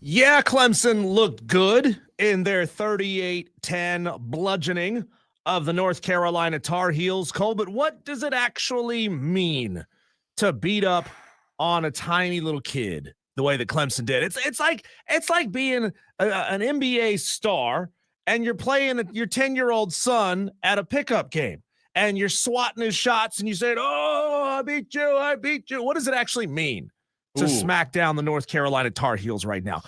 Yeah, Clemson looked good in their 38-10 bludgeoning of the North Carolina Tar Heels. Cole, but what does it actually mean to beat up on a tiny little kid the way that Clemson did? It's like being an NBA star and you're playing your 10-year-old son at a pickup game and you're swatting his shots and you say, "Oh, I beat you, I beat you." What does it actually mean to smack down the North Carolina Tar Heels right now?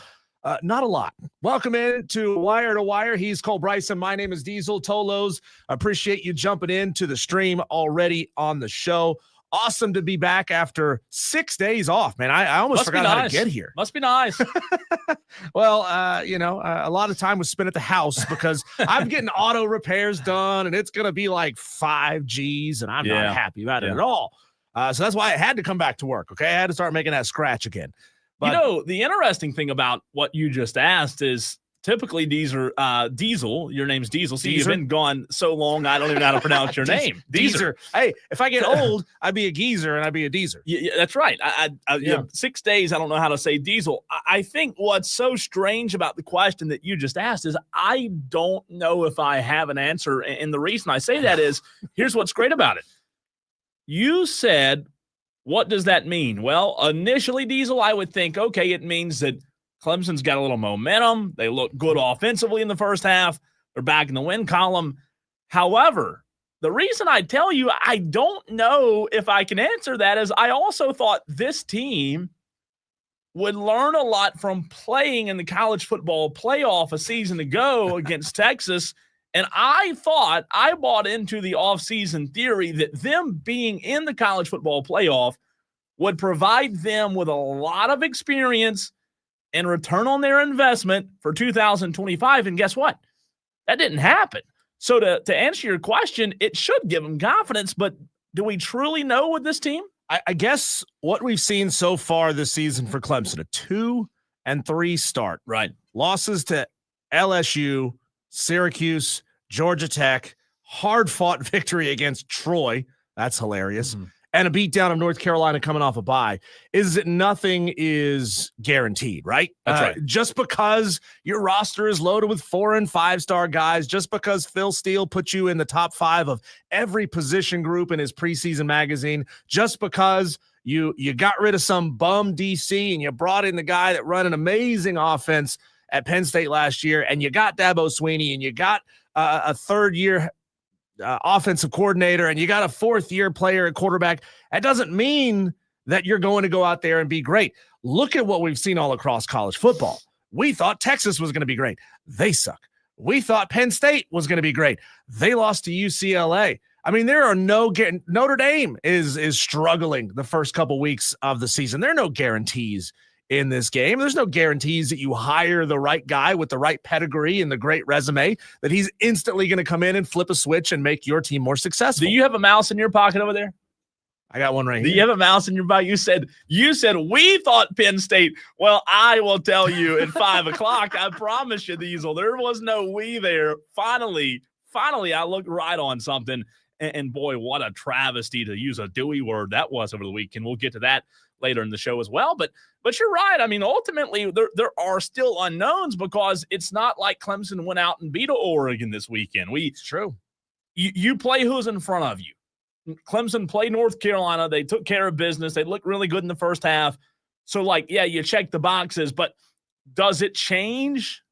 Not a lot. Welcome in to Wire to Wire. He's Cole Bryson. My name is Diesel Tolos. Appreciate you jumping into the stream already on the show. Awesome to be back after 6 days off, man. I almost forgot how to get here. Must be nice. Well, a lot of time was spent at the house because I'm getting auto repairs done, and it's going to be like 5 Gs, and I'm not happy about it at all. So that's why I had to come back to work, okay? I had to start making that scratch again. But, the interesting thing about what you just asked is typically these are Diesel. Your name's Diesel. So you've been gone so long, I don't even know how to pronounce your name. Deezer. Hey, if I get old, I'd be a geezer and I'd be a Deezer. Yeah, that's right. I 6 days, I don't know how to say Diesel. I think what's so strange about the question that you just asked is I don't know if I have an answer. And the reason I say that is, here's what's great about it. You said, what does that mean? Well, initially, Diesel, I would think, okay, it means that Clemson's got a little momentum. They look good offensively in the first half. They're back in the win column. However, the reason I tell you I don't know if I can answer that is I also thought this team would learn a lot from playing in the college football playoff a season ago against Texas. And I bought into the offseason theory that them being in the college football playoff would provide them with a lot of experience and return on their investment for 2025. And guess what? That didn't happen. So to answer your question, it should give them confidence, but do we truly know with this team? I guess what we've seen so far this season for Clemson, a 2-3 start. Right. Losses to LSU, Syracuse, Georgia Tech, hard-fought victory against Troy. That's hilarious. Mm-hmm. And a beatdown of North Carolina coming off a bye. Is that nothing is guaranteed, right? That's right. Just because your roster is loaded with 4- and 5-star guys, just because Phil Steele put you in the top 5 of every position group in his preseason magazine, just because you got rid of some bum DC and you brought in the guy that run an amazing offense at Penn State last year, and you got Dabo Swinney, and you got a third-year offensive coordinator, and you got a 4th-year player at quarterback, that doesn't mean that you're going to go out there and be great. Look at what we've seen all across college football. We thought Texas was going to be great. They suck. We thought Penn State was going to be great. They lost to UCLA. I mean, there are Notre Dame is struggling the first couple weeks of the season. There are no guarantees in this game. There's no guarantees that you hire the right guy with the right pedigree and the great resume that he's instantly going to come in and flip a switch and make your team more successful. Do you have a mouse in your pocket over there? I got one right here. Do you have a mouse in your pocket? You said we thought Penn State. Well, I will tell you at 5 o'clock, I promise you, Diesel, there was no we there. Finally, I looked right on something. And boy, what a travesty to use a Dewey word that was over the weekend. We'll get to that later in the show as well. But you're right. I mean, ultimately, there are still unknowns because it's not like Clemson went out and beat Oregon this weekend. It's true. You play who's in front of you. Clemson played North Carolina. They took care of business. They looked really good in the first half. So, you check the boxes. But does it change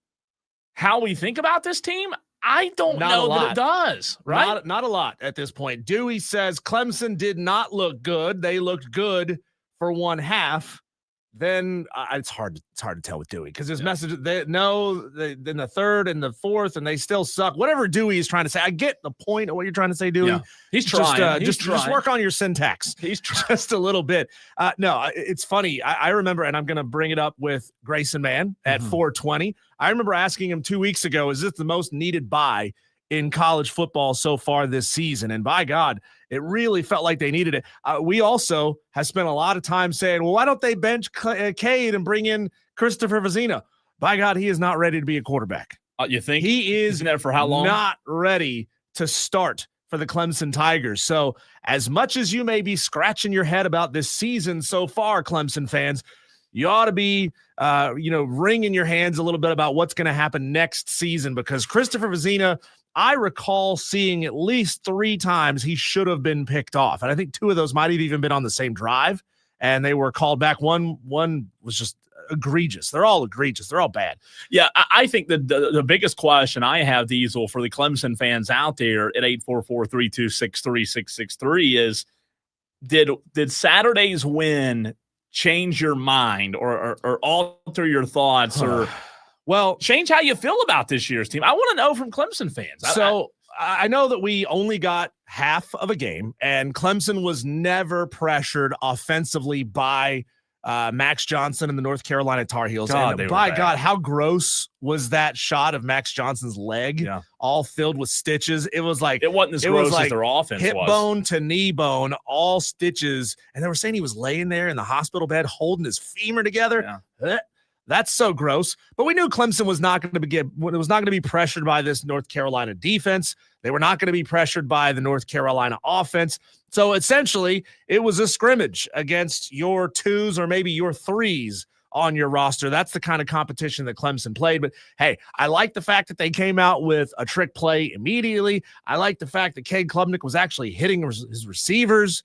how we think about this team? I don't know that it does, right? Not a lot at this point. Dewey says Clemson did not look good. They looked good for one half. Then it's hard to tell with Dewey because his message, then the third and the fourth, and they still suck. Whatever Dewey is trying to say, I get the point of what you're trying to say, Dewey. Yeah. He's trying. Just work on your syntax. He's just a little bit. No, it's funny. I remember, and I'm going to bring it up with Grayson Mann at 420. I remember asking him 2 weeks ago, is this the most needed buy in college football so far this season? And by God, it really felt like they needed it. We also have spent a lot of time saying, well, why don't they bench Cade and bring in Christopher Vazina? By God, he is not ready to be a quarterback. You think? He is for how long? Not ready to start for the Clemson Tigers. So as much as you may be scratching your head about this season so far, Clemson fans, you ought to be, wringing your hands a little bit about what's going to happen next season, because Christopher Vezina, I recall seeing at least 3 times he should have been picked off. And I think 2 of those might have even been on the same drive, and they were called back. One was just egregious. They're all egregious. They're all bad. Yeah, I think the biggest question I have, Diesel, for the Clemson fans out there at 844-326-3663 is, did Saturday's win change your mind or alter your thoughts or change how you feel about this year's team? I want to know from Clemson fans. I know that we only got half of a game, and Clemson was never pressured offensively by Max Johnson and the North Carolina Tar Heels. God, and by God, how gross was that shot of Max Johnson's leg, all filled with stitches? It was like, it wasn't as gross as their offense hip was. bone to knee bone, all stitches. And they were saying he was laying there in the hospital bed holding his femur together. Yeah. That's so gross. But we knew Clemson was not going to be pressured by this North Carolina defense. They were not going to be pressured by the North Carolina offense. So essentially, it was a scrimmage against your 2s or maybe your 3s on your roster. That's the kind of competition that Clemson played. But hey, I like the fact that they came out with a trick play immediately. I like the fact that Cade Klubnik was actually hitting his receivers.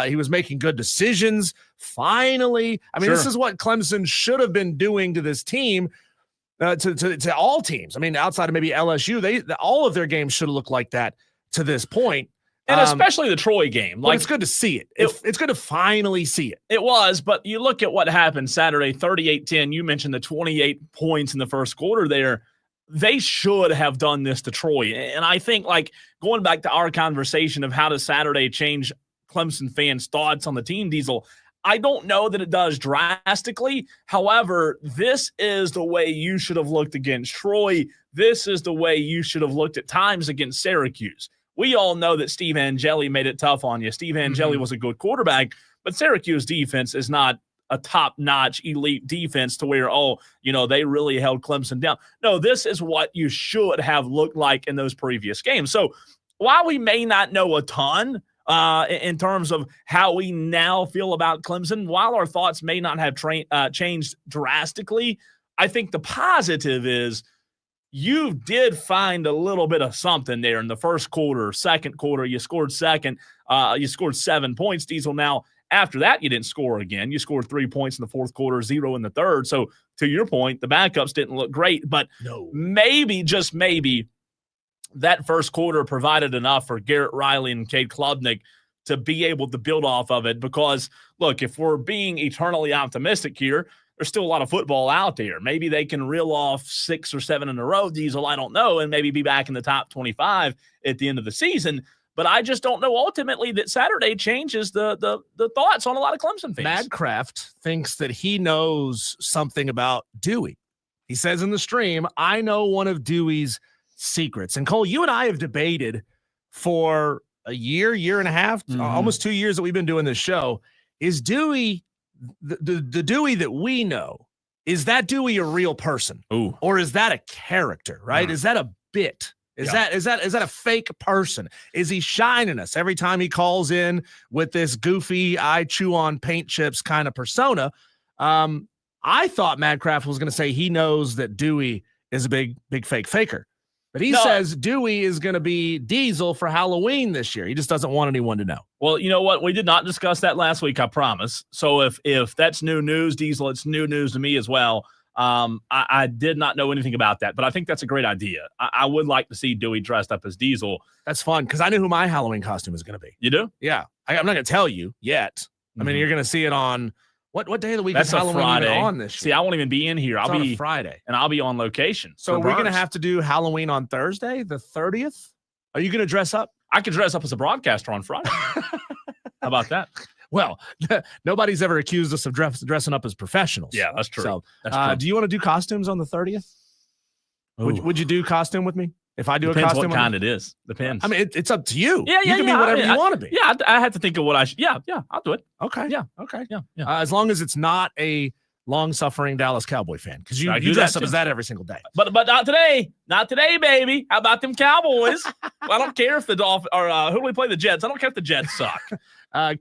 He was making good decisions. Finally, I mean, This is what Clemson should have been doing to this team, to all teams. I mean, outside of maybe LSU, all of their games should have looked like that to this point. And especially the Troy game. Like, it's good to see it. It's good to finally see it. It was, but you look at what happened Saturday, 38-10. You mentioned the 28 points in the first quarter there. They should have done this to Troy. And I think, like, going back to our conversation of how does Saturday change Clemson fans' thoughts on the team, Diesel, I don't know that it does drastically. However, this is the way you should have looked against Troy. This is the way you should have looked at times against Syracuse. We all know that Steve Angeli made it tough on you. Steve Angeli was a good quarterback, but Syracuse defense is not a top-notch elite defense to where, they really held Clemson down. No, this is what you should have looked like in those previous games. So while we may not know a ton in terms of how we now feel about Clemson, while our thoughts may not have changed drastically, I think the positive is you did find a little bit of something there in the first quarter, second quarter. You scored second. You scored 7 points, Diesel. Now, after that, you didn't score again. You scored 3 points in the fourth quarter, 0 in the third. So, to your point, the backups didn't look great. But maybe, just maybe, that first quarter provided enough for Garrett Riley and Cade Klubnik to be able to build off of it. Because, look, if we're being eternally optimistic here, there's still a lot of football out there. Maybe they can reel off 6 or 7 in a row, Diesel, I don't know, and maybe be back in the top 25 at the end of the season. But I just don't know ultimately that Saturday changes the thoughts on a lot of Clemson fans. Madcraft thinks that he knows something about Dewey. He says in the stream, I know one of Dewey's secrets. And Cole, you and I have debated for a year and a half, almost 2 years that we've been doing this show. Is Dewey the Dewey that we know? Is that Dewey a real person? Ooh. Or is that a character, right? Is that a bit? Is that a fake person? Is he shining us every time he calls in with this goofy, I chew on paint chips kind of persona? I thought Madcraft was going to say he knows that Dewey is a big fake faker. But he says Dewey is going to be Diesel for Halloween this year. He just doesn't want anyone to know. Well, you know what? We did not discuss that last week, I promise. So if that's new news, Diesel, it's new news to me as well. I did not know anything about that, but I think that's a great idea. I would like to see Dewey dressed up as Diesel. That's fun, because I know who my Halloween costume is going to be. You do? Yeah. I'm not going to tell you yet. I mean, you're going to see it on what day of the week is Halloween Friday. On this year? See, I won't even be in here. It's I'll be on a Friday. And I'll be on location. So we're going to have to do Halloween on Thursday, the 30th? Are you going to dress up? I could dress up as a broadcaster on Friday. How about that? Well, nobody's ever accused us of dressing up as professionals. Yeah, that's true. So, that's true. Do you want to do costumes on the 30th? Would you do costume with me? If I do Depends a costume, what kind it is. Depends. I mean, it's up to you. Yeah, you can be whatever you want to be. Yeah, I have to think of what I should. Yeah, I'll do it. Okay. Yeah. Okay. Yeah. As long as it's not a long-suffering Dallas Cowboy fan, because you dress up as that every single day. But not today. Not today, baby. How about them Cowboys? I don't care if the Dolphins or who do we play? The Jets. I don't care if the Jets suck.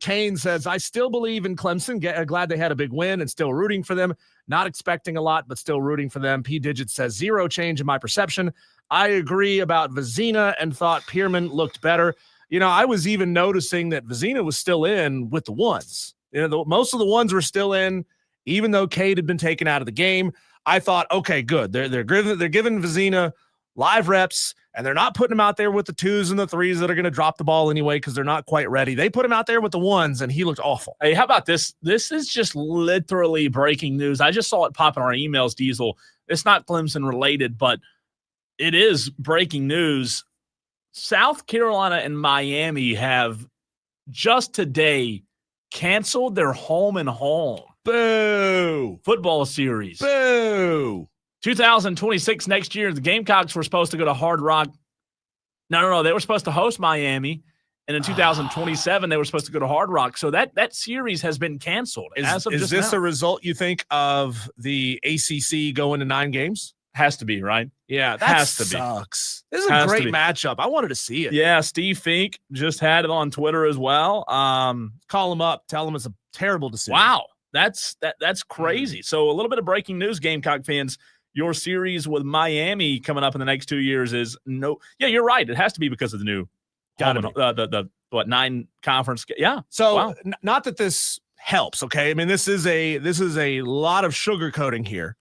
Kane says, I still believe in Clemson. Glad they had a big win and still rooting for them. Not expecting a lot, but still rooting for them. P. Digit says, 0 change in my perception. I agree about Vizina and thought Pierman looked better. I was even noticing that Vizina was still in with the ones. Most of the ones were still in, even though Cade had been taken out of the game. I thought, okay, good. They're giving Vizina live reps, and they're not putting him out there with the 2s and the 3s that are going to drop the ball anyway because they're not quite ready. They put him out there with the 1s, and he looked awful. Hey, how about this? This is just literally breaking news. I just saw it pop in our emails, Diesel. It's not Clemson related, but it is breaking news. South Carolina and Miami have just today canceled their home and home. Boo! Football series. Boo! 2026 next year, the Gamecocks were supposed to go to Hard Rock. No. They were supposed to host Miami. And in 2027, they were supposed to go to Hard Rock. So that series has been canceled. Is this a result, you think, of the ACC going to 9 games? Has to be, right? Yeah, that sucks. This is a great matchup. I wanted to see it. Yeah, Steve Fink just had it on Twitter as well. Call him up. Tell him it's a terrible decision. Wow, that's crazy. So a little bit of breaking news, Gamecock fans. Your series with Miami coming up in the next 2 years is no. Yeah, you're right. It has to be because of the new the 9 conference. Yeah. So not that this helps. Okay, I mean this is a lot of sugarcoating here.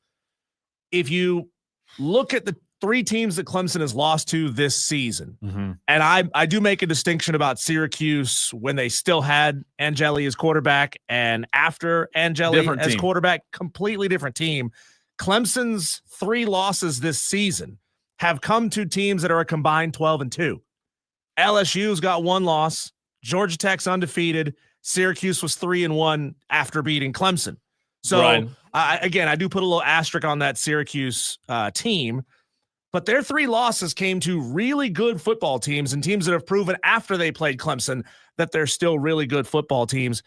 If you look at the 3 teams that Clemson has lost to this season, and I do make a distinction about Syracuse when they still had Angeli as quarterback and after Angeli as quarterback, completely different team. Clemson's 3 losses this season have come to teams that are a combined 12-2. LSU's got 1 loss. Georgia Tech's undefeated. Syracuse was 3-1 after beating Clemson. So I do put a little asterisk on that Syracuse team, but their 3 losses came to really good football teams and teams that have proven after they played Clemson that they're still really good football teams.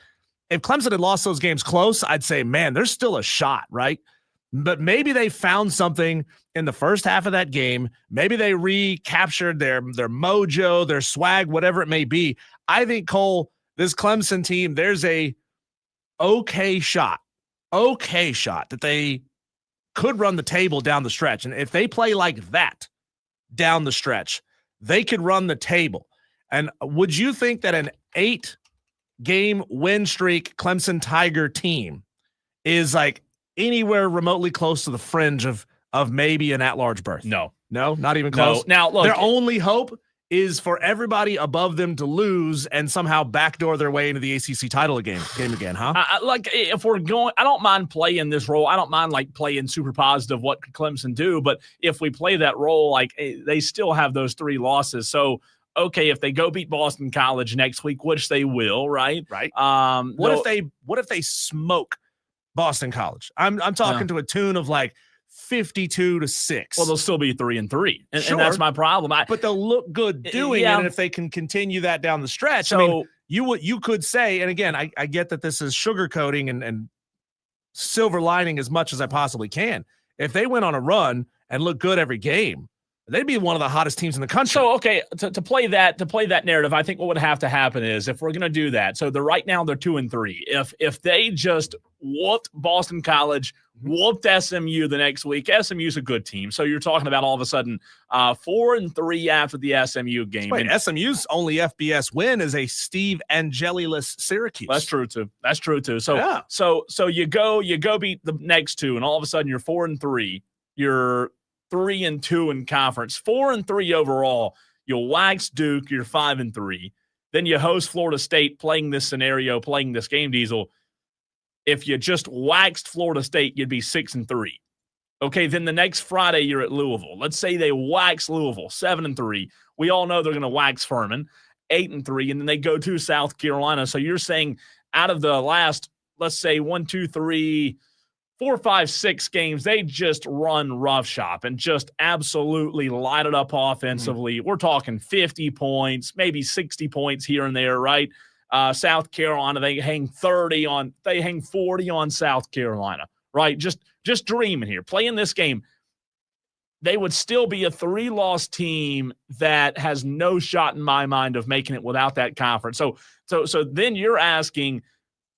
If Clemson had lost those games close, I'd say, man, there's still a shot, right? But maybe they found something in the first half of that game. Maybe they recaptured their mojo, their swag, whatever it may be. I think, Cole, this Clemson team, there's a okay shot that they could run the table down the stretch. And if they play like that down the stretch, they could run the table. And would you think that an 8-game win streak Clemson Tiger team is like anywhere remotely close to the fringe of maybe an at-large berth? No, not even close. No. Now, look, their only hope is for everybody above them to lose and somehow backdoor their way into the ACC title game again, huh? If we're going, I don't mind playing this role. I don't mind playing super positive. What could Clemson do? But if we play that role, they still have those 3 losses. So okay, if they go beat Boston College next week, which they will, right? Right. What if they smoke Boston College? I'm talking to a tune of 52-6. Well, they'll still be 3-3, and that's my problem. But they'll look good doing it, and if they can continue that down the stretch, so you could say, and again, I get that this is sugarcoating and silver lining as much as I possibly can. If they went on a run and look good every game, they'd be one of the hottest teams in the country. So, okay, to play that narrative, I think what would have to happen is if we're going to do that. So right now they're 2-3. If they just whooped Boston College, whooped SMU the next week, SMU's a good team. So you're talking about all of a sudden 4-3 after the SMU game. Wait, SMU's only FBS win is a Steve Angeli-less Syracuse. That's true too. So you go beat the next 2, and all of a sudden you're 4-3. You're 3-2 in conference, 4-3 overall. You'll wax Duke, you're 5-3. Then you host Florida State, playing this game, Diesel. If you just waxed Florida State, you'd be 6-3. Okay, then the next Friday you're at Louisville. Let's say they wax Louisville, 7-3. We all know they're going to wax Furman, 8-3, and then they go to South Carolina. So you're saying out of the last, let's say 1, 2, 3, 4, 5, 6 games, they just run roughshod and just absolutely light it up offensively. We're talking 50 points, maybe 60 points here and there, right? South Carolina, they hang 40 on South Carolina, right? Just dreaming here, playing this game, they would still be a 3-loss team that has no shot in my mind of making it without that conference. So then you're asking,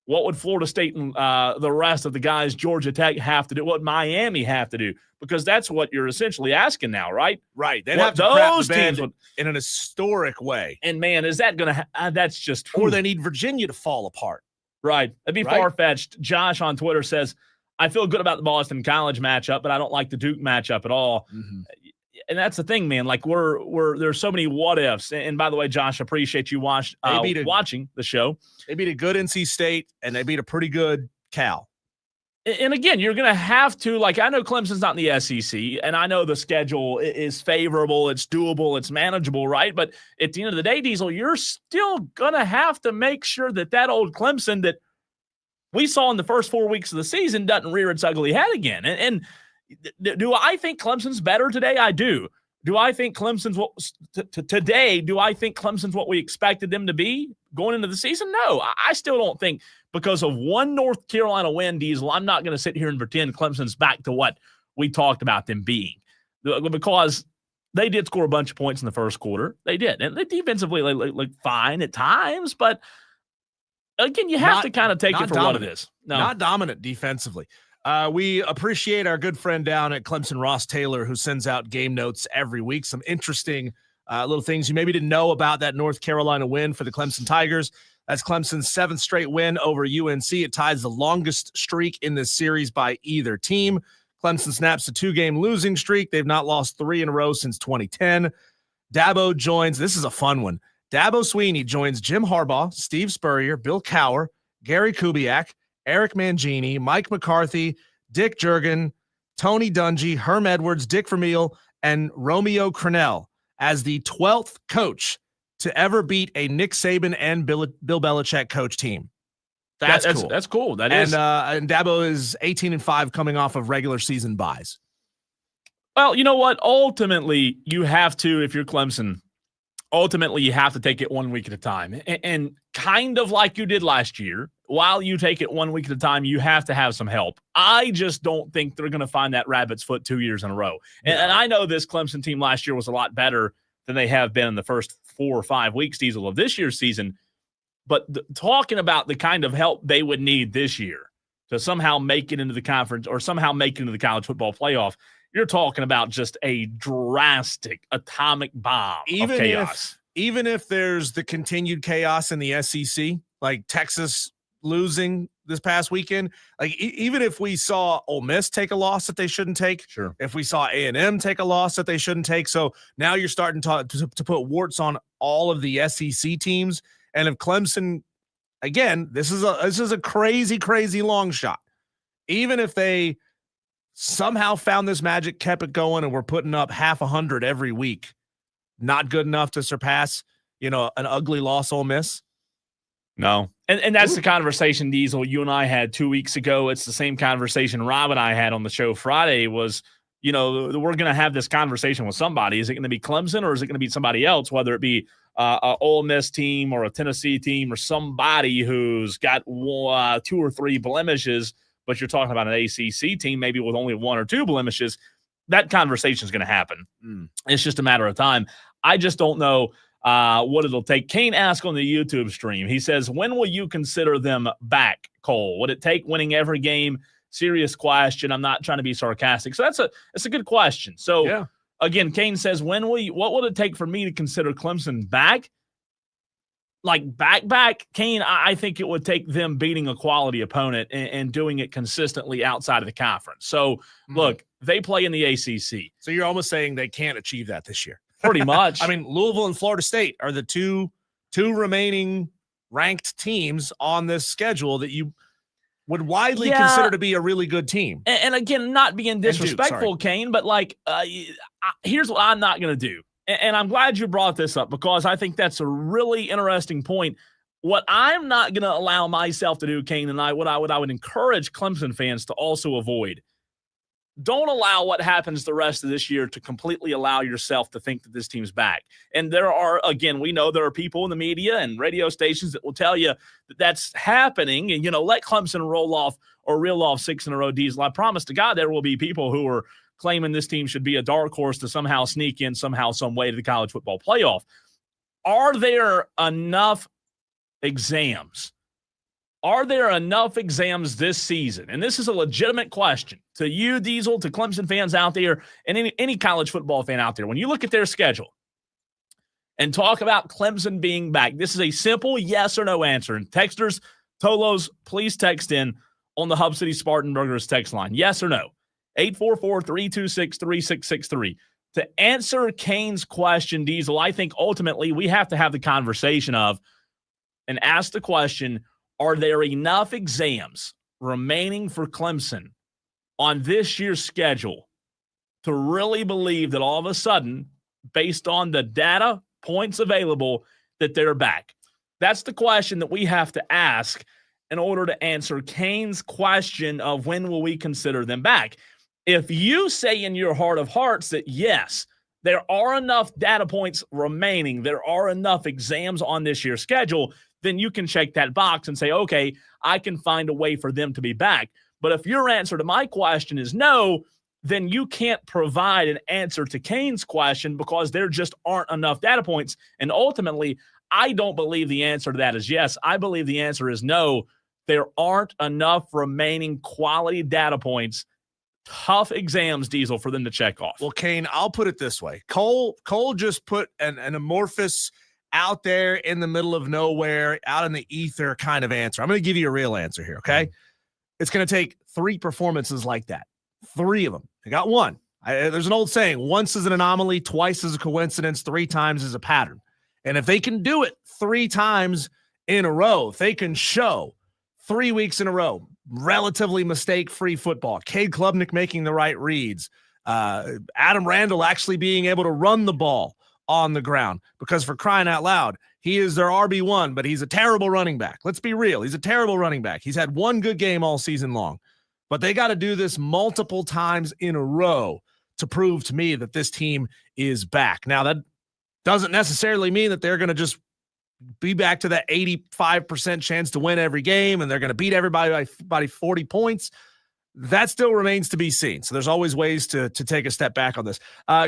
what would Florida State and the rest of the guys, Georgia Tech, have to do? What would Miami have to do? Because that's what you're essentially asking now, right? Right. They'd have to crap the bed in an historic way. And, man, is that going to that's just – or they need Virginia to fall apart. Right. That'd be far-fetched. Josh on Twitter says, I feel good about the Boston College matchup, but I don't like the Duke matchup at all. Mm-hmm. And that's the thing, man. Like there's so many what ifs. And by the way, Josh, appreciate you watching the show. They beat a good NC State and they beat a pretty good Cal. And again, you're going to have to, like, I know Clemson's not in the SEC, and I know the schedule is favorable, it's doable, it's manageable, right? But at the end of the day, Diesel, you're still going to have to make sure that old Clemson that we saw in the first 4 weeks of the season doesn't rear its ugly head again. And do I think Clemson's better today? I do. Do I think Clemson's today? Do I think Clemson's what we expected them to be going into the season? No, I still don't think, because of one North Carolina win, Diesel, I'm not going to sit here and pretend Clemson's back to what we talked about them being, because they did score a bunch of points in the first quarter. They did, and they defensively looked fine at times, but again, you have to kind of take it for what it is. No, not dominant defensively. We appreciate our good friend down at Clemson, Ross Taylor, who sends out game notes every week. Some interesting little things you maybe didn't know about that North Carolina win for the Clemson Tigers. That's Clemson's 7th straight win over UNC. It ties the longest streak in this series by either team. Clemson snaps a 2-game losing streak. They've not lost 3 in a row since 2010. Dabo joins. This is a fun one. Dabo Sweeney joins Jim Harbaugh, Steve Spurrier, Bill Cowher, Gary Kubiak, Eric Mangini, Mike McCarthy, Dick Juergen, Tony Dungy, Herm Edwards, Dick Vermeil, and Romeo Crennel as the 12th coach to ever beat a Nick Saban and Bill Belichick coach team. That's cool. That's cool. That is. is. And Dabo is 18-5 coming off of regular season buys. Well, you know what? Ultimately, you have to, if you're Clemson, ultimately you have to take it 1 week at a time. And kind of like you did last year, while you take it 1 week at a time, you have to have some help. I just don't think they're going to find that rabbit's foot 2 years in a row. And I know this Clemson team last year was a lot better than they have been in the first 4 or 5 weeks, Diesel, of this year's season. But talking about the kind of help they would need this year to somehow make it into the conference or somehow make it into the college football playoff, you're talking about just a drastic atomic bomb of chaos. Even if there's the continued chaos in the SEC, like Texas losing this past weekend, like even if we saw Ole Miss take a loss that they shouldn't take, sure. If we saw A&M take a loss that they shouldn't take, so now you're starting to put warts on all of the SEC teams. And if Clemson, again, this is a crazy long shot. Even if they somehow found this magic, kept it going, and we're putting up 100 every week, not good enough to surpass, an ugly loss Ole Miss. No. And that's the conversation, Diesel, you and I had 2 weeks ago. It's the same conversation Rob and I had on the show Friday was, we're going to have this conversation with somebody. Is it going to be Clemson or is it going to be somebody else, whether it be a Ole Miss team or a Tennessee team or somebody who's got 2 or 3 blemishes, but you're talking about an ACC team maybe with only 1 or 2 blemishes. That conversation is going to happen. It's just a matter of time. I just don't know what it'll take. Kane asked on the YouTube stream, he says, when will you consider them back, Cole? Would it take winning every game? Serious question. I'm not trying to be sarcastic. So that's a good question. So yeah. Again, Kane says, what would it take for me to consider Clemson back? Like back, Kane, I think it would take them beating a quality opponent and doing it consistently outside of the conference. So look, they play in the ACC. So you're almost saying they can't achieve that this year. Pretty much. I mean, Louisville and Florida State are the two remaining ranked teams on this schedule that you would widely consider to be a really good team. And again, not being disrespectful, Kane, but here's what I'm not going to do. And I'm glad you brought this up because I think that's a really interesting point. What I'm not going to allow myself to do, Kane, and what I would encourage Clemson fans to also avoid, don't allow what happens the rest of this year to completely allow yourself to think that this team's back. And there are, again, we know there are people in the media and radio stations that will tell you that that's happening. And, let Clemson reel off 6 in a row, Diesel. I promise to God there will be people who are claiming this team should be a dark horse to somehow sneak in some way to the college football playoff. Are there enough exams? Are there enough exams this season? And this is a legitimate question to you, Diesel, to Clemson fans out there, and any college football fan out there. When you look at their schedule and talk about Clemson being back, this is a simple yes or no answer. And texters, Tolos, please text in on the Hub City Spartan Burgers text line. Yes or no? 844-326-3663. To answer Kane's question, Diesel, I think ultimately we have to have the conversation of and ask the question, are there enough exams remaining for Clemson on this year's schedule to really believe that all of a sudden, based on the data points available, that they're back? That's the question that we have to ask in order to answer Kane's question of when will we consider them back. If you say in your heart of hearts that, yes, there are enough data points remaining, there are enough exams on this year's schedule, then you can check that box and say, okay, I can find a way for them to be back. But if your answer to my question is no, then you can't provide an answer to Kane's question because there just aren't enough data points. And ultimately, I don't believe the answer to that is yes. I believe the answer is no. There aren't enough remaining quality data points, tough exams, Diesel, for them to check off. Well, Kane, I'll put it this way. Cole just put an amorphous out there in the middle of nowhere, out in the ether kind of answer. I'm going to give you a real answer here, okay? It's going to take 3 performances like that. 3 of them. I got one. There's an old saying, once is an anomaly, twice is a coincidence, 3 times is a pattern. And if they can do it 3 times in a row, if they can show 3 weeks in a row, relatively mistake-free football, Cade Klubnik making the right reads, Adam Randall actually being able to run the ball on the ground, because for crying out loud, he is their RB1, but he's a terrible running back. Let's be real. He's a terrible running back. He's had one good game all season long, but they got to do this multiple times in a row to prove to me that this team is back. Now, that doesn't necessarily mean that they're going to just be back to that 85% chance to win every game and they're going to beat everybody by 40 points. That still remains to be seen. So there's always ways to take a step back on this.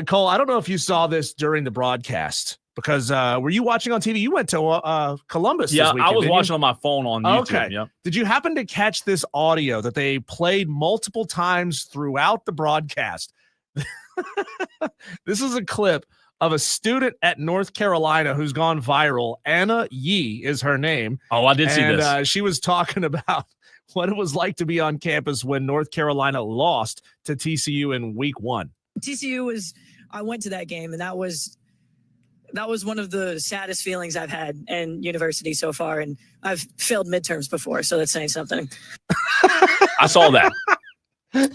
Cole, I don't know if you saw this during the broadcast because were you watching on TV? You went to Columbus this weekend. I was watching on my phone on YouTube. Okay. Yeah. Did you happen to catch this audio that they played multiple times throughout the broadcast? This is a clip of a student at North Carolina who's gone viral. Anna Yee is her name. Oh, I did see this. She was talking about what it was like to be on campus when North Carolina lost to TCU in week 1. I went to that game, and that was one of the saddest feelings I've had in university so far. And I've failed midterms before, so that's saying something. I saw that.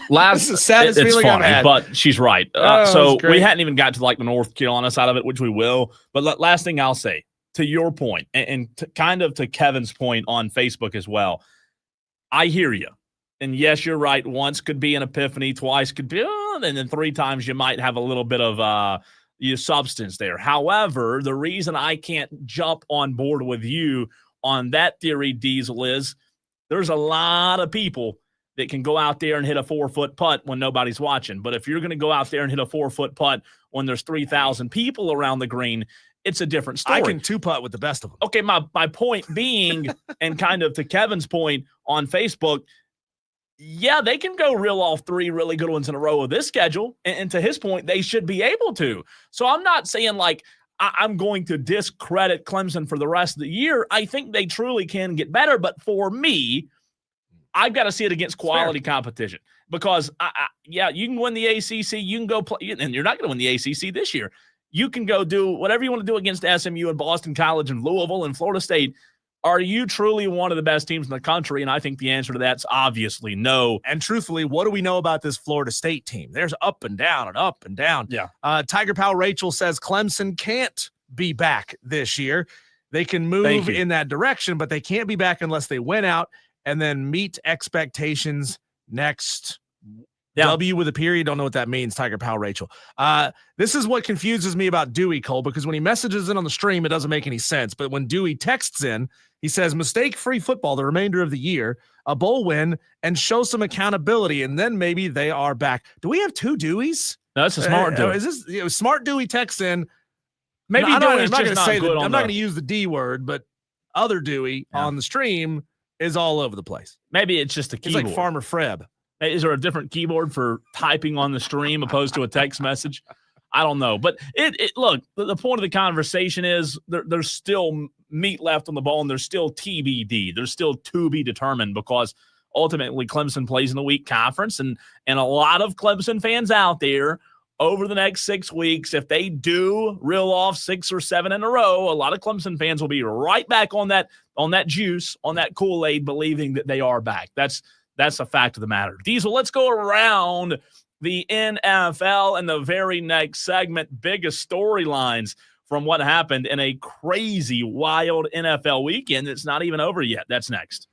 That's the saddest feeling funny, I've had. but she's right. So we hadn't even got to like the North Carolina side of it, which we will. But last thing I'll say, to your point, and kind of to Kevin's point on Facebook as well, I hear you. And yes, you're right. Once could be an epiphany, twice could be, and then 3 times you might have a little bit of substance there. However, the reason I can't jump on board with you on that theory, Diesel, is there's a lot of people that can go out there and hit a 4-foot putt when nobody's watching. But if you're going to go out there and hit a 4-foot putt when there's 3,000 people around the green, it's a different story. I can 2-putt with the best of them. Okay, my point being, and kind of to Kevin's point on Facebook, yeah, they can go reel off 3 really good ones in a row of this schedule. And to his point, they should be able to. So I'm not saying like I'm going to discredit Clemson for the rest of the year. I think they truly can get better. But for me, I've got to see it against quality competition because, you can win the ACC. You can go play, and you're not going to win the ACC this year. You can go do whatever you want to do against SMU and Boston College and Louisville and Florida State. Are you truly one of the best teams in the country? And I think the answer to that's obviously no. And truthfully, what do we know about this Florida State team? There's up and down and up and down. Yeah. Tiger Pal Rachel says Clemson can't be back this year. They can move in that direction, but they can't be back unless they win out and then meet expectations next Yeah. W with a period. Don't know what that means. Tiger Pal Rachel. This is what confuses me about Dewey, Cole, because when he messages in on the stream, it doesn't make any sense. But when Dewey texts in, he says, mistake-free football the remainder of the year, a bowl win, and show some accountability, and then maybe they are back. Do we have two Deweys? No, that's a smart Dewey. Is this smart Dewey texts in? Maybe I'm Dewey's not just going to say that. I'm not going to the. use the D word, but other Dewey on the stream is all over the place. Maybe it's just a keyboard. He's like Farmer Freb. Is there a different keyboard for typing on the stream opposed to a text message? I don't know. But look, the point of the conversation is there's still meat left on the bone. There's still TBD. There's still to be determined, because ultimately Clemson plays in the week conference, and a lot of Clemson fans out there over the next 6 weeks, if they do reel off 6 or 7 in a row, a lot of Clemson fans will be right back on that juice, on that Kool-Aid, believing that they are back. That's a fact of the matter. Diesel, let's go around the NFL in the very next segment. Biggest storylines from what happened in a crazy, wild NFL weekend that's not even over yet. That's next.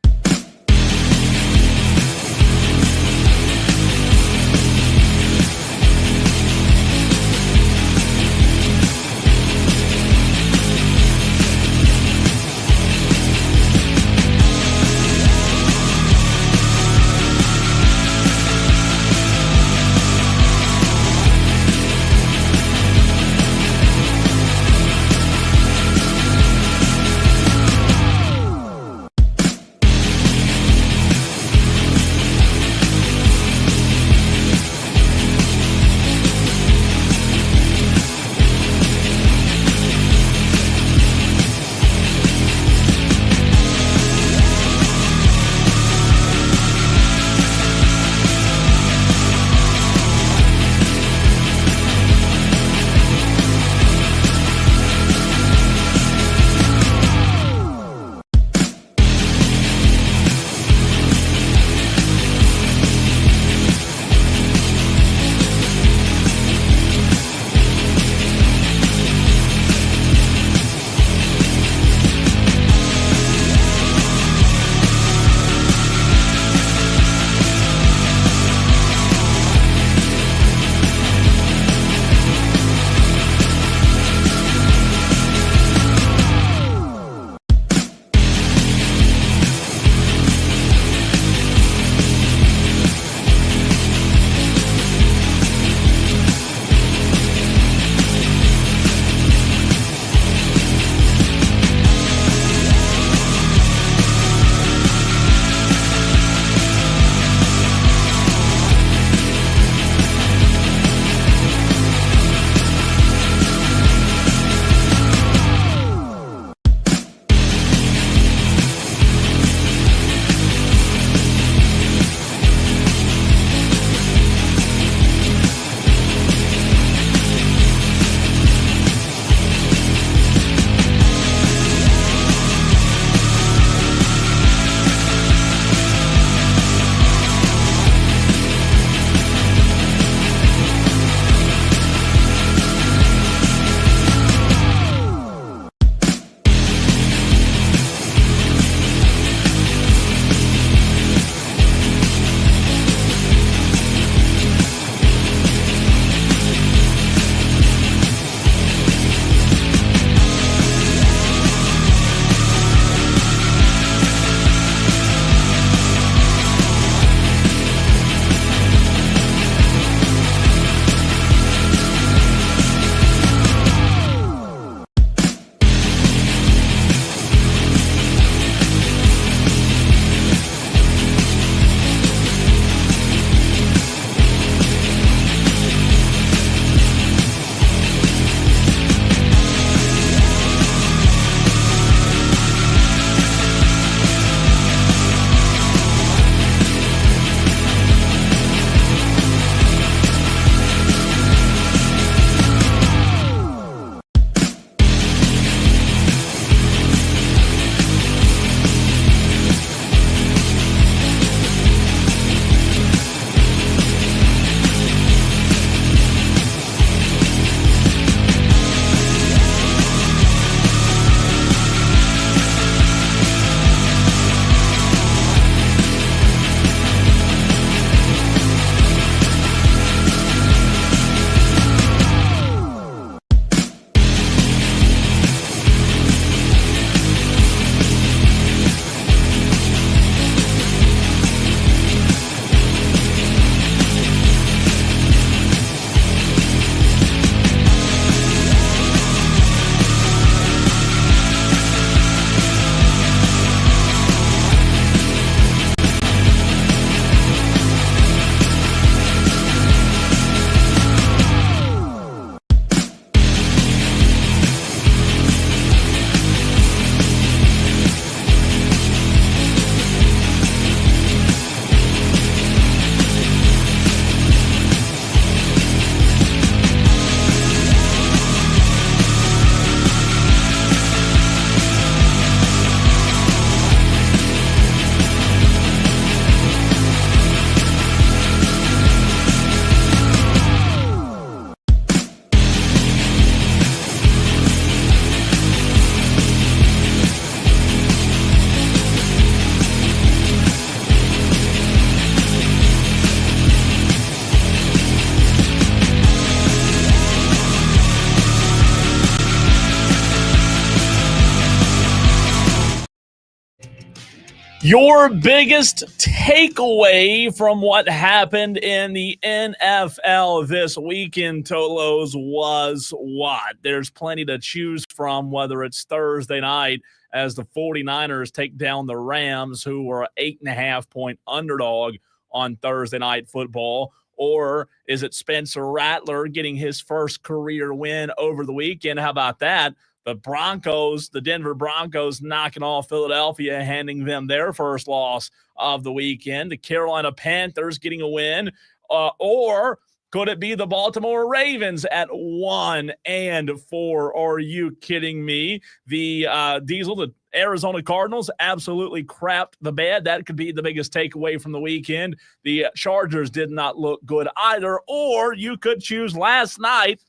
Your biggest takeaway from what happened in the NFL this weekend, Tolos, was what? There's plenty to choose from, whether it's Thursday night as the 49ers take down the Rams, who were an 8.5-point underdog on Thursday Night Football, or is it Spencer Rattler getting his first career win over the weekend? How about that? The Broncos, the Denver Broncos, knocking off Philadelphia, handing them their first loss of the weekend. The Carolina Panthers getting a win. Or could it be the Baltimore Ravens at 1-4? Are you kidding me? The the Arizona Cardinals absolutely crapped the bed. That could be the biggest takeaway from the weekend. The Chargers did not look good either. Or you could choose last night,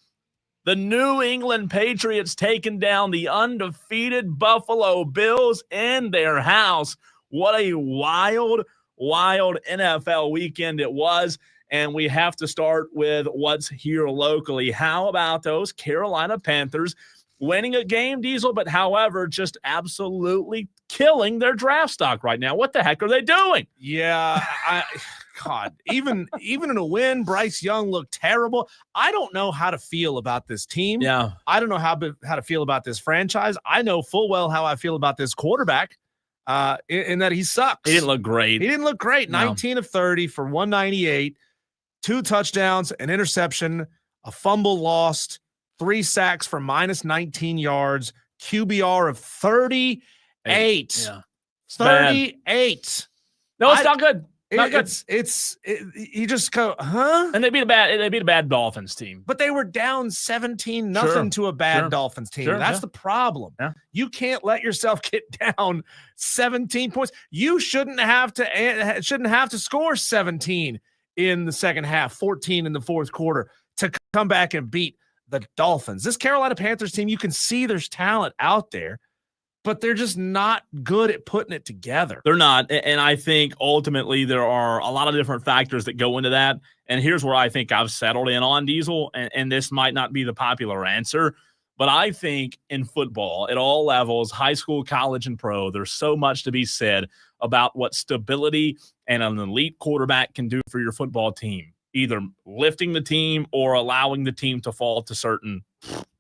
the New England Patriots taking down the undefeated Buffalo Bills in their house. What a wild, wild NFL weekend it was. And we have to start with what's here locally. How about those Carolina Panthers winning a game, Diesel, but however, just absolutely killing their draft stock right now? What the heck are they doing? Yeah, God, even in a win, Bryce Young looked terrible. I don't know how to feel about this team. Yeah. I don't know how to feel about this franchise. I know full well how I feel about this quarterback, in that he sucks. He didn't look great. He didn't look great. No. 19 of 30 for 198, 2 touchdowns, an interception, a fumble lost, 3 sacks for minus 19 yards, QBR of 38. Yeah. 38. No, it's not good. Not good. You just go, huh? And they beat a bad Dolphins team. But they were down 17-0 to a bad Dolphins team. That's the problem. Yeah. You can't let yourself get down 17 points. You shouldn't have to score 17 in the second half, 14 in the fourth quarter to come back and beat the Dolphins. This Carolina Panthers team, you can see there's talent out there, but they're just not good at putting it together. They're not. And I think ultimately there are a lot of different factors that go into that. And here's where I think I've settled in on, Diesel, and this might not be the popular answer, but I think in football at all levels, high school, college, and pro, there's so much to be said about what stability and an elite quarterback can do for your football team, either lifting the team or allowing the team to fall to certain,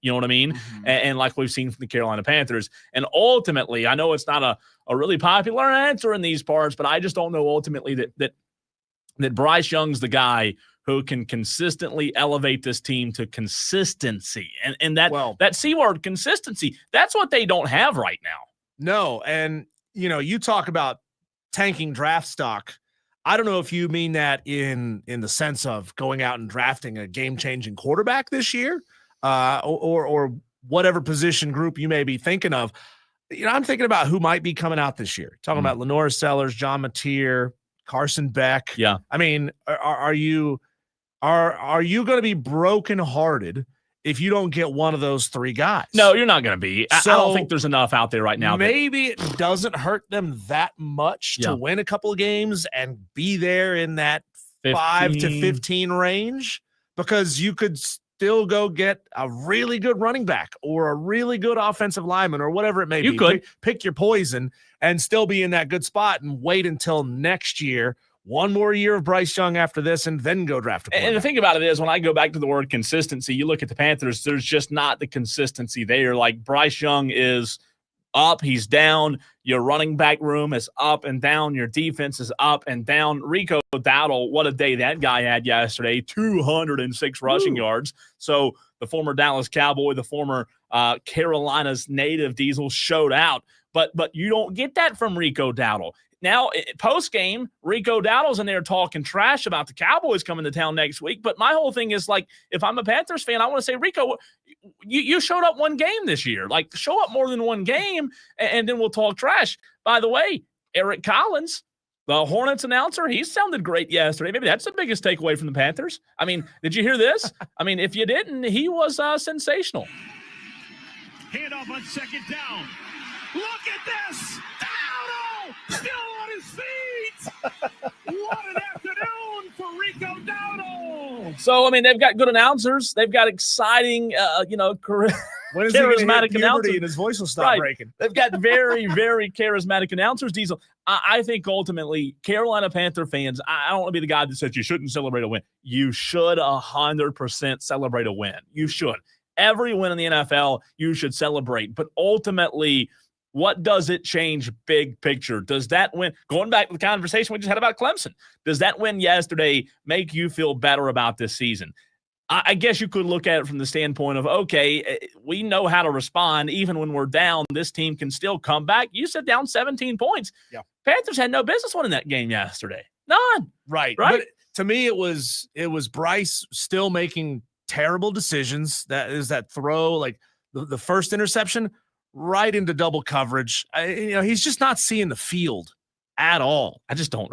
you know what I mean? Mm-hmm. And like we've seen from the Carolina Panthers. And ultimately, I know it's not a really popular answer in these parts, but I just don't know ultimately that Bryce Young's the guy who can consistently elevate this team to consistency. And that C word, consistency, that's what they don't have right now. No. And, you talk about tanking draft stock. I don't know if you mean that in the sense of going out and drafting a game-changing quarterback this year, or whatever position group you may be thinking of. I'm thinking about who might be coming out this year. Talking about Lenore Sellers, John Mateer, Carson Beck. Yeah. I mean, are you going to be brokenhearted if you don't get one of those 3 guys? No, you're not going to be. I don't think there's enough out there right now. Maybe it doesn't hurt them that much to win a couple of games and be there in that 5 to 15 range, because you could still go get a really good running back or a really good offensive lineman or whatever it may be. You could pick your poison and still be in that good spot and wait until next year. One more year of Bryce Young after this, and then go draft a quarterback. And the thing about it is, when I go back to the word consistency, you look at the Panthers, there's just not the consistency there. Like, Bryce Young is up, he's down. Your running back room is up and down. Your defense is up and down. Rico Dowdle, what a day that guy had yesterday, 206 rushing yards. So the former Dallas Cowboy, the former Carolina's native, Diesel, showed out. But you don't get that from Rico Dowdle. Now, post-game, Rico Dowdle's in there talking trash about the Cowboys coming to town next week. But my whole thing is, like, if I'm a Panthers fan, I want to say, Rico, you showed up one game this year. Like, show up more than one game, and then we'll talk trash. By the way, Eric Collins, the Hornets announcer, he sounded great yesterday. Maybe that's the biggest takeaway from the Panthers. I mean, did you hear this? I mean, if you didn't, he was sensational. Hand off on second down. Look at this! Dowdle! Still on his feet! What an afternoon for Rico Dowdle! So, I mean, they've got good announcers. They've got exciting, When is he gonna hit charismatic puberty announcers. and his voice will stop breaking? They've got very, very charismatic announcers, Diesel. I think ultimately Carolina Panther fans, I don't want to be the guy that says you shouldn't celebrate a win. You should 100% celebrate a win. You should. Every win in the NFL, you should celebrate. But ultimately, what does it change big picture? Does that win, going back to the conversation we just had about Clemson, does that win yesterday make you feel better about this season? I guess you could look at it from the standpoint of, okay, we know how to respond. Even when we're down, this team can still come back. You said down 17 points. Yeah. Panthers had no business winning that game yesterday. None. Right. Right. But to me, it was Bryce still making terrible decisions. That is that throw, like the first interception right into double coverage. He's just not seeing the field at all. I just don't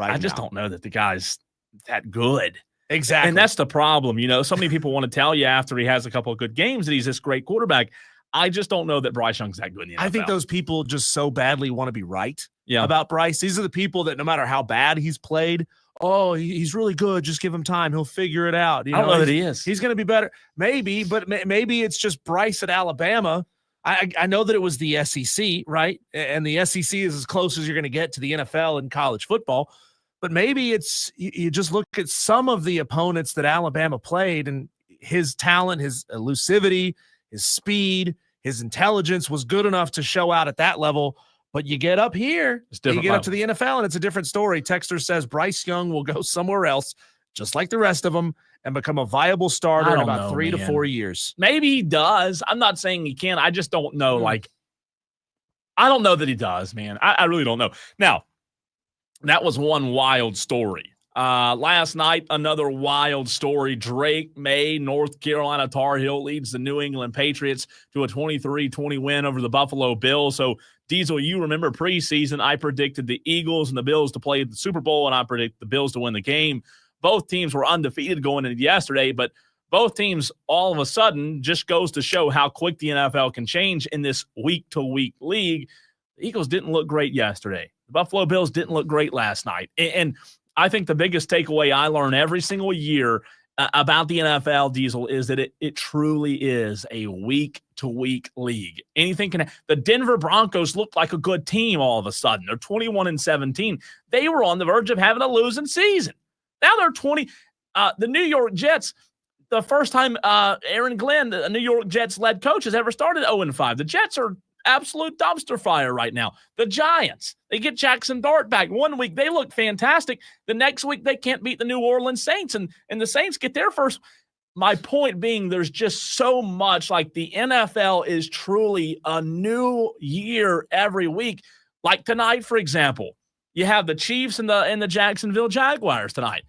know that the guy's that good. Exactly. And that's the problem. So many people want to tell you after he has a couple of good games that he's this great quarterback. I just don't know that Bryce Young's that good in the NFL. I think those people just so badly want to be right about Bryce. These are the people that no matter how bad he's played, he's really good. Just give him time. He'll figure it out. I don't know that he is. He's going to be better. Maybe, but maybe it's just Bryce at Alabama. I know that it was the SEC, right? And the SEC is as close as you're going to get to the NFL in college football. But maybe it's you just look at some of the opponents that Alabama played and his talent, his elusivity, his speed, his intelligence was good enough to show out at that level. But you get up here, you get up to the NFL, and it's a different story. Texter says Bryce Young will go somewhere else, just like the rest of them, and become a viable starter in about 3 to 4 years. Maybe he does. I'm not saying he can. I just don't know. I don't know that he does, man. I really don't know. Now, that was one wild story. Last night, another wild story. Drake May, North Carolina Tar Heel, leads the New England Patriots to a 23-20 win over the Buffalo Bills. So, Diesel, you remember preseason, I predicted the Eagles and the Bills to play the Super Bowl, and I predicted the Bills to win the game. Both teams were undefeated going into yesterday, but both teams all of a sudden just goes to show how quick the NFL can change in this week-to-week league. The Eagles didn't look great yesterday. The Buffalo Bills didn't look great last night. And I think the biggest takeaway I learn every single year about the NFL, Diesel, is that it truly is a week-to-week league. Anything can – the Denver Broncos looked like a good team all of a sudden. They're 21-17. They were on the verge of having a losing season. Now they're 20. The New York Jets, the first time Aaron Glenn, the New York Jets-led coach, has ever started 0-5. The Jets are absolute dumpster fire right now. The Giants, they get Jackson Dart back. 1 week, they look fantastic. The next week, they can't beat the New Orleans Saints, and the Saints get their first. My point being, there's just so much. Like, the NFL is truly a new year every week. Like tonight, for example, you have the Chiefs and the Jacksonville Jaguars tonight.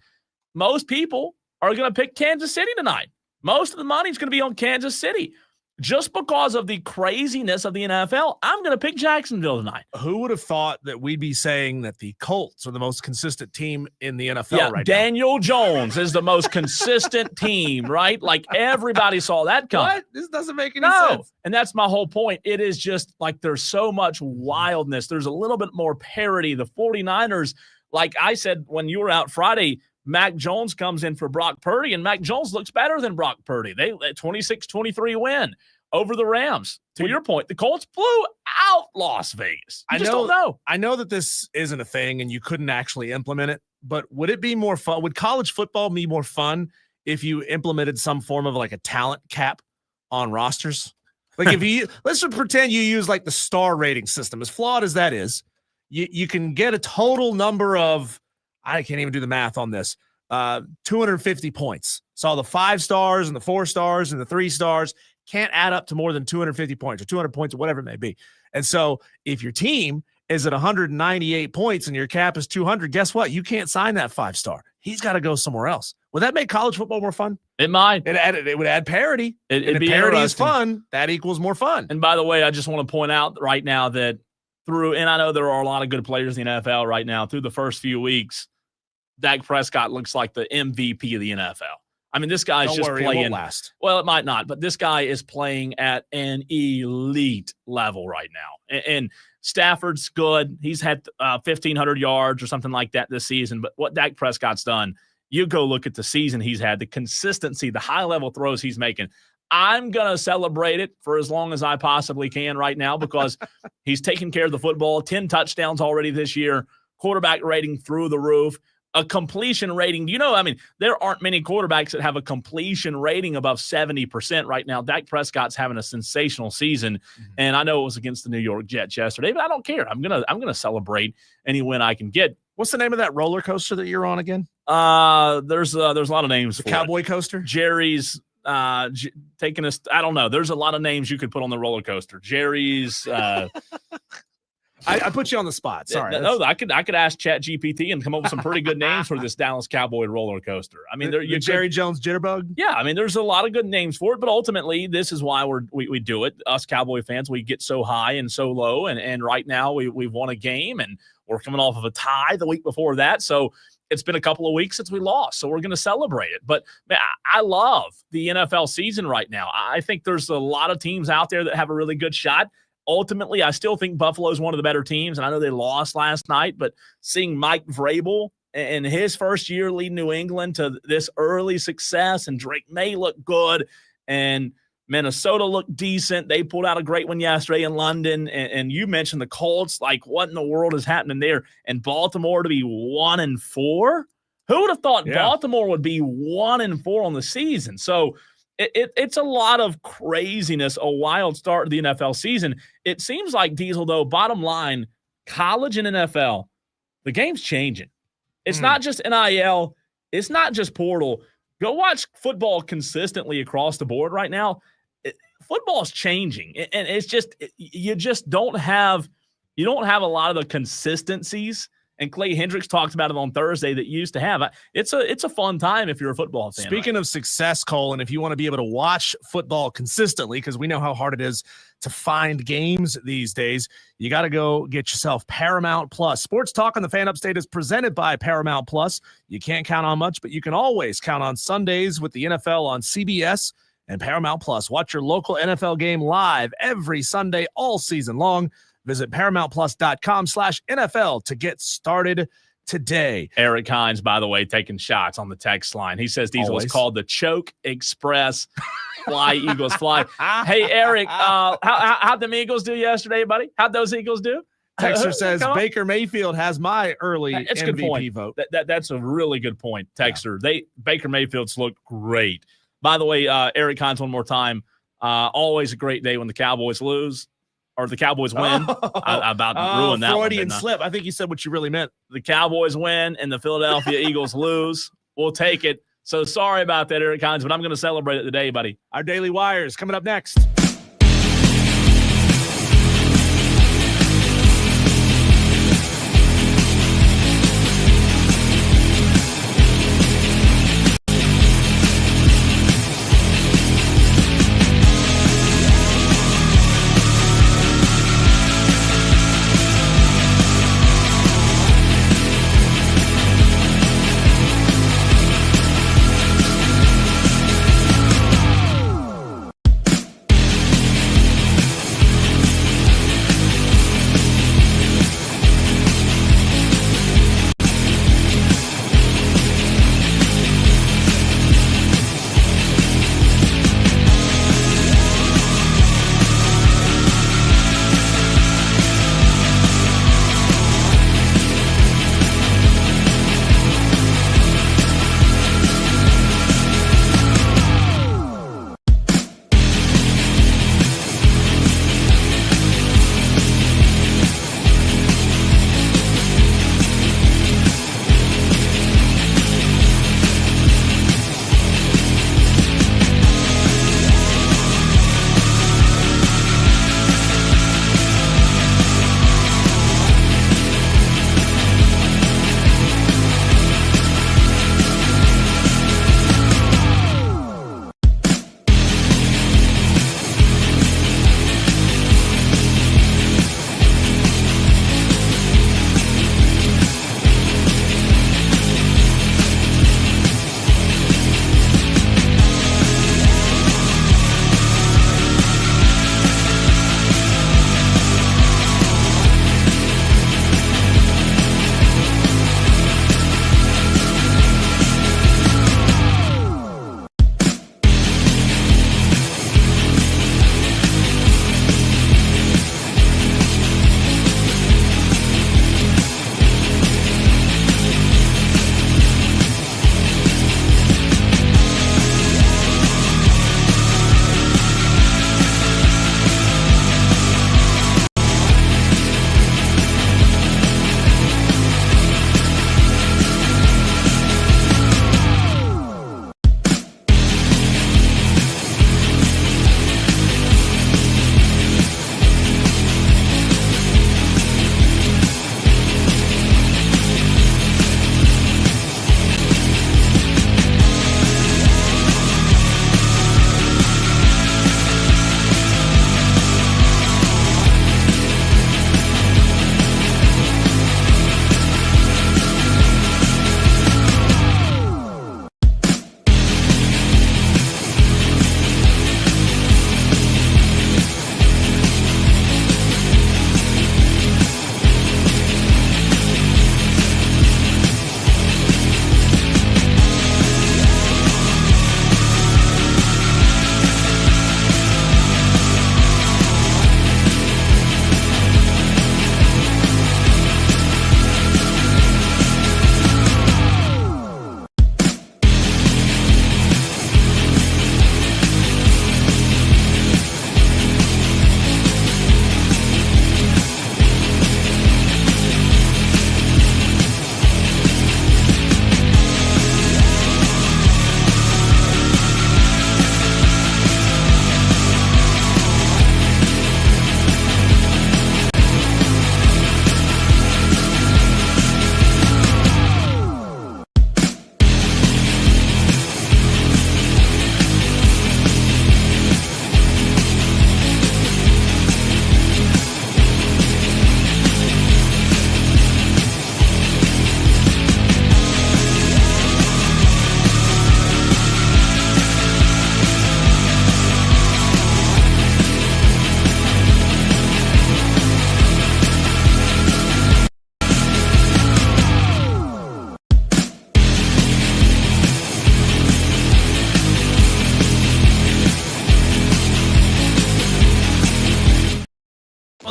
Most people are going to pick Kansas City tonight. Most of the money is going to be on Kansas City. Just because of the craziness of the NFL, I'm going to pick Jacksonville tonight. Who would have thought that we'd be saying that the Colts are the most consistent team in the NFL right now? Daniel Jones is the most consistent team, right? Like, everybody saw that coming. What? This doesn't make any sense. And that's my whole point. It is just like there's so much wildness. There's a little bit more parity. The 49ers, like I said when you were out Friday, Mac Jones comes in for Brock Purdy, and Mac Jones looks better than Brock Purdy. They 26-23 win over the Rams. To your point, the Colts blew out Las Vegas. I don't know. I know that this isn't a thing and you couldn't actually implement it, but would it be more fun? Would college football be more fun if you implemented some form of like a talent cap on rosters? Like let's just pretend you use like the star rating system, as flawed as that is. You can get a total number of, I can't even do the math on this, 250 points. So the 5 stars and the 4 stars and the 3 stars can't add up to more than 250 points or 200 points or whatever it may be. And so if your team is at 198 points and your cap is 200, guess what? You can't sign that 5-star. He's got to go somewhere else. Would that make college football more fun? It might. It would add parity. It'd be parity is fun. That equals more fun. And by the way, I just want to point out right now that and I know there are a lot of good players in the NFL right now, through the first few weeks, Dak Prescott looks like the MVP of the NFL. I mean, this guy's just playing. It won't last. Well, it might not, but this guy is playing at an elite level right now. And Stafford's good. He's had 1,500 yards or something like that this season. But what Dak Prescott's done, you go look at the season he's had, the consistency, the high-level throws he's making. I'm going to celebrate it for as long as I possibly can right now because he's taking care of the football. 10 touchdowns already this year. Quarterback rating through the roof. A completion rating. There aren't many quarterbacks that have a completion rating above 70% right now. Dak Prescott's having a sensational season, and I know it was against the New York Jets yesterday, but I don't care. I'm gonna celebrate any win I can get. What's the name of that roller coaster that you're on again? There's a lot of names. The Cowboy coaster? Jerry's taking us. I don't know. There's a lot of names you could put on the roller coaster. Jerry's. I put you on the spot. Sorry. No, I could ask ChatGPT and come up with some pretty good names for this Dallas Cowboy roller coaster. The Jerry Jones Jitterbug. Yeah, there's a lot of good names for it, but ultimately, this is why we do it. Us Cowboy fans, we get so high and so low, and right now we've won a game, and we're coming off of a tie the week before that, so it's been a couple of weeks since we lost, so we're going to celebrate it. But man, I love the NFL season right now. I think there's a lot of teams out there that have a really good shot. Ultimately, I still think Buffalo is one of the better teams, and I know they lost last night, but seeing Mike Vrabel in his first year leading New England to this early success, and Drake May looked good, and Minnesota looked decent. They pulled out a great one yesterday in London, and you mentioned the Colts. Like, what in the world is happening there? And Baltimore to be 1-4? Who would have thought Baltimore would be 1-4 on the season? So it's a lot of craziness, a wild start to the NFL season. It seems like, Diesel, though, bottom line, college and NFL, the game's changing. It's not just NIL. It's not just portal. Go watch football consistently across the board right now. Football's changing, and it's just you don't have a lot of the consistencies. And Clay Hendricks talked about it on Thursday that you used to have. It's a fun time if you're a football fan. Speaking of success, Cole, and if you want to be able to watch football consistently, because we know how hard it is to find games these days, you got to go get yourself Paramount Plus. Sports Talk on the Fan Upstate is presented by Paramount Plus. You can't count on much, but you can always count on Sundays with the NFL on CBS and Paramount Plus. Watch your local NFL game live every Sunday all season long. Visit ParamountPlus.com/NFL to get started today. Eric Hines, by the way, taking shots on the text line. He says Diesel is called the Choke Express. Fly, Eagles, fly. Hey, Eric, how'd them Eagles do yesterday, buddy? How'd those Eagles do? Texter says Baker Mayfield has my early MVP vote. That's a really good point, Texter. Yeah. Baker Mayfield's looked great. By the way, Eric Hines, one more time. Always a great day when the Cowboys lose or the Cowboys win. I about to ruin that Freudian slip. I think you said what you really meant. The Cowboys win and the Philadelphia Eagles lose. We'll take it. So sorry about that, Eric Hines, but I'm going to celebrate it today, buddy. Our Daily Wires coming up next.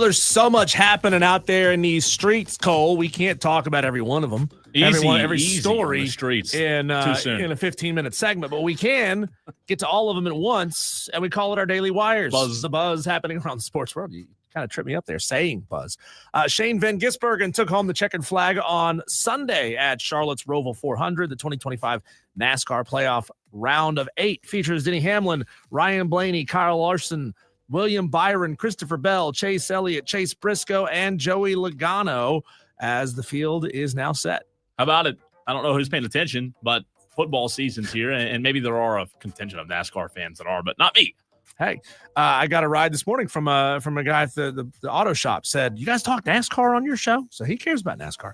there's so much happening out there in these streets, Cole. We can't talk about every one of them. Every story streets in a soon. 15-minute segment, but we can get to all of them at once, and we call it our Daily Wires. The buzz happening around the sports world. You kind of tripped me up there saying buzz. Shane Van Gisbergen took home the checkered flag on Sunday at Charlotte's Roval 400. The 2025 NASCAR playoff round of 8 features Denny Hamlin, Ryan Blaney, Kyle Larson, William Byron, Christopher Bell, Chase Elliott, Chase Briscoe, and Joey Logano as the field is now set. How about it? I don't know who's paying attention, but football season's here, and maybe there are a contingent of NASCAR fans that are, but not me. Hey, I got a ride this morning from a guy at the auto shop. Said, you guys talk NASCAR on your show? So he cares about NASCAR.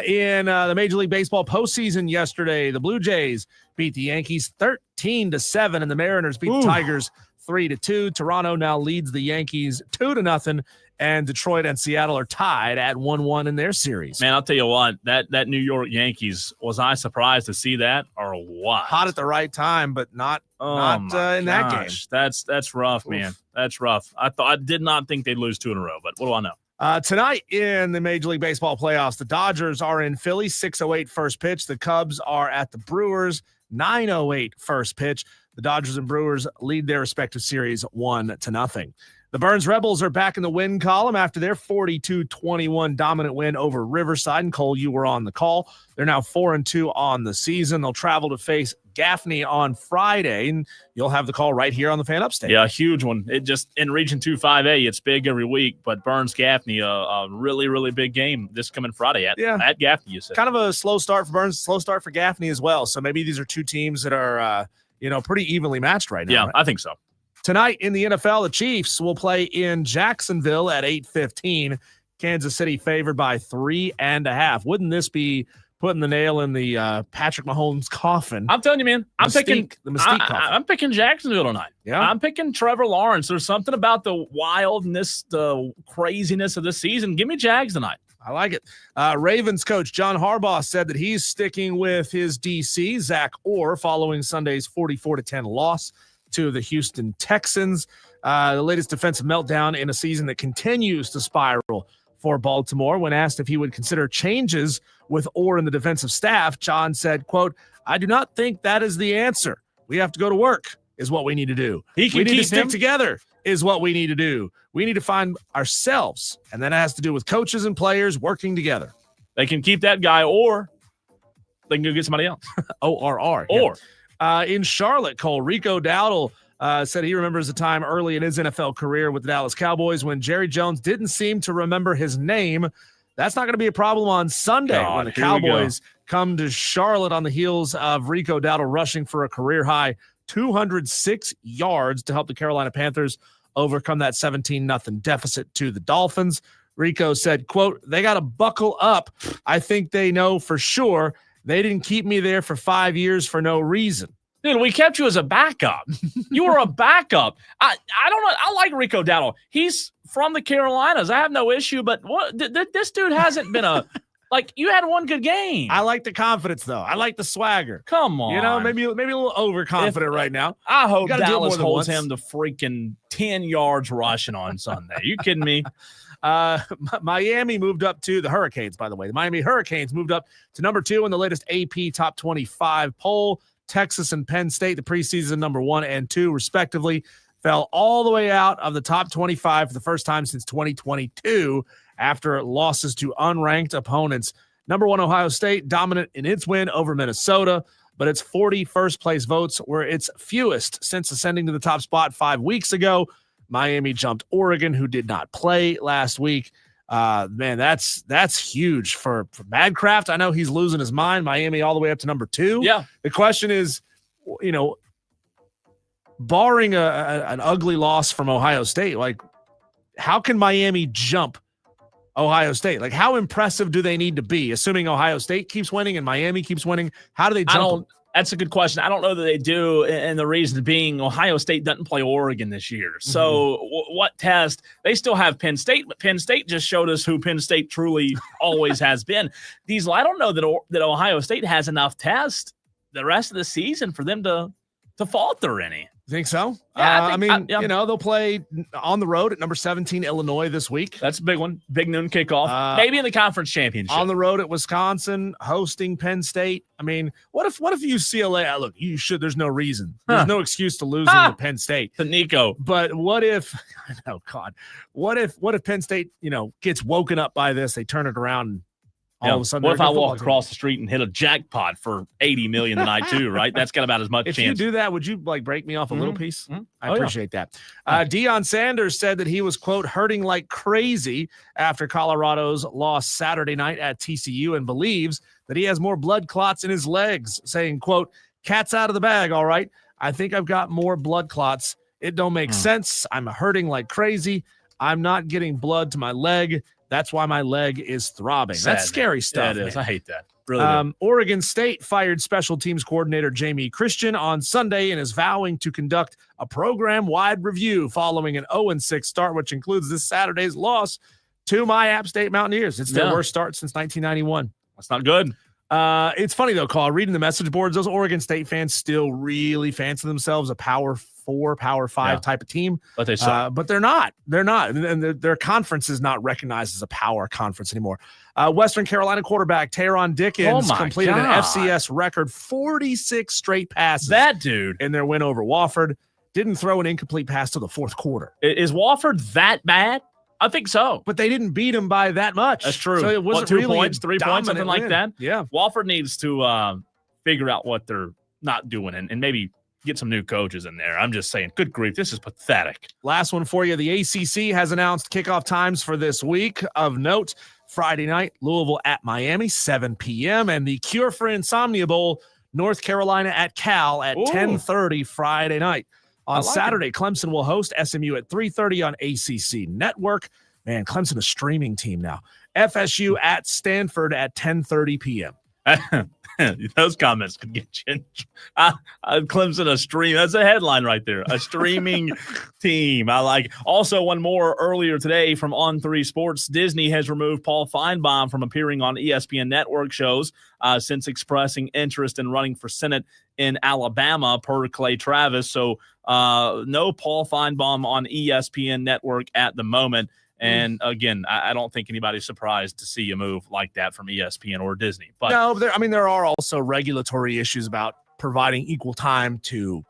In the Major League Baseball postseason yesterday, the Blue Jays beat the Yankees 13-7, and the Mariners beat the Tigers 3-2. Toronto now leads the Yankees 2-0, and Detroit and Seattle are tied at 1-1 in their series. Man, I'll tell you what, that New York Yankees, was I surprised to see that or what? Hot at the right time, but not in that game. That's rough, man. That's rough. I did not think they'd lose 2 in a row, but what do I know? Tonight in the Major League Baseball playoffs, the Dodgers are in Philly, 6:08 first pitch. The Cubs are at the Brewers, 9:08 first pitch. The Dodgers and Brewers lead their respective series 1-0. The Burns Rebels are back in the win column after their 42-21 dominant win over Riverside. And Cole, you were on the call. They're now 4-2 on the season. They'll travel to face Gaffney on Friday, and you'll have the call right here on the Fan Upstate. Yeah, a huge one. It just in Region 2-5A, it's big every week, but Burns Gaffney, a really, really big game this coming Friday at Gaffney, you said. Kind of a slow start for Burns, slow start for Gaffney as well. So maybe these are two teams that are pretty evenly matched right now. Yeah, right? I think so. Tonight in the NFL, the Chiefs will play in Jacksonville at 8:15. Kansas City favored by 3.5. Wouldn't this be putting the nail in the Patrick Mahomes coffin? I'm telling you, man. I'm picking Jacksonville tonight. Yeah, I'm picking Trevor Lawrence. There's something about the wildness, the craziness of this season. Give me Jags tonight. I like it. Ravens coach John Harbaugh said that he's sticking with his DC, Zach Orr, following Sunday's 44-10 loss to the Houston Texans. The latest defensive meltdown in a season that continues to spiral for Baltimore. When asked if he would consider changes with Orr in the defensive staff, John said, quote, "I do not think that is the answer. We have to go to work is what we need to do. We need to stick together is what we need to do. We need to find ourselves, and that has to do with coaches and players working together." They can keep that guy, or they can go get somebody else. ORR. Or. In Charlotte, Cole, Rico Dowdle said he remembers a time early in his NFL career with the Dallas Cowboys when Jerry Jones didn't seem to remember his name. That's not going to be a problem on Sunday when the Cowboys come to Charlotte on the heels of Rico Dowdle rushing for a career-high 206 yards to help the Carolina Panthers overcome that 17-0 deficit to the Dolphins. Rico said, quote, "They got to buckle up. I think they know for sure. They didn't keep me there for 5 years for no reason." Dude, we kept you as a backup. You were a backup. I don't know. I like Rico Dowdle. He's from the Carolinas. I have no issue, but this dude hasn't been you had one good game. I like the confidence, though. I like the swagger. Come on. Maybe a little overconfident right now. I hope Dallas holds him to freaking 10 yards rushing on Sunday. You kidding me? Miami moved up to the Hurricanes, by the way. The Miami Hurricanes moved up to number 2 in the latest AP Top 25 poll. Texas and Penn State, the preseason number 1 and 2, respectively, fell all the way out of the top 25 for the first time since 2022 after losses to unranked opponents. Number 1 Ohio State, dominant in its win over Minnesota, but its 40 first-place votes were its fewest since ascending to the top spot 5 weeks ago. Miami jumped Oregon, who did not play last week. Man, that's huge for Madcraft. I know he's losing his mind. Miami all the way up to number 2. Yeah. The question is, barring an ugly loss from Ohio State, how can Miami jump Ohio State? How impressive do they need to be? Assuming Ohio State keeps winning and Miami keeps winning, how do they jump? That's a good question. I don't know that they do, and the reason being Ohio State doesn't play Oregon this year. So what test? They still have Penn State, but Penn State just showed us who Penn State truly always has been. I don't know that Ohio State has enough tests the rest of the season for them to to falter any. Think so? Yeah, I mean, they'll play on the road at number 17 Illinois this week. That's a big one. Big noon kickoff. Maybe in the conference championship. On the road at Wisconsin, hosting Penn State. I mean, what if UCLA? Look, you should. There's no reason. There's no excuse to losing to Penn State. To Nico. But what if? Oh God. What if Penn State, gets woken up by this? They turn it around. And all of a sudden, what if I walk across the street and hit a jackpot for $80 million tonight too? Right, that's got about as much if chance. If you do that, would you break me off a little piece? I appreciate that. Deion Sanders said that he was, quote, hurting like crazy after Colorado's loss Saturday night at TCU and believes that he has more blood clots in his legs, saying, quote, "Cat's out of the bag. All right, I think I've got more blood clots. It don't make sense. I'm hurting like crazy. I'm not getting blood to my leg. That's why my leg is throbbing." Sad, That's scary stuff. Yeah, it is. I hate that. Really. Oregon State fired special teams coordinator Jamie Christian on Sunday and is vowing to conduct a program-wide review following an 0-6 start, which includes this Saturday's loss to my App State Mountaineers. It's their worst start since 1991. That's not good. It's funny, though, Carl, reading the message boards, those Oregon State fans still really fancy themselves a Power 4, Power 5 type of team. But they suck. But they're not. They're not. And their conference is not recognized as a power conference anymore. Western Carolina quarterback Taron Dickens completed an FCS record 46 straight passes. That dude. In their win over Wofford. Didn't throw an incomplete pass till the fourth quarter. Is Wofford that bad? I think so. But they didn't beat him by that much. That's true. So it wasn't 2 really points, 3 points, something like that. Yeah. Wofford needs to figure out what they're not doing and maybe get some new coaches in there. I'm just saying, good grief, this is pathetic. Last one for you. The ACC has announced kickoff times for this week. Of note, Friday night, Louisville at Miami, 7 p.m. And the Cure for Insomnia Bowl, North Carolina at Cal at 10:30 Friday night. On Saturday, Clemson will host SMU at 3:30 on ACC Network. Man, Clemson, a streaming team now. FSU at Stanford at 10:30 p.m. Those comments could get you. Clemson, a stream. That's a headline right there. A streaming team. I like. Also, one more earlier today from On3 Sports. Disney has removed Paul Feinbaum from appearing on ESPN network shows since expressing interest in running for Senate in Alabama, per Clay Travis. So no Paul Feinbaum on ESPN network at the moment. And again, I don't think anybody's surprised to see a move like that from ESPN or Disney. But no, there are also regulatory issues about providing equal time to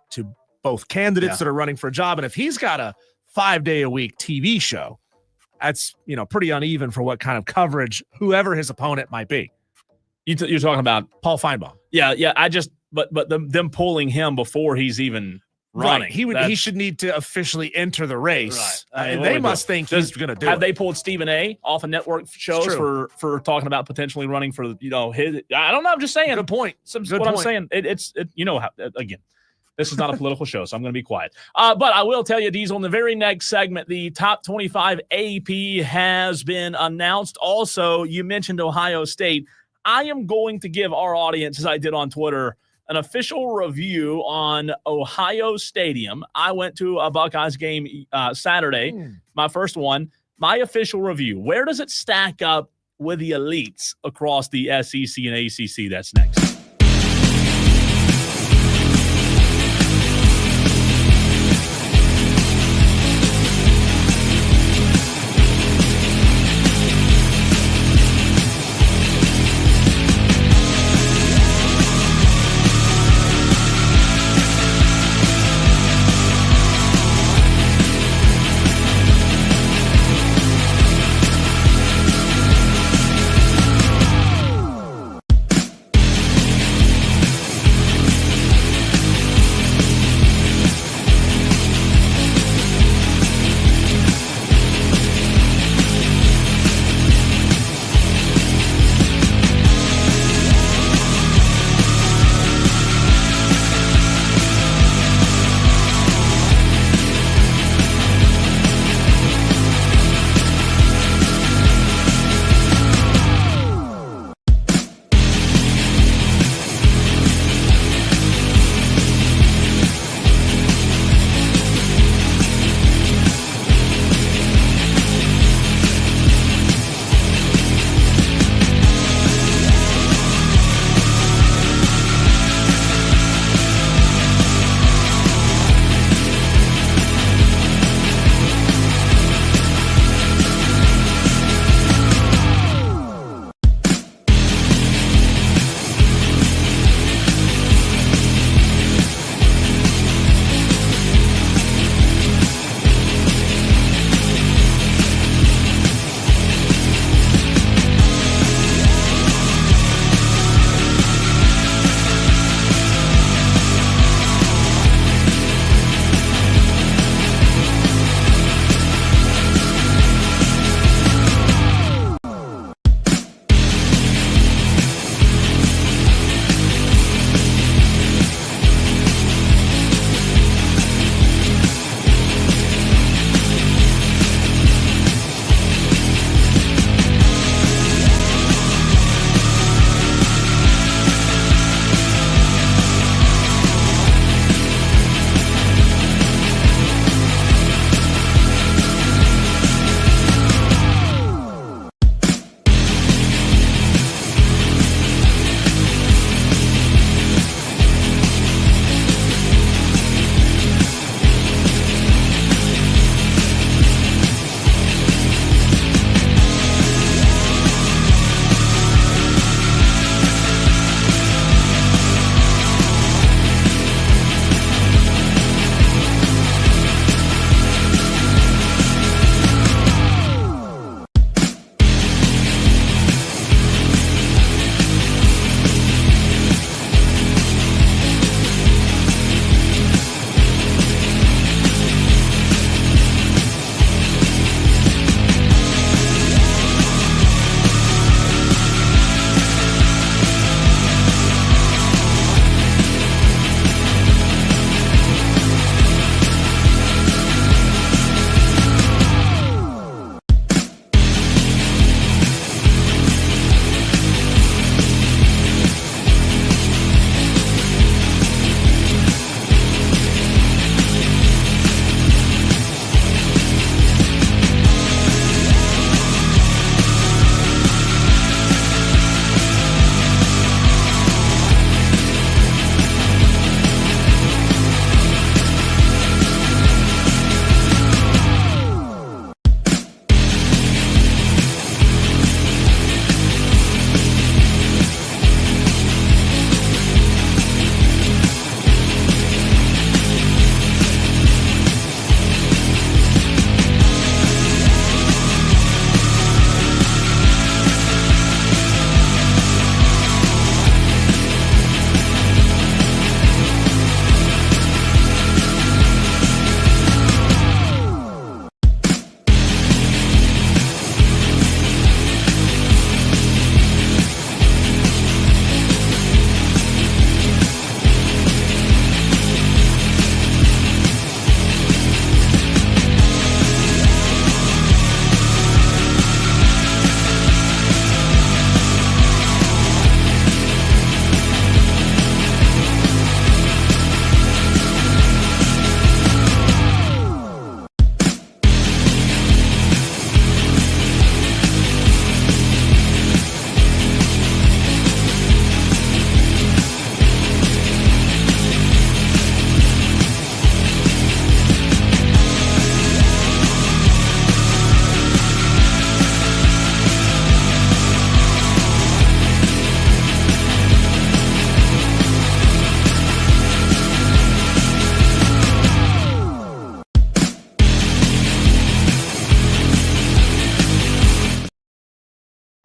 both candidates that are running for a job. And if he's got a 5-day-a-week TV show, that's pretty uneven for what kind of coverage whoever his opponent might be. You're talking about Paul Feinbaum. Yeah. But them pulling him before he's even running. Right. He should need to officially enter the race. Right. And they must think he's going to do it. Have they pulled Stephen A. off of network shows for talking about potentially running for his? I don't know. I'm just saying. Good point. I'm saying. Again, this is not a political show, so I'm going to be quiet. But I will tell you, Diesel, in the very next segment, the top 25 AP has been announced. Also, you mentioned Ohio State. I am going to give our audience, as I did on Twitter, an official review on Ohio Stadium. I went to a Buckeyes game Saturday, my first one. My official review. Where does it stack up with the elites across the SEC and ACC? That's next.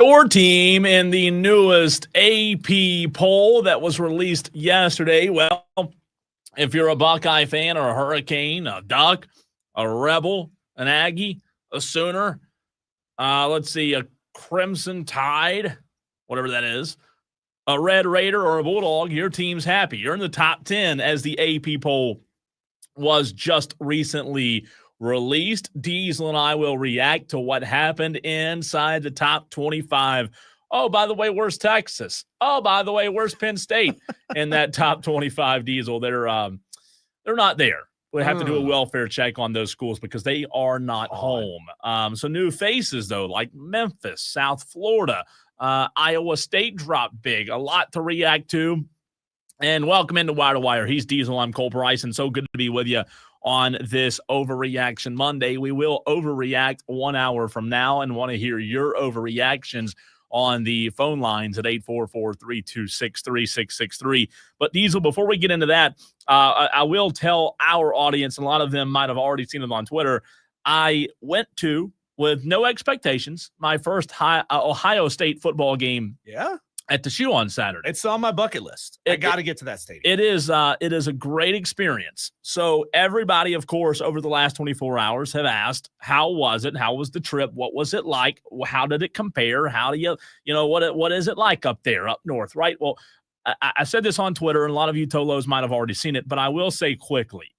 Your team in the newest AP poll that was released yesterday. Well, if you're a Buckeye fan or a Hurricane, a Duck, a Rebel, an Aggie, a Sooner, let's see, a Crimson Tide, whatever that is, a Red Raider or a Bulldog, your team's happy. You're in the top 10 as the AP poll was just recently released. Diesel and I will react to what happened inside the top 25. Oh, by the way, where's Texas? Oh, by the way, where's Penn State in that top 25, Diesel? They're not there. We have to do a welfare check on those schools because they are not home. So new faces, though, like Memphis, South Florida, Iowa State dropped big. A lot to react to. And welcome into Wire to Wire. He's Diesel. I'm Cole Bryson. So good to be with you on this Overreaction Monday. We will overreact 1 hour from now and want to hear your overreactions on the phone lines at 844-326-3663. But Diesel, before we get into that, I will tell our audience, and a lot of them might have already seen it on Twitter, I went to, with no expectations, my first Ohio State football game. Yeah. At the Shoe on Saturday. It's on my bucket list. I got to get to that stadium. It is a great experience. So everybody, of course, over the last 24 hours have asked, how was it? How was the trip? What was it like? How did it compare? How do what is it like up there, up north, right? Well, I said this on Twitter, and a lot of you Tolos might have already seen it, but I will say quickly,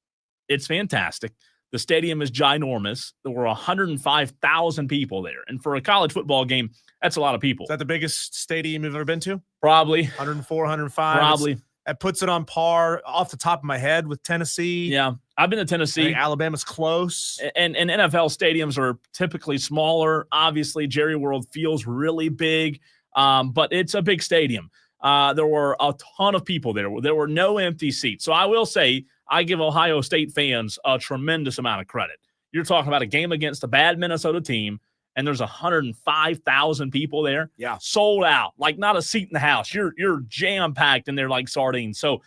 it's fantastic. The stadium is ginormous. There were 105,000 people there. And for a college football game, that's a lot of people. Is that the biggest stadium you've ever been to? Probably. 104, 105? Probably. That puts it on par off the top of my head with Tennessee. Yeah, I've been to Tennessee. Alabama's close. And NFL stadiums are typically smaller. Obviously, Jerry World feels really big, but it's a big stadium. There were a ton of people there. There were no empty seats. So I will say, I give Ohio State fans a tremendous amount of credit. You're talking about a game against a bad Minnesota team, and there's 105,000 people there. Yeah. Sold out. Like not a seat in the house. You're jam-packed in there like sardines. So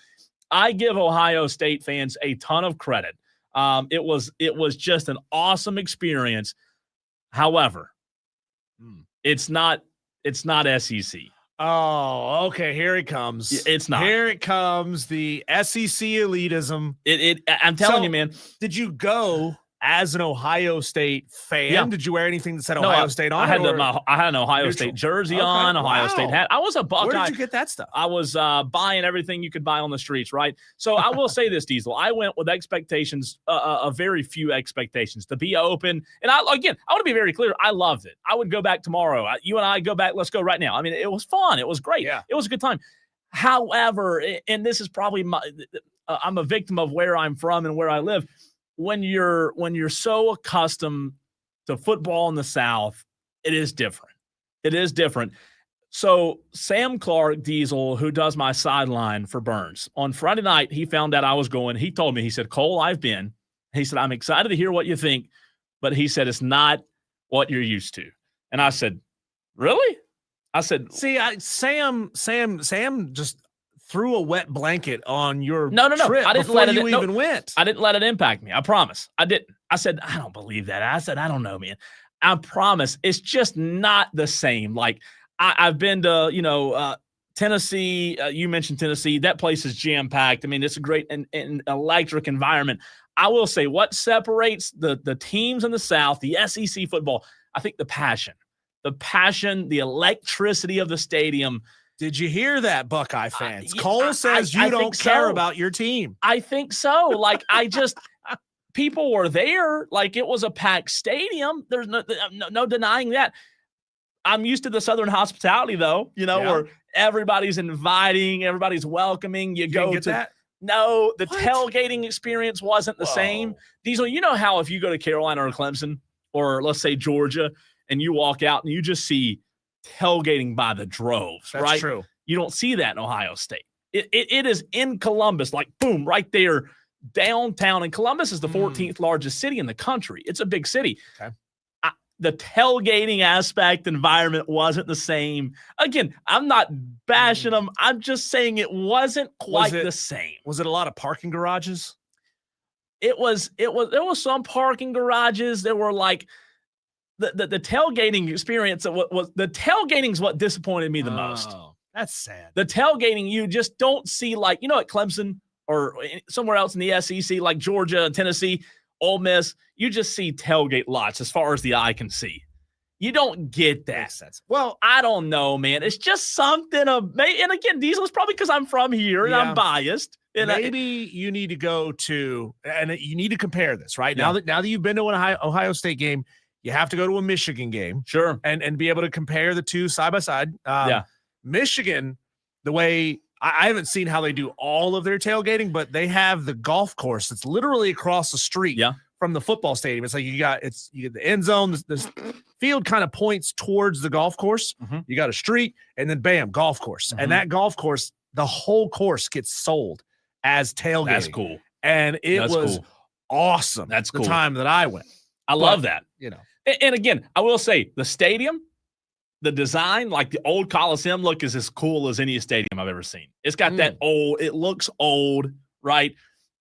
I give Ohio State fans a ton of credit. It was just an awesome experience. However, it's not SEC. Oh, okay. Here it comes. It's not. Here it comes. The SEC elitism. I'm telling you, man. Did you go as an Ohio State fan? Yeah. Did you wear anything that said Ohio State on? I had an Ohio State jersey on, Ohio State hat. I was a Buckeye. Where did you get that stuff? I was buying everything you could buy on the streets, right? So I will say this, Diesel. I went with expectations, a very few expectations to be open. And I want to be very clear. I loved it. I would go back tomorrow. You and I go back. Let's go right now. I mean, it was fun. It was great. Yeah. It was a good time. However, and this is probably I'm a victim of where I'm from and where I live. When you're so accustomed to football in the South, it is different. It is different. So Sam Clark, Diesel, who does my sideline for Burns, on Friday night, he found out I was going. He told me, he said, Cole, I've been. He said, I'm excited to hear what you think, but he said, it's not what you're used to. And I said, really? I said, see, Sam just threw a wet blanket on your no. trip I didn't before let it you even went. I didn't let it impact me. I promise. I didn't. I said, I don't believe that. I said, I don't know, man. I promise. It's just not the same. Like I've been to, Tennessee. You mentioned Tennessee. That place is jam-packed. I mean, it's a great and electric environment. I will say what separates the teams in the South, the SEC football, I think the passion, the electricity of the stadium. Did you hear that, Buckeye fans? Cole says you don't care about your team. I think so. Like, people were there. Like, it was a packed stadium. There's no denying that. I'm used to the Southern hospitality, though, where everybody's inviting, everybody's welcoming. You go to that? No, the tailgating experience wasn't the same. Diesel, you know how if you go to Carolina or Clemson or let's say Georgia and you walk out and you just see tailgating by the droves, right? That's true. You don't see that in Ohio State. It is in Columbus, like boom, right there, downtown. And Columbus is the 14th largest city in the country. It's a big city. Okay. The tailgating aspect environment wasn't the same. Again, I'm not bashing them. I'm just saying it wasn't quite the same. Was it a lot of parking garages? There was some parking garages. There were like the tailgating experience. Was the tailgating is what disappointed me the most. That's sad. The tailgating, you just don't see, like, at Clemson or somewhere else in the SEC, like Georgia, Tennessee, Ole Miss, you just see tailgate lots as far as the eye can see. You don't get that. Makes sense. Well, I don't know, man. It's just something and again, Diesel, is probably because I'm from here and I'm biased. And maybe you need to go to, and you need to compare this, right? Yeah. Now that you've been to an Ohio State game, you have to go to a Michigan game. Sure. And be able to compare the two side by side. Michigan, the way I haven't seen how they do all of their tailgating, but they have the golf course that's literally across the street from the football stadium. It's like you get the end zone. This field kind of points towards the golf course. Mm-hmm. You got a street, and then bam, golf course. Mm-hmm. And that golf course, the whole course gets sold as tailgating. That's cool. And it was awesome. That's the cool. time that I went. I love that. And again, I will say the stadium, the design, like the old Coliseum look, is as cool as any stadium I've ever seen. It's got that old, it looks old, right?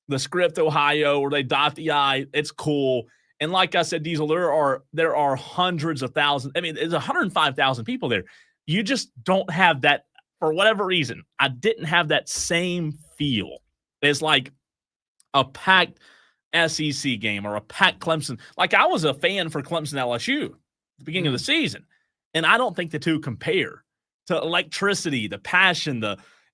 The script Ohio where they dot the I, it's cool. And like I said, Diesel, there are hundreds of thousands. I mean, there's 105,000 people there. You just don't have that, for whatever reason. I didn't have that same feel. It's like a packed SEC game or a packed Clemson. Like, I was a fan for Clemson LSU at the beginning of the season. And I don't think the two compare to electricity, the passion,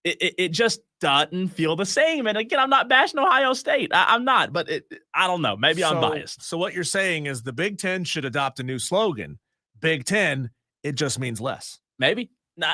it just doesn't feel the same. And again, I'm not bashing Ohio State. I'm not, but I don't know. Maybe I'm biased. So what you're saying is the Big Ten should adopt a new slogan. Big Ten, it just means less. Maybe. No,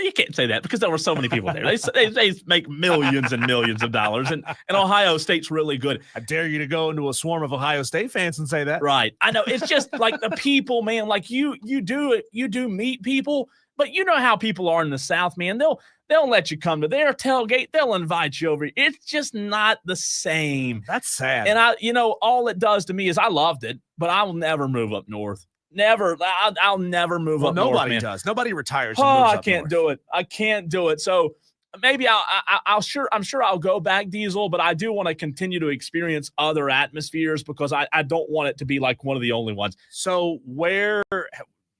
you can't say that because there were so many people there. They make millions and millions of dollars, and Ohio State's really good. I dare you to go into a swarm of Ohio State fans and say that. Right. I know. It's just like the people, man. Like you do meet people, but you know how people are in the South, man. They'll let you come to their tailgate. They'll invite you over. It's just not the same. That's sad. And all it does to me is I loved it, but I will never move up north. Never. I'll never move up north. Nobody does. Nobody retires. I can't do it. I can't do it. So maybe I'm sure I'll go back, Diesel, but I do want to continue to experience other atmospheres because I don't want it to be like one of the only ones. So where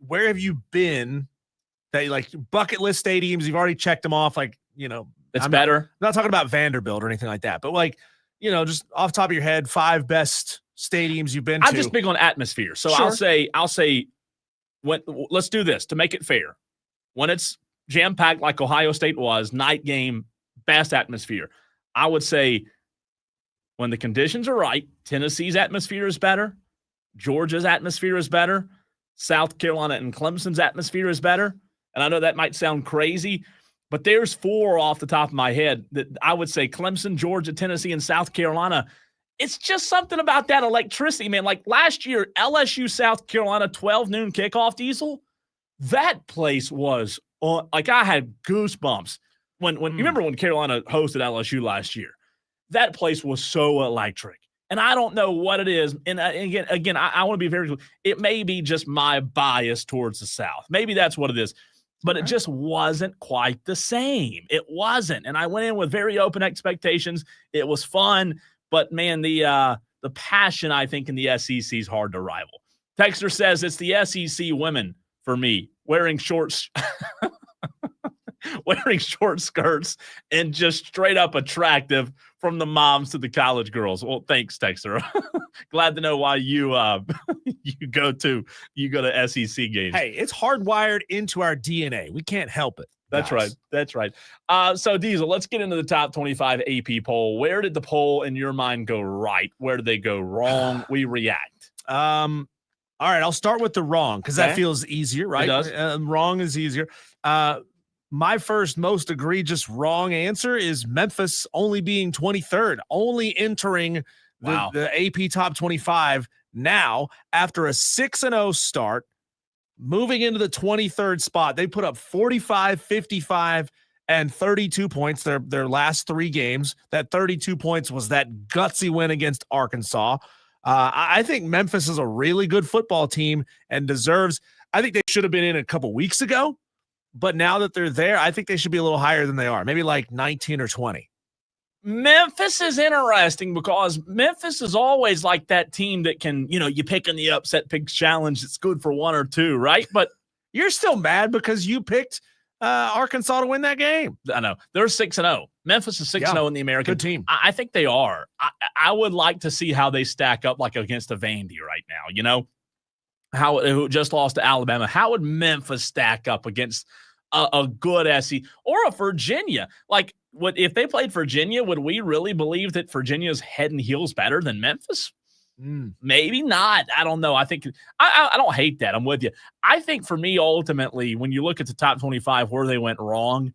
have you been that, like, bucket list stadiums? You've already checked them off. Like, it's better. I'm not talking about Vanderbilt or anything like that, but like, just off the top of your head, 5 best stadiums you've been to. I'm just big on atmosphere. So sure. I'll say let's do this to make it fair. When it's jam-packed like Ohio State was, night game, best atmosphere. I would say when the conditions are right, Tennessee's atmosphere is better, Georgia's atmosphere is better, South Carolina and Clemson's atmosphere is better. And I know that might sound crazy, but there's 4 off the top of my head that I would say: Clemson, Georgia, Tennessee, and South Carolina. It's just something about that electricity, man. Like last year, LSU, South Carolina, 12 noon kickoff, Diesel. That place was like, I had goosebumps when you remember when Carolina hosted LSU last year. That place was so electric, and I don't know what it is. And again, I want to be very clear. It may be just my bias towards the South. Maybe that's what it is, but it just wasn't quite the same. It wasn't, and I went in with very open expectations. It was fun. But, man, the passion, I think, in the SEC is hard to rival. Texter says it's the SEC women for me, wearing short skirts and just straight up attractive from the moms to the college girls. Well, thanks, Texter. Glad to know why you go to SEC games. Hey, it's hardwired into our DNA. We can't help it. That's right. That's right. So, Diesel, let's get into the top 25 AP poll. Where did the poll, in your mind, go right? Where did they go wrong? We react. All right, I'll start with the wrong because that feels easier, right? It does. Wrong is easier. My first most egregious wrong answer is Memphis only being 23rd, only entering the AP top 25 now after a 6-0 start. Moving into the 23rd spot, they put up 45, 55, and 32 points their last 3 games. That 32 points was that gutsy win against Arkansas. I think Memphis is a really good football team and deserves – I think they should have been in a couple weeks ago, but now that they're there, I think they should be a little higher than they are, maybe like 19 or 20. Memphis is interesting because Memphis is always like that team that can, you pick in the upset picks challenge. It's good for 1 or 2, right? But you're still mad because you picked Arkansas to win that game. I know. They're 6-0. Memphis is 6-0 in the American. Good team. I think they are. I would like to see how they stack up like against a Vandy right now, who just lost to Alabama. How would Memphis stack up against a good SC or a Virginia? Like, if they played Virginia, would we really believe that Virginia's head and heels better than Memphis? Maybe not. I don't know. I think I don't hate that. I'm with you. I think for me, ultimately, when you look at the top 25 where they went wrong,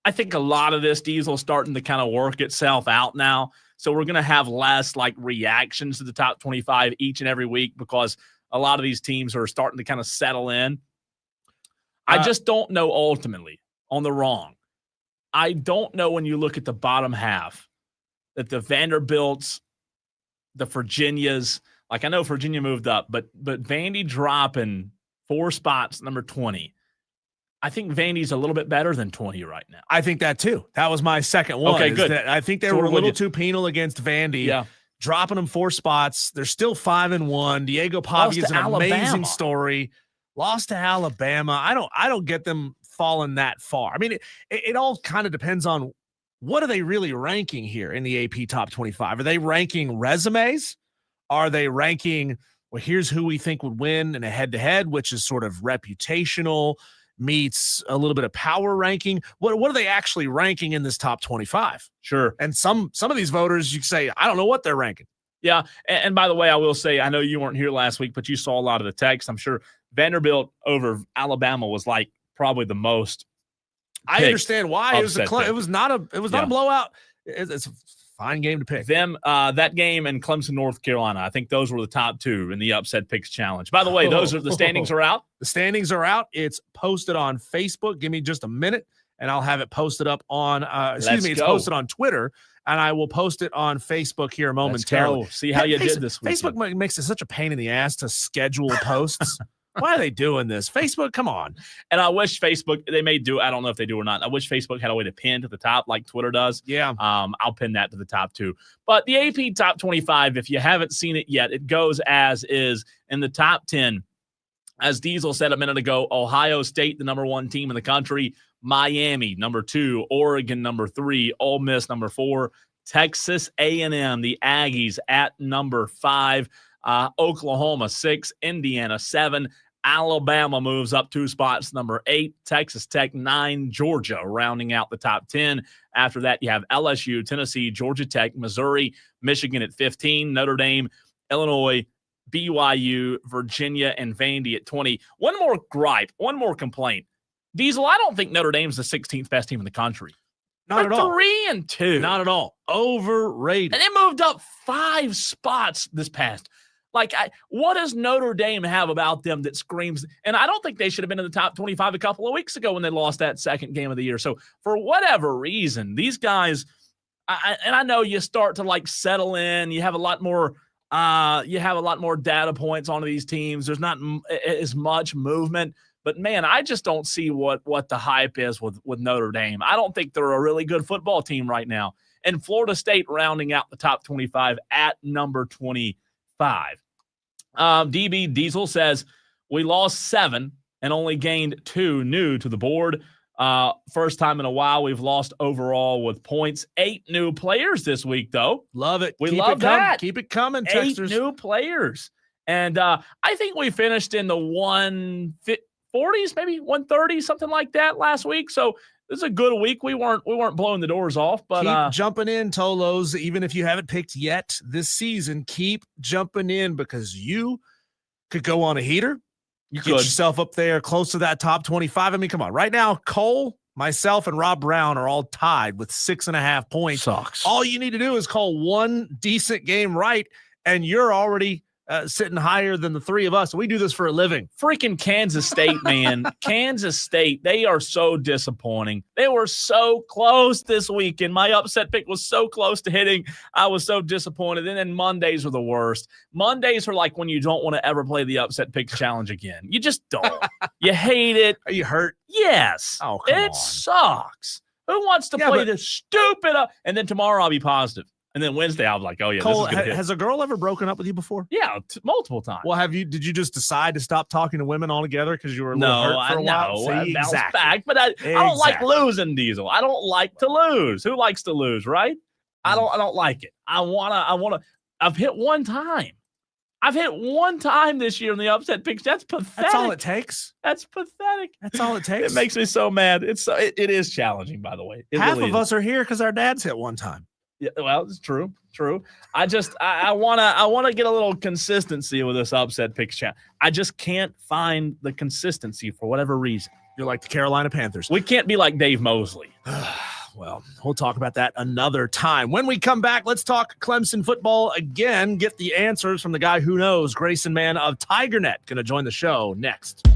I think a lot of this Diesel starting to kind of work itself out now. So we're going to have less like reactions to the top 25 each and every week because a lot of these teams are starting to kind of settle in. I just don't know ultimately on the wrong. I don't know when you look at the bottom half that the Vanderbilts, the Virginias, like I know Virginia moved up, but Vandy dropping 4 spots, number 20. I think Vandy's a little bit better than 20 right now. I think that too. That was my second one. Okay, good. I think they were a little too penal against Vandy. Yeah. Dropping them 4 spots. They're still 5-1. Diego Pavia is an amazing story. Lost to Alabama. I don't get them falling that far. I mean, it all kind of depends on what are they really ranking here in the AP top 25? Are they ranking resumes? Are they ranking, well, here's who we think would win in a head-to-head, which is sort of reputational meets a little bit of power ranking? What are they actually ranking in this top 25? Sure. And some of these voters, you say, I don't know what they're ranking. Yeah. And by the way, I will say, I know you weren't here last week, but you saw a lot of the text. I'm sure Vanderbilt over Alabama was like probably the most. I understand why. It was not a blowout. It's a fine game to pick. That game and Clemson, North Carolina. I think those were the top 2 in the upset picks challenge. By the way, the standings are out. The standings are out. It's posted on Facebook. Give me just a minute and I'll have it posted up on, it's posted on Twitter and I will post it on Facebook here momentarily. See how you did this week. Facebook makes it such a pain in the ass to schedule posts. Why are they doing this? Facebook, come on. And I wish Facebook, they may do, I don't know if they do or not. I wish Facebook had a way to pin to the top like Twitter does. Yeah. I'll pin that to the top too. But the AP top 25, if you haven't seen it yet, it goes as is. In the top 10. As Diesel said a minute ago, Ohio State, the number 1 team in the country. Miami, number 2. Oregon, number 3. Ole Miss, number 4. Texas A&M, the Aggies, at number 5. Oklahoma 6, Indiana 7, Alabama moves up 2 spots, number 8, Texas Tech 9, Georgia rounding out the top 10. After that, you have LSU, Tennessee, Georgia Tech, Missouri, Michigan at 15, Notre Dame, Illinois, BYU, Virginia, and Vandy at 20. One more gripe, one more complaint. Diesel, I don't think Notre Dame's the 16th best team in the country. Not at all. 3-2. Not at all. Overrated. And they moved up 5 spots this past. Like, what does Notre Dame have about them that screams? And I don't think they should have been in the top 25 a couple of weeks ago when they lost that second game of the year. So for whatever reason, these guys, and I know you start to like settle in. You have a lot more. You have a lot more data points on these teams. There's not as much movement. But, man, I just don't see what the hype is with Notre Dame. I don't think they're a really good football team right now. And Florida State rounding out the top 25 at number 25. DB Diesel says, we lost 7 and only gained 2 new to the board. First time in a while we've lost overall with points. 8 new players this week, though. Love it. We love that. Keep it coming, 8 texters. new players. And I think we finished in the 140s, maybe 130, something like that last week. So this is a good week. We weren't blowing the doors off, but keep jumping in, Tolos. Even if you haven't picked yet this season, keep jumping in because you could go on a heater. You get yourself up there close to that top 25. I mean, come on. Right now, Cole, myself, and Rob Brown are all tied with 6.5 points. Sucks. All you need to do is call one decent game right, and you're already sitting higher than the 3 of us. We do this for a living. Freaking Kansas State, man. Kansas State, they are so disappointing. They were so close this weekend. My upset pick was so close to hitting. I was so disappointed. And then Mondays are the worst. Mondays are like when you don't want to ever play the upset pick challenge again. You just don't. You hate it. Are you hurt? Yes. Oh, come on. It sucks. Who wants to play this stupid? And then tomorrow I'll be positive. And then Wednesday I'll be like, oh, yeah, Cole, this is gonna hit. Has a girl ever broken up with you before? Yeah, multiple times. Well, did you just decide to stop talking to women altogether because you were a little hurt for a while? No, I bounced back, but I don't like losing, Diesel. I don't like to lose. Who likes to lose, right? I don't like it. I've hit one time. I've hit one time this year in the upset picks. That's pathetic. That's all it takes. That's pathetic. That's all it takes. It makes me so mad. It is challenging, by the way. Half of us are here because our dads hit one time. Yeah, well, it's true. I wanna get a little consistency with this upset picks chat. I just can't find the consistency for whatever reason. You're like the Carolina Panthers. We can't be like Dave Mosley. Well, we'll talk about that another time. When we come back, let's talk Clemson football again. Get the answers from the guy who knows, Grayson Mann of TigerNet, going to join the show next.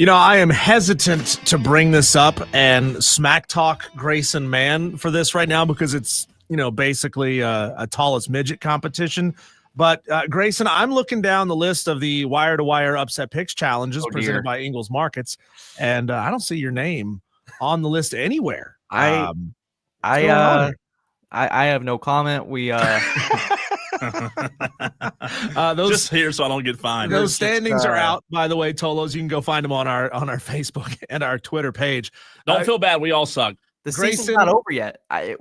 I am hesitant to bring this up and smack talk Grayson Mann for this right now because it's, basically a tallest midget competition. But Grayson, I'm looking down the list of the Wire to Wire Upset Picks challenges presented by Ingles Markets, and I don't see your name on the list anywhere. I have no comment. We those just here so I don't get fined. Those standings are out, by the way, Tolos. You can go find them on our Facebook and our Twitter page. Don't feel bad. We all suck. The season's not over yet. I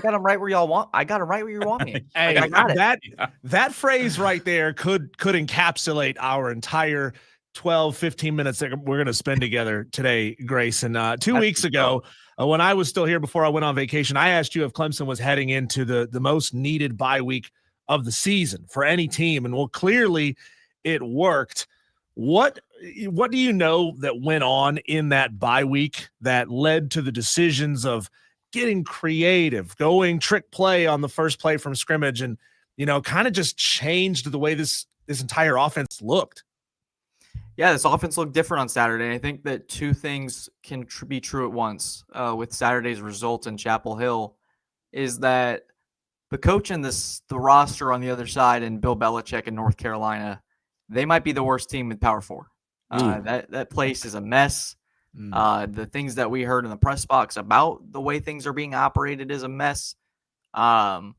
got them right where y'all want. I got them right where you want me. Hey, I got it. That phrase right there could encapsulate our entire 12, 15 minutes that we're going to spend together today, Grayson. 2 weeks ago, when I was still here before I went on vacation, I asked you if Clemson was heading into the most needed bye week of the season for any team. And clearly it worked. What do you know that went on in that bye week that led to the decisions of getting creative, going trick play on the first play from scrimmage, and kind of just changed the way this entire offense looked? Yeah, this offense looked different on Saturday. And I think that two things can be true at once with Saturday's result in Chapel Hill is that the coach and the roster on the other side and Bill Belichick in North Carolina, they might be the worst team in Power 4. That place is a mess. The things that we heard in the press box about the way things are being operated is a mess. I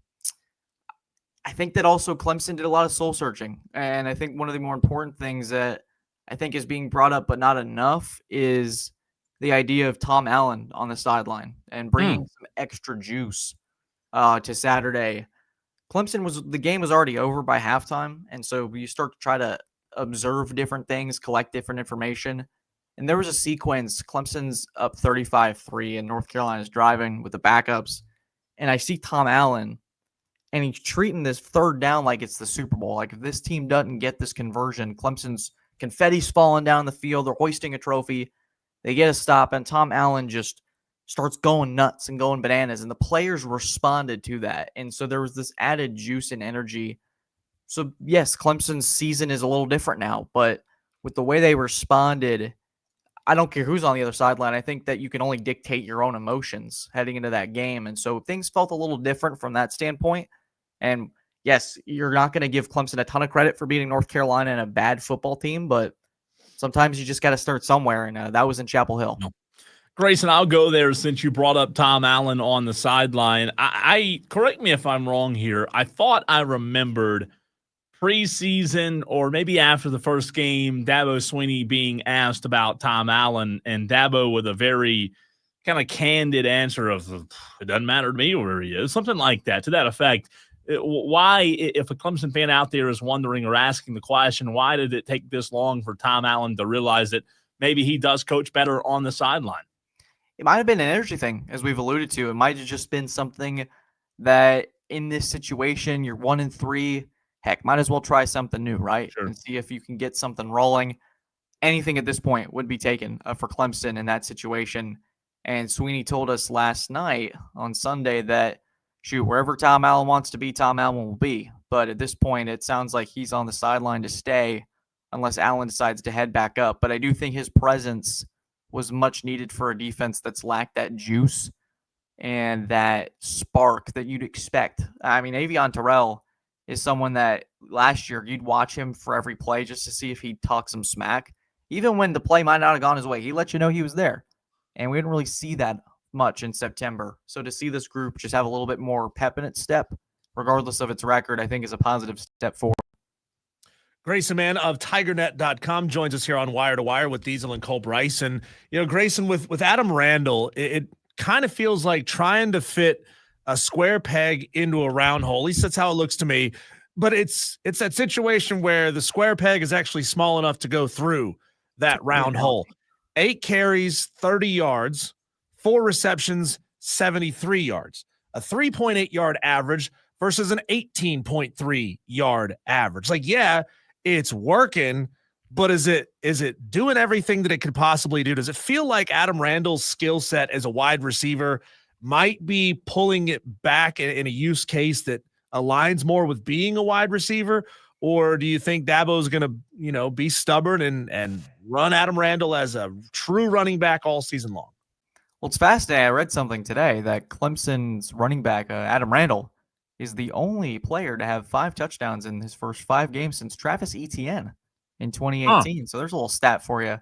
think that also Clemson did a lot of soul searching. And I think one of the more important things that I think is being brought up but not enough is the idea of Tom Allen on the sideline and bringing some extra juice to Saturday. The game was already over by halftime, and so you start to try to observe different things, collect different information. And there was a sequence, Clemson's up 35-3, and North Carolina's driving with the backups. And I see Tom Allen, and he's treating this third down like it's the Super Bowl. Like if this team doesn't get this conversion, Clemson's confetti's falling down the field. They're hoisting a trophy. They get a stop, and Tom Allen just starts going nuts and going bananas, and the players responded to that. And so there was this added juice and energy. So yes, Clemson's season is a little different now, but with the way they responded, I don't care who's on the other sideline. I think that you can only dictate your own emotions heading into that game. And so things felt a little different from that standpoint. And yes, you're not going to give Clemson a ton of credit for beating North Carolina and a bad football team, but sometimes you just got to start somewhere. And that was in Chapel Hill. No. Grayson, I'll go there since you brought up Tom Allen on the sideline. I correct me if I'm wrong here. I thought I remembered preseason or maybe after the first game, Dabo Swinney being asked about Tom Allen, and Dabo with a very kind of candid answer of, it doesn't matter to me where he is, something like that, to that effect. Why, if a Clemson fan out there is wondering or asking the question, why did it take this long for Tom Allen to realize that maybe he does coach better on the sideline? It might have been an energy thing, as we've alluded to. It might have just been something that in this situation, you're 1-3. Heck, might as well try something new, right? Sure. And see if you can get something rolling. Anything at this point would be taken for Clemson in that situation. And Swinney told us last night on Sunday that, wherever Tom Allen wants to be, Tom Allen will be. But at this point, it sounds like he's on the sideline to stay unless Allen decides to head back up. But I do think his presence was much needed for a defense that's lacked that juice and that spark that you'd expect. I mean, Avion Terrell is someone that last year you'd watch him for every play just to see if he'd talk some smack. Even when the play might not have gone his way, he let you know he was there. And we didn't really see that much in September. So to see this group just have a little bit more pep in its step, regardless of its record, I think is a positive step forward. Grayson Mann of TigerNet.com joins us here on Wire to Wire with Diesel and Cole Bryce. And, Grayson, with Adam Randall, it kind of feels like trying to fit a square peg into a round hole. At least that's how it looks to me. But it's that situation where the square peg is actually small enough to go through that round hole. 8 carries, 30 yards, 4 receptions, 73 yards, a 3.8 yard average versus an 18.3 yard average. Like, yeah, it's working, but is it doing everything that it could possibly do? Does it feel like Adam Randall's skill set as a wide receiver might be pulling it back in a use case that aligns more with being a wide receiver? Or do you think Dabo's going to, be stubborn and run Adam Randall as a true running back all season long? Well, it's fascinating. I read something today that Clemson's running back, Adam Randall, is the only player to have 5 touchdowns in his first 5 games since Travis Etienne in 2018. So there's a little stat for you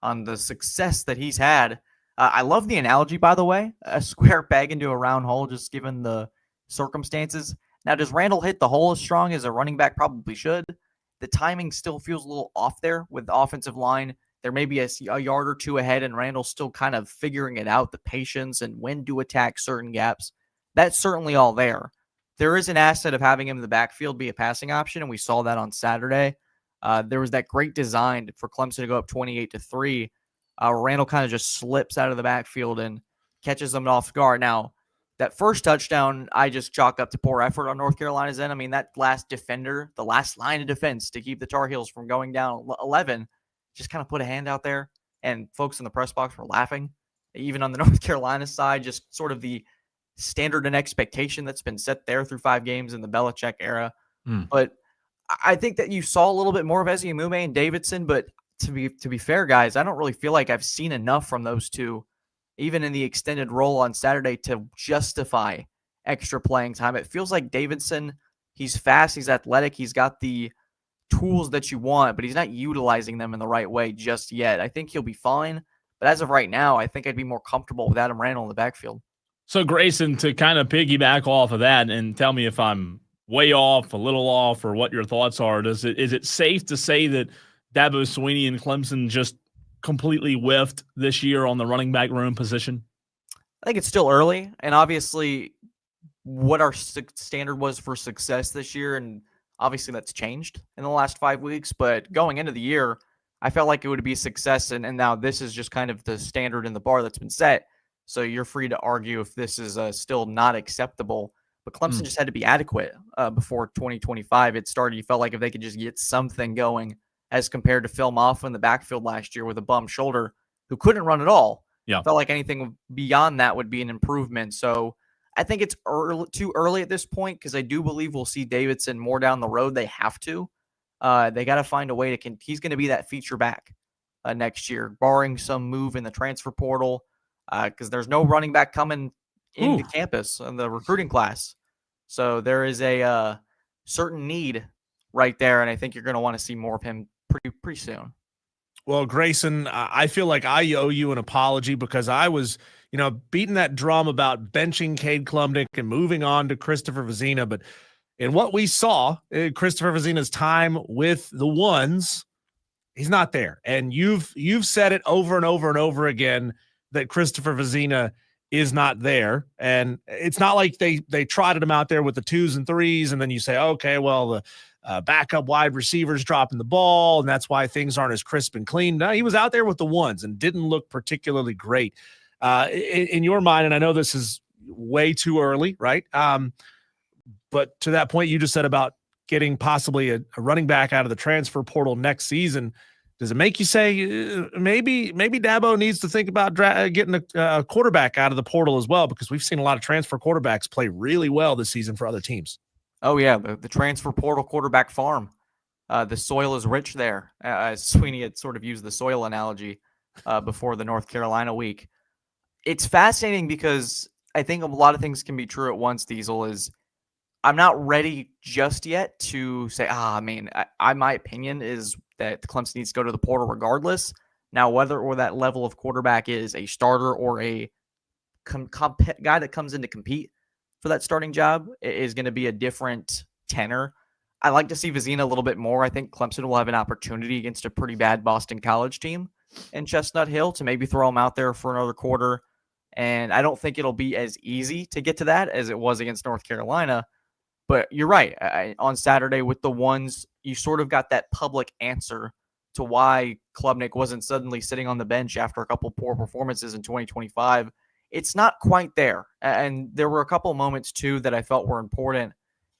on the success that he's had. I love the analogy, by the way, a square peg into a round hole, just given the circumstances. Now, does Randall hit the hole as strong as a running back probably should? The timing still feels a little off there with the offensive line. There may be a yard or two ahead, and Randall's still kind of figuring it out, the patience and when to attack certain gaps. That's certainly all there. There is an asset of having him in the backfield be a passing option, and we saw that on Saturday. There was that great design for Clemson to go up 28-3. Randall kind of just slips out of the backfield and catches them off guard. Now, that first touchdown, I just chalk up to poor effort on North Carolina's end. I mean, that last defender, the last line of defense to keep the Tar Heels from going down 11, just kind of put a hand out there, and folks in the press box were laughing. Even on the North Carolina side, just sort of the standard and expectation that's been set there through 5 games in the Belichick era. But I think that you saw a little bit more of Eziamume and Davidson, but to be fair, guys, I don't really feel like I've seen enough from those two, even in the extended role on Saturday, to justify extra playing time. It feels like Davidson, he's fast, he's athletic, he's got the tools that you want, but he's not utilizing them in the right way just yet. I think he'll be fine, but as of right now, I think I'd be more comfortable with Adam Randall in the backfield. So, Grayson, to kind of piggyback off of that and tell me if I'm way off, a little off, or what your thoughts are, is it safe to say that Dabo Swinney and Clemson just completely whiffed this year on the running back room position? I think it's still early, and obviously what our standard was for success this year, and obviously that's changed in the last 5 weeks, but going into the year, I felt like it would be a success, and now this is just kind of the standard and the bar that's been set. So you're free to argue if this is still not acceptable. But Clemson just had to be adequate before 2025. It started. You felt like if they could just get something going as compared to Phil Maffa in the backfield last year with a bum shoulder who couldn't run at all. Yeah. Felt like anything beyond that would be an improvement. So I think it's too early at this point because I do believe we'll see Davidson more down the road. They have to. They got to find a way to he's going to be that feature back next year, barring some move in the transfer portal. Because there's no running back coming into campus in the recruiting class. So there is a certain need right there, and I think you're going to want to see more of him pretty soon. Well, Grayson, I feel like I owe you an apology because I was, beating that drum about benching Cade Klubnik and moving on to Christopher Vezina. But in what we saw, Christopher Vezina's time with the ones, he's not there. And you've said it over and over and over again that Christopher Vezina is not there. And it's not like they trotted him out there with the 2s and 3s. And then you say, okay, well, the backup wide receivers dropping the ball, and that's why things aren't as crisp and clean. No, he was out there with the ones and didn't look particularly great in your mind. And I know this is way too early, right? But to that point you just said about getting possibly a running back out of the transfer portal next season, does it make you say maybe Dabo needs to think about getting a quarterback out of the portal as well? Because we've seen a lot of transfer quarterbacks play really well this season for other teams. Oh, yeah, the transfer portal quarterback farm. The soil is rich there. Sweeney had sort of used the soil analogy before the North Carolina week. It's fascinating because I think a lot of things can be true at once, Diesel, is I'm not ready just yet to say, my opinion is that Clemson needs to go to the portal regardless. Now, whether or that level of quarterback is a starter or a guy that comes in to compete for that starting job is going to be a different tenor. I like to see Vezina a little bit more. I think Clemson will have an opportunity against a pretty bad Boston College team in Chestnut Hill to maybe throw him out there for another quarter. And I don't think it'll be as easy to get to that as it was against North Carolina. But you're right. On Saturday with the ones, you sort of got that public answer to why Klubnik wasn't suddenly sitting on the bench after a couple poor performances in 2025. It's not quite there. And there were a couple moments, too, that I felt were important.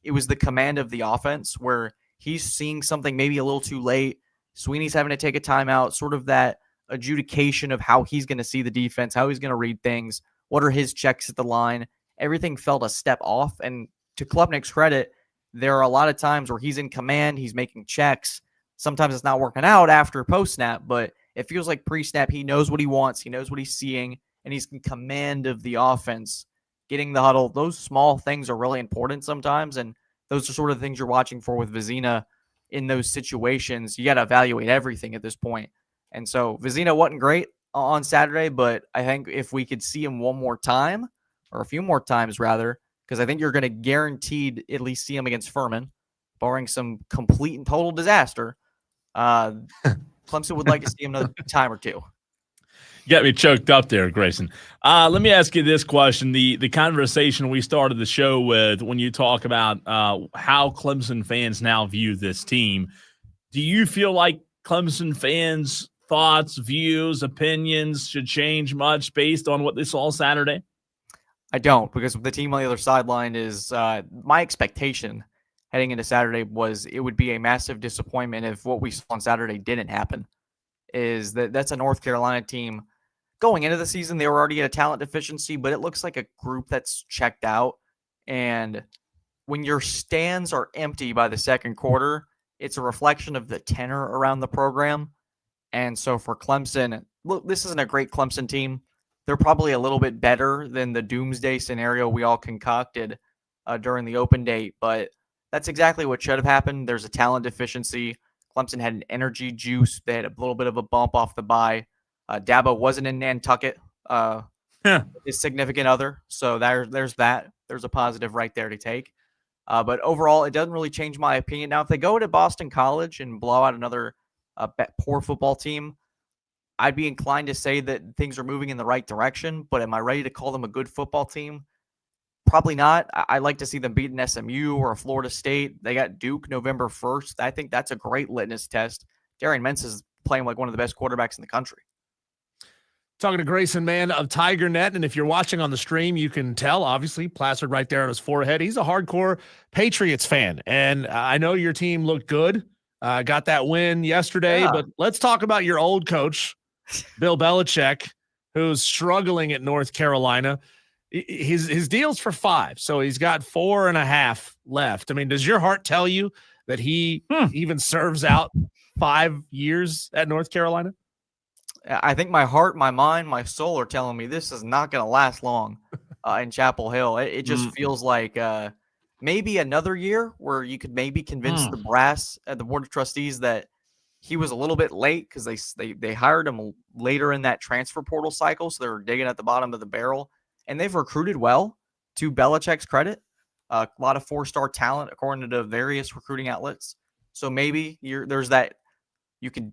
It was the command of the offense where he's seeing something maybe a little too late. Sweeney's having to take a timeout, sort of that adjudication of how he's going to see the defense, how he's going to read things, what are his checks at the line. Everything felt a step off. And to Klubnik's credit, there are a lot of times where he's in command, he's making checks. Sometimes it's not working out after post-snap, but it feels like pre-snap, he knows what he wants, he knows what he's seeing, and he's in command of the offense, getting the huddle. Those small things are really important sometimes, and those are sort of the things you're watching for with Vizina in those situations. You got to evaluate everything at this point. And so Vizina wasn't great on Saturday, but I think if we could see him one more time, or a few more times rather, because I think you're going to guaranteed at least see him against Furman, barring some complete and total disaster. Clemson would like to see him another time or two. You got me choked up there, Grayson. Let me ask you this question. The conversation we started the show with, when you talk about how Clemson fans now view this team, do you feel like Clemson fans' thoughts, views, opinions should change much based on what they saw Saturday? I don't, because the team on the other sideline is my expectation heading into Saturday was it would be a massive disappointment if what we saw on Saturday didn't happen. Is that's a North Carolina team. Going into the season, they were already at a talent deficiency, but it looks like a group that's checked out. And when your stands are empty by the second quarter, it's a reflection of the tenor around the program. And so for Clemson, look, this isn't a great Clemson team. They're probably a little bit better than the doomsday scenario we all concocted during the open date, but that's exactly what should have happened. There's a talent deficiency. Clemson had an energy juice. They had a little bit of a bump off the bye. Dabo wasn't in Nantucket, his significant other. So there's that. There's a positive right there to take. But overall, it doesn't really change my opinion. Now, if they go to Boston College and blow out another poor football team, I'd be inclined to say that things are moving in the right direction. But am I ready to call them a good football team? Probably not. I'd like to see them beat an SMU or a Florida State. They got Duke November 1st. I think that's a great litmus test. Darian Mintz is playing like one of the best quarterbacks in the country. Talking to Grayson Mann of TigerNet, and if you're watching on the stream, you can tell, obviously, plastered right there on his forehead, he's a hardcore Patriots fan, and I know your team looked good, got that win yesterday, but let's talk about your old coach, Bill Belichick, who's struggling at North Carolina. His deal's for 5, so he's got 4.5 left. I mean, does your heart tell you that he even serves out 5 years at North Carolina? I think my heart, my mind, my soul are telling me this is not going to last long in Chapel Hill. It just feels like maybe another year where you could maybe convince the brass at the Board of Trustees that he was a little bit late because they hired him later in that transfer portal cycle, so they were digging at the bottom of the barrel. And they've recruited well, to Belichick's credit. A lot of 4-star talent, according to various recruiting outlets. So maybe there's that you could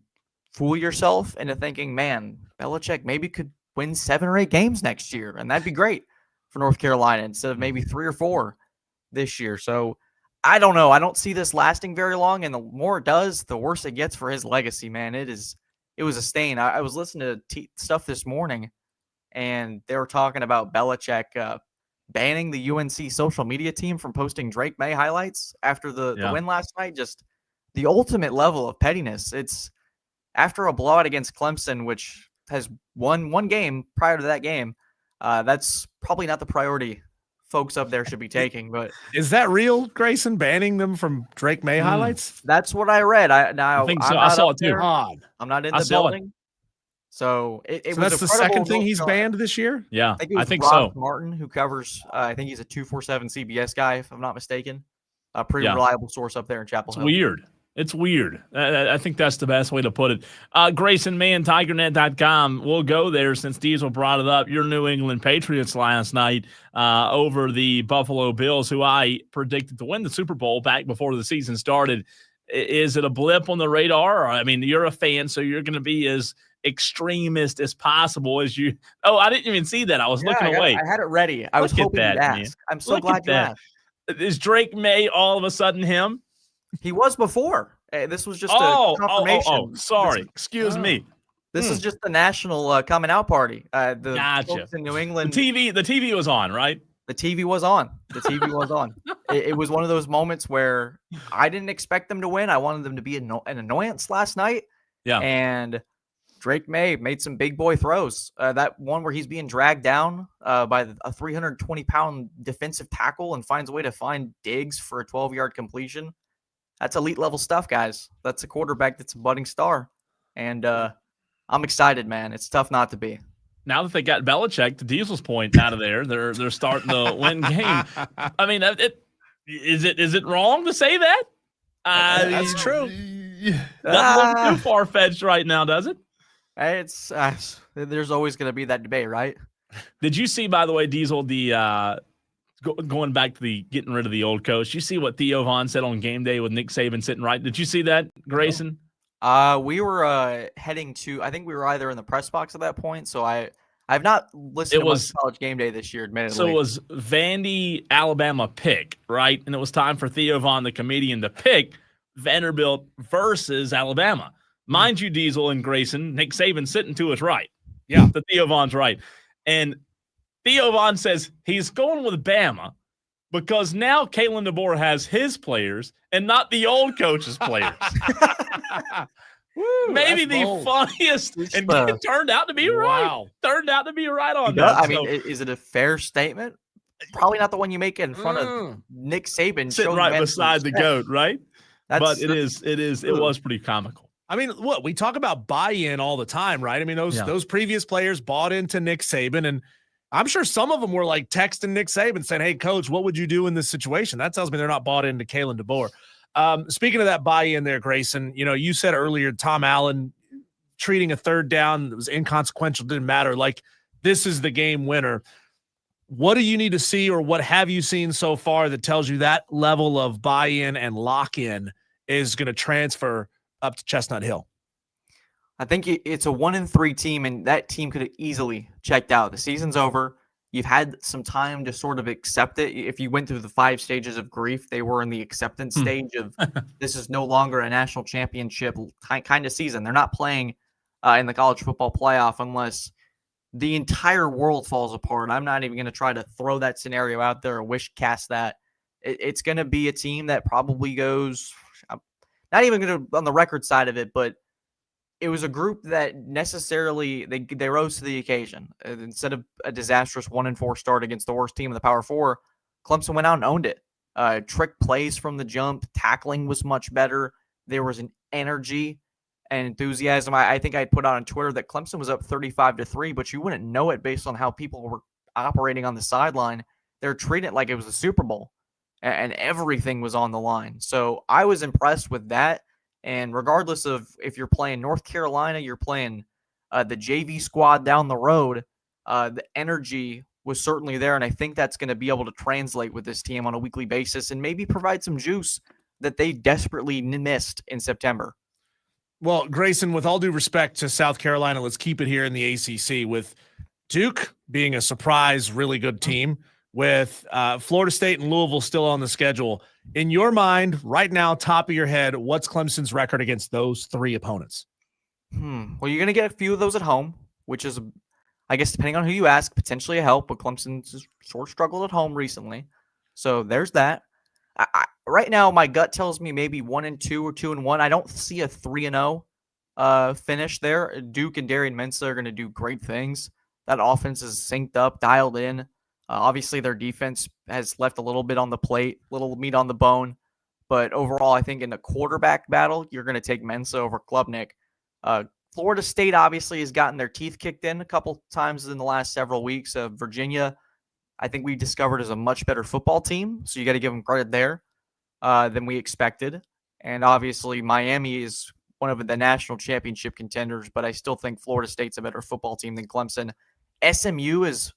fool yourself into thinking, man, Belichick maybe could win 7 or 8 games next year, and that'd be great for North Carolina instead of maybe 3 or 4 this year. So I don't know. I don't see this lasting very long, and the more it does, the worse it gets for his legacy, man. It was a stain. I was listening to stuff this morning, and they were talking about Belichick banning the UNC social media team from posting Drake May highlights after the win last night. Just the ultimate level of pettiness. It's after a blowout against Clemson, which has won one game prior to that game. That's probably not the priority folks up there should be taking. But is that real, Grayson, banning them from Drake May highlights? That's what I read. I think so. I saw it too. I'm not in the building. So so that's the second thing he's banned this year? Yeah, I think so. Martin, who covers, I think he's a 247 CBS guy, if I'm not mistaken. A pretty reliable source up there in Chapel Hill. Weird. It's weird. I think that's the best way to put it. Grayson Mann, TigerNet.com. We'll go there since Diesel brought it up. Your New England Patriots last night over the Buffalo Bills, who I predicted to win the Super Bowl back before the season started. Is it a blip on the radar? I mean, you're a fan, so you're going to be as extremist as possible as you. Oh, I didn't even see that. I was looking away. I had it ready. I was hoping you'd ask. Man. I'm so glad you asked. Is Drake May all of a sudden him? He was before. This was just a confirmation. Sorry. Excuse me. This is just the national coming out party. Gotcha. Folks in New England. The TV was on, right? The TV was on. It was one of those moments where I didn't expect them to win. I wanted them to be an annoyance last night. Yeah. And Drake May made some big boy throws. That one where he's being dragged down by a 320-pound defensive tackle and finds a way to find Diggs for a 12-yard completion. That's elite level stuff, guys. That's a quarterback that's a budding star. And I'm excited, man. It's tough not to be. Now that they got Belichick, to Diesel's point, out of there, they're starting to win game. I mean, is it wrong to say that? That's true. Doesn't look too far-fetched right now, does it? It's there's always going to be that debate, right? Did you see, by the way, Diesel, the going back to the getting rid of the old coach? You see what Theo Vaughn said on game day with Nick Saban sitting right? Did you see that, Grayson? We were heading to. I think we were either in the press box at that point. So I've not listened to much College Game Day this year, admittedly. So it was Vandy, Alabama pick, right? And it was time for Theo Vaughn, the comedian, to pick Vanderbilt versus Alabama. Mind you, Diesel and Grayson, Nick Saban sitting to his right. Yeah. The Theo Vaughn's right. And Theo Vaughn says he's going with Bama because now Kalen DeBoer has his players and not the old coach's players. Woo, maybe the bold. Funniest. And it turned out to be right. Wow. Turned out to be right on that. I mean, is it a fair statement? Probably not the one you make in front of Nick Saban. Sitting right beside the GOAT, right? But it was pretty comical. I mean, look, we talk about buy-in all the time, right? I mean, those previous players bought into Nick Saban, and I'm sure some of them were like texting Nick Saban saying, "Hey, coach, what would you do in this situation?" That tells me they're not bought into Kalen DeBoer. Speaking of that buy-in there, Grayson, you said earlier Tom Allen treating a third down that was inconsequential, didn't matter. Like, this is the game winner. What do you need to see, or what have you seen so far that tells you that level of buy-in and lock-in is going to transfer up to Chestnut Hill? I think it's a 1-3 team, and that team could have easily checked out. The season's over. You've had some time to sort of accept it. If you went through the 5 stages of grief, they were in the acceptance stage of this is no longer a national championship kind of season. They're not playing in the college football playoff unless the entire world falls apart. I'm not even going to try to throw that scenario out there or wish cast that. It's going to be a team that probably goes, not even going to on the record side of it, but it was a group that necessarily they rose to the occasion. Instead of a disastrous 1-4 start against the worst team in the Power 4, Clemson went out and owned it. Trick plays from the jump, tackling was much better. There was an energy and enthusiasm. I think I put out on Twitter that Clemson was up 35-3, but you wouldn't know it based on how people were operating on the sideline. They're treating it like it was a Super Bowl, and everything was on the line. So I was impressed with that. And regardless of if you're playing North Carolina, you're playing the JV squad down the road, the energy was certainly there. And I think that's going to be able to translate with this team on a weekly basis and maybe provide some juice that they desperately missed in September. Well, Grayson, with all due respect to South Carolina, let's keep it here in the ACC with Duke being a surprise, really good team, with Florida State and Louisville still on the schedule. In your mind, right now, top of your head, what's Clemson's record against those 3 opponents? Well, you're going to get a few of those at home, which is, I guess, depending on who you ask, potentially a help, but Clemson's sort of struggled at home recently. So there's that. Right now, my gut tells me maybe 1-2 or 2-1. I don't see a 3-0 finish there. Duke and Darian Mensah are going to do great things. That offense is synced up, dialed in. Obviously, their defense has left a little bit on the plate, little meat on the bone. But overall, I think in the quarterback battle, you're going to take Mensah over Klubnik. Florida State obviously has gotten their teeth kicked in a couple times in the last several weeks. Virginia, I think we discovered is a much better football team. So you got to give them credit there than we expected. And obviously, Miami is one of the national championship contenders, but I still think Florida State's a better football team than Clemson. SMU is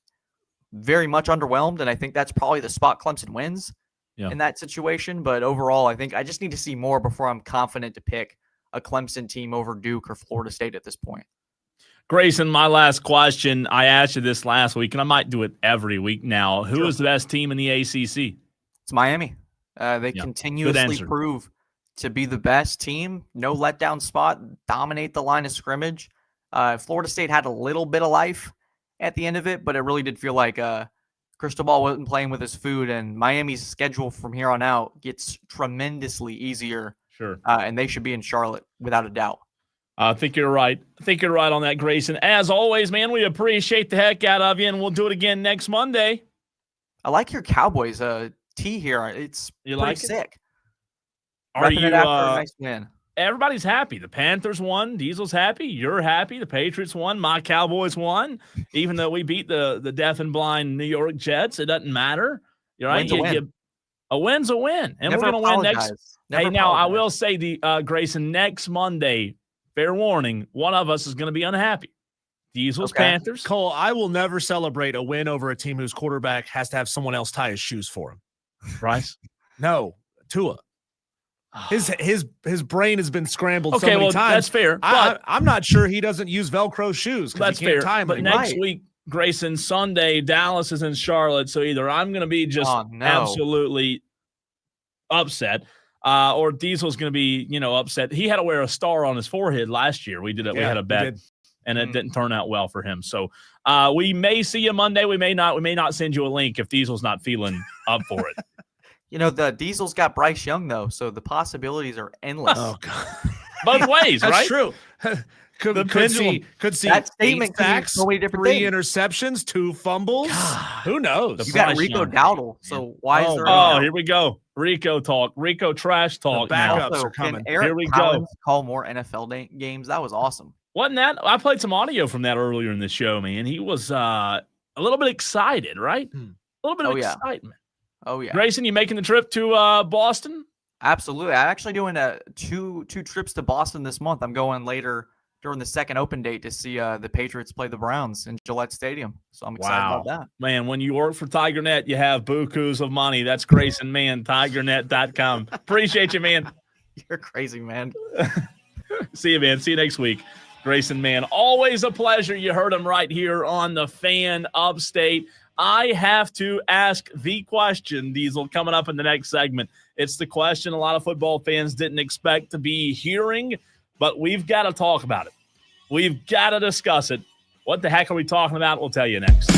very much underwhelmed, and I think that's probably the spot Clemson wins in that situation. But overall, I think I just need to see more before I'm confident to pick a Clemson team over Duke or Florida State at this point. Grayson, my last question. I asked you this last week, and I might do it every week now. Who is the best team in the ACC? It's Miami. They continuously prove to be the best team. No letdown spot. Dominate the line of scrimmage. Florida State had a little bit of life at the end of it, but it really did feel like Cristobal wasn't playing with his food, and Miami's schedule from here on out gets tremendously easier. Sure. And they should be in Charlotte without a doubt. I think you're right. I think you're right on that, Grayson. As always, man, we appreciate the heck out of you, and we'll do it again next Monday. I like your Cowboys tee here. It's pretty sick. Are you it after a nice win? Everybody's happy. The Panthers won. Diesel's happy. You're happy. The Patriots won. My Cowboys won. Even though we beat the deaf and blind New York Jets, it doesn't matter. You're right. A win's a win, and Never we're going to win next. Never now apologize. I will say, Grayson, next Monday, fair warning, one of us is going to be unhappy. Diesel's Panthers. Cole, I will never celebrate a win over a team whose quarterback has to have someone else tie his shoes for him. Bryce? No, Tua. His brain has been scrambled so many times. That's fair. But I'm not sure he doesn't use Velcro shoes. That's he can't fair. tie them but anymore. next week, Grayson, Sunday, Dallas is in Charlotte. So either I'm going to be just absolutely upset, or Diesel's going to be, upset. He had to wear a star on his forehead last year. We did it. We had a bet, and it didn't turn out well for him. So we may see you Monday. We may not. We may not send you a link if Diesel's not feeling up for it. The Diesel's got Bryce Young, though, so the possibilities are endless. Oh, God. Both ways, right? That's true. Could see that statement 8 sacks, so many different 3 things. interceptions, 2 fumbles. God. Who knows? You got Rico Dowdle, so why is there? Oh, here we go. Rico talk. Rico trash talk. The backups Also, are coming. Can Eric Here we Collins call more NFL games? That was awesome. Wasn't that? I played some audio from that earlier in the show, man. He was a little bit excited, right? A little bit of excitement. Oh, yeah. Grayson, you making the trip to Boston? Absolutely. I'm actually doing two trips to Boston this month. I'm going later during the second open date to see the Patriots play the Browns in Gillette Stadium. So I'm excited about that. Man, when you work for TigerNet, you have bukus of money. That's Grayson, man, TigerNet.com. Appreciate you, man. You're crazy, man. See you, man. See you next week. Grayson, man, always a pleasure. You heard him right here on the Fan Upstate. I have to ask the question, Diesel, coming up in the next segment. It's the question a lot of football fans didn't expect to be hearing, but we've got to talk about it. We've got to discuss it. What the heck are we talking about? We'll tell you next.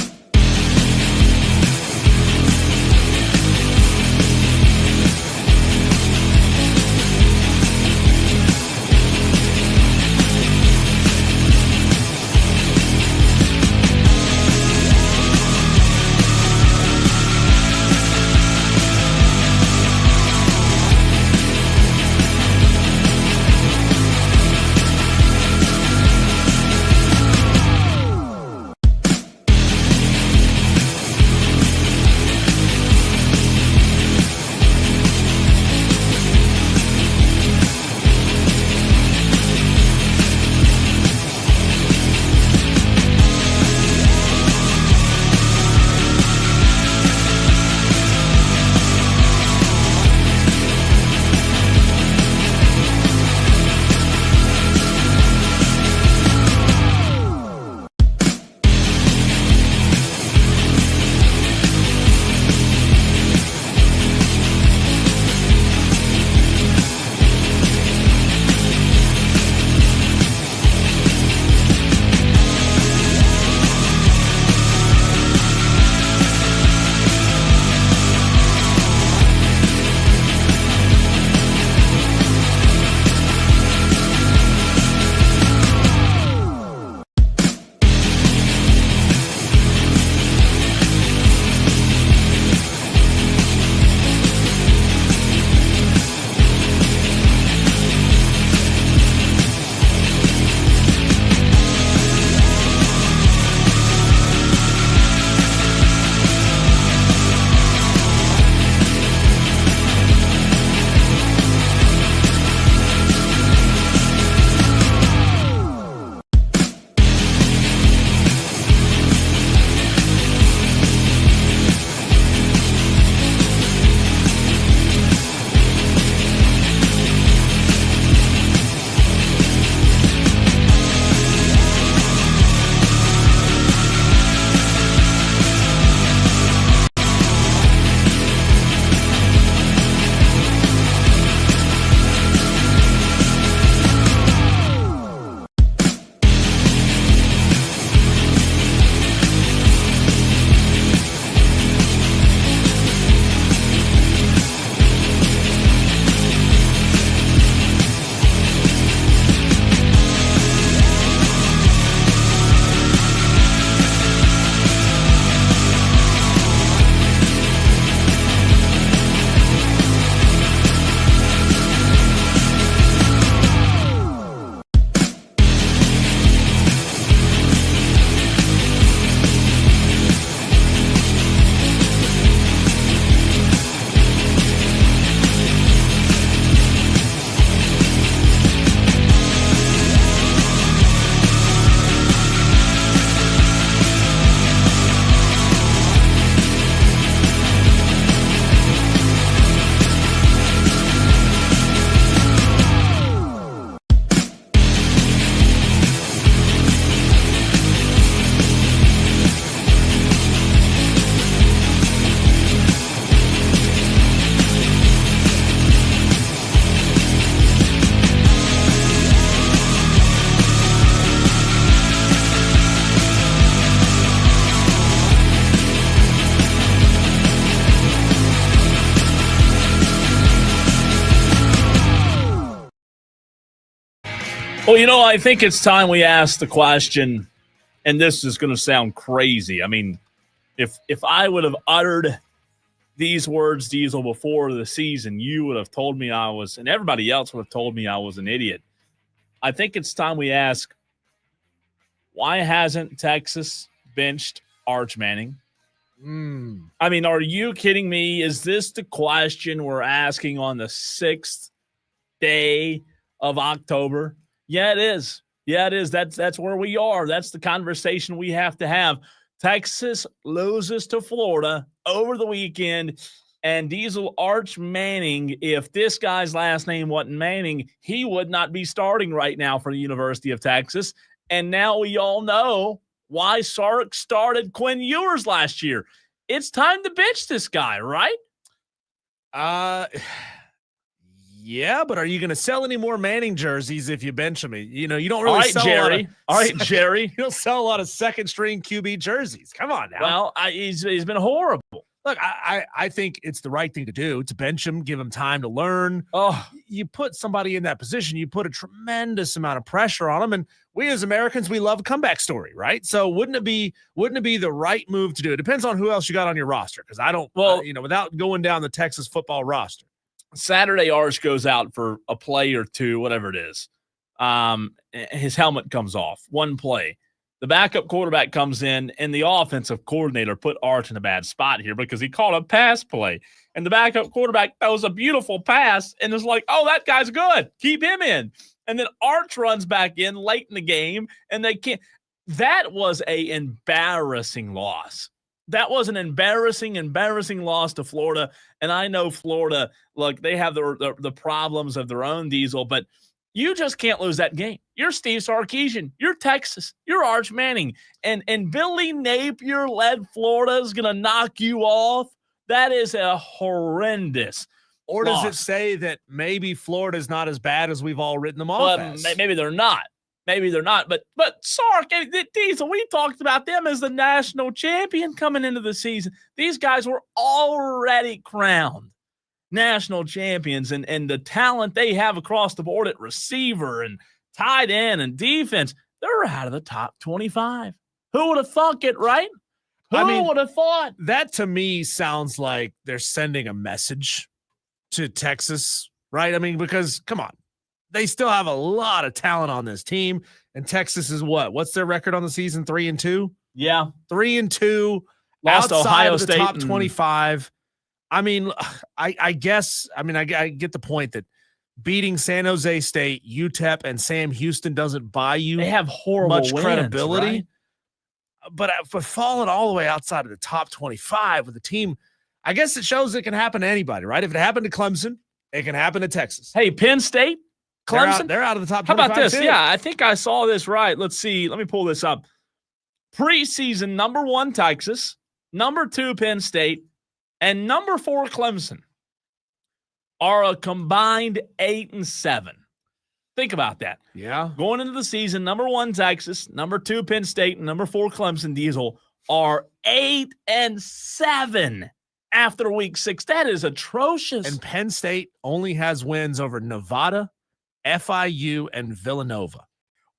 Well, I think it's time we ask the question, and this is going to sound crazy. I mean, if I would have uttered these words, Diesel, before the season, you would have told me I was, and everybody else would have told me I was an idiot. I think it's time we ask, why hasn't Texas benched Arch Manning? I mean, are you kidding me? Is this the question we're asking on the 6th day of October? Yeah, it is. Yeah, it is. That's where we are. That's the conversation we have to have. Texas loses to Florida over the weekend, and Diesel Arch Manning, if this guy's last name wasn't Manning, he would not be starting right now for the University of Texas. And now we all know why Sark started Quinn Ewers last year. It's time to bench this guy, right? Yeah, but are you going to sell any more Manning jerseys if you bench him? You don't really sell Jerry. All right, Jerry. You don't sell a lot of second-string QB jerseys. Come on now. Well, he's been horrible. Look, I think it's the right thing to do, to bench him, give him time to learn. Oh, you put somebody in that position, you put a tremendous amount of pressure on him, and we as Americans, we love a comeback story, right? So wouldn't it be the right move to do? It depends on who else you got on your roster, because I don't, without going down the Texas football roster. Saturday, Arch goes out for a play or two, whatever it is. His helmet comes off, one play. The backup quarterback comes in, and the offensive coordinator put Arch in a bad spot here because he called a pass play. And the backup quarterback throws a beautiful pass, and it's like, oh, that guy's good. Keep him in. And then Arch runs back in late in the game, and they can't. That was an embarrassing loss. That was an embarrassing loss to Florida. And I know Florida, look, they have the problems of their own, Diesel, but you just can't lose that game. You're Steve Sarkisian. You're Texas. You're Arch Manning. And Billy Napier-led Florida is going to knock you off. That is a horrendous Or does loss. it say that maybe Florida's not as bad as we've all written them off as? Maybe they're not. Maybe they're not. But Sark, Diesel, we talked about them as the national champion coming into the season. These guys were already crowned national champions, and the talent they have across the board at receiver and tight end and defense, they're out of the top 25. Who would have thought it, right? Who would have thought? That to me sounds like they're sending a message to Texas, right? I mean, because come on, they still have a lot of talent on this team, and Texas is what? What's their record on the season? 3-2? Yeah. 3-2. Lost outside Ohio of the State top 25. I mean, I guess, I get the point that beating San Jose State, UTEP, and Sam Houston doesn't buy you They have horrible much wins, credibility. right? But for falling all the way outside of the top 25 with the team, I guess it shows it can happen to anybody, right? If it happened to Clemson, it can happen to Texas. Hey, Penn State, Clemson. They're out of the top 25. How about this? Too. Yeah, I think I saw this right. Let's see. Let me pull this up. Preseason number 1 Texas, number 2 Penn State, and number 4 Clemson are a combined 8-7. Think about that. Yeah. Going into the season, number 1 Texas, number 2 Penn State, and number 4 Clemson, Diesel, are 8-7 after week 6. That is atrocious. And Penn State only has wins over Nevada, FIU, and Villanova.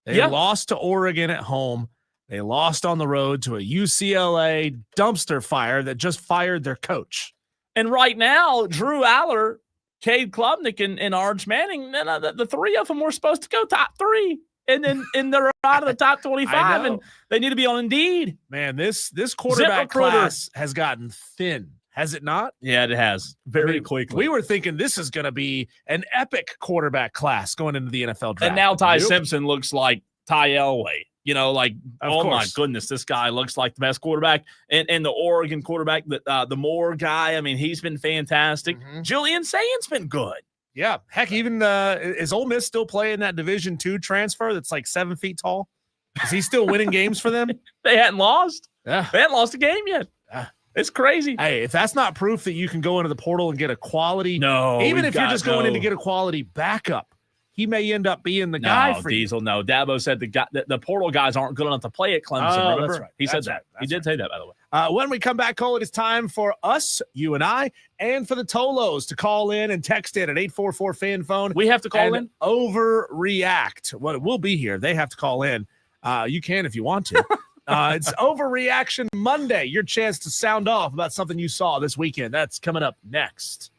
They lost to Oregon at home. They lost on the road to a UCLA dumpster fire that just fired their coach. And right now, Drew Aller, Cade Klubnik, and Arch Manning, the three of them were supposed to go top 3. And they're out of the top 25, and they need to be on Indeed. Man, this quarterback class has gotten thin, has it not? Yeah, it has. Very quickly. We were thinking this is going to be an epic quarterback class going into the NFL draft. And now Ty Simpson looks like Ty Elway. My goodness, this guy looks like the best quarterback. And the Oregon quarterback, the Moore guy, I mean, he's been fantastic. Mm-hmm. Julian Saint's been good. Yeah. Heck, even is Ole Miss still playing that Division II transfer that's like 7 feet tall? Is he still winning games for them? They hadn't lost. Yeah. They hadn't lost a game yet. It's crazy. Hey, if that's not proof that you can go into the portal and get a quality, even if you're just going in to get a quality backup, he may end up being the guy for Diesel. No, Dabo said the portal guys aren't good enough to play at Clemson. Oh, Remember? that's right. He That's said that. right. He did say that, by the way. When we come back, Cole, it is time for us, you and I, and for the Tolos to call in and text in at 844-FAN phone. We have to call in? Overreact. Well, we'll be here. They have to call in. You can if you want to. It's Overreaction Monday. Your chance to sound off about something you saw this weekend. That's coming up next.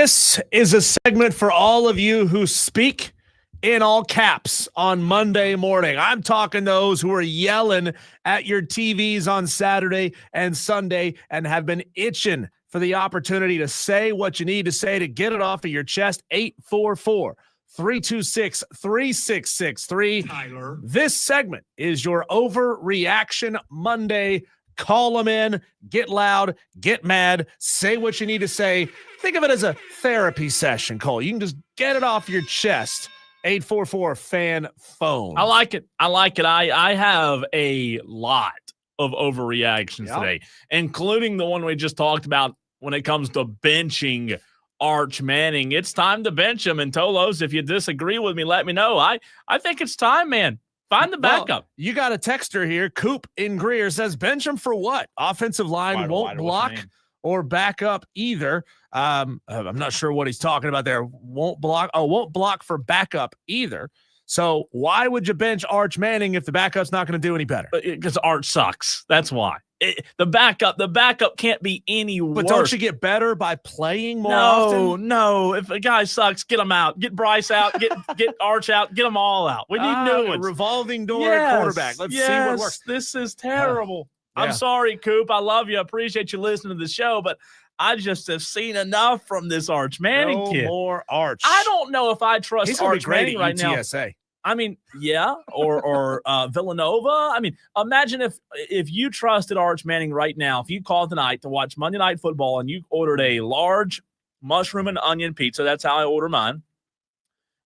This is a segment for all of you who speak in all caps on Monday morning. I'm talking those who are yelling at your TVs on Saturday and Sunday and have been itching for the opportunity to say what you need to say to get it off of your chest. 844-326-3663. Tyler. This segment is your Overreaction Monday. Call them in, get loud, get mad, say what you need to say. Think of it as a therapy session, Cole. You can just get it off your chest. 844-FAN-PHONE. I like it. I have a lot of overreactions today, including the one we just talked about when it comes to benching Arch Manning. It's time to bench him. And Tolos, if you disagree with me, let me know. I think it's time, man. Find the backup. Well, you got a texter here. Coop in Greer says, bench him for what? Offensive line won't block or back up either. I'm not sure what he's talking about there. Won't block for backup either. So why would you bench Arch Manning if the backup's not going to do any better? Because Arch sucks. That's why. The backup can't be any worse. But don't you get better by playing more often? No. If a guy sucks, get him out. Get Bryce out. Get Arch out. Get them all out. We need new ones. Revolving door at quarterback. Let's see what works. This is terrible. I'm sorry, Coop. I love you. I appreciate you listening to the show, but I just have seen enough from this Arch Manning kid. No more Arch. I don't know if I trust Arch Manning right now. UTSA. I mean, yeah, or Villanova. I mean, imagine if you trusted Arch Manning right now, if you called tonight to watch Monday Night Football and you ordered a large mushroom and onion pizza, that's how I order mine.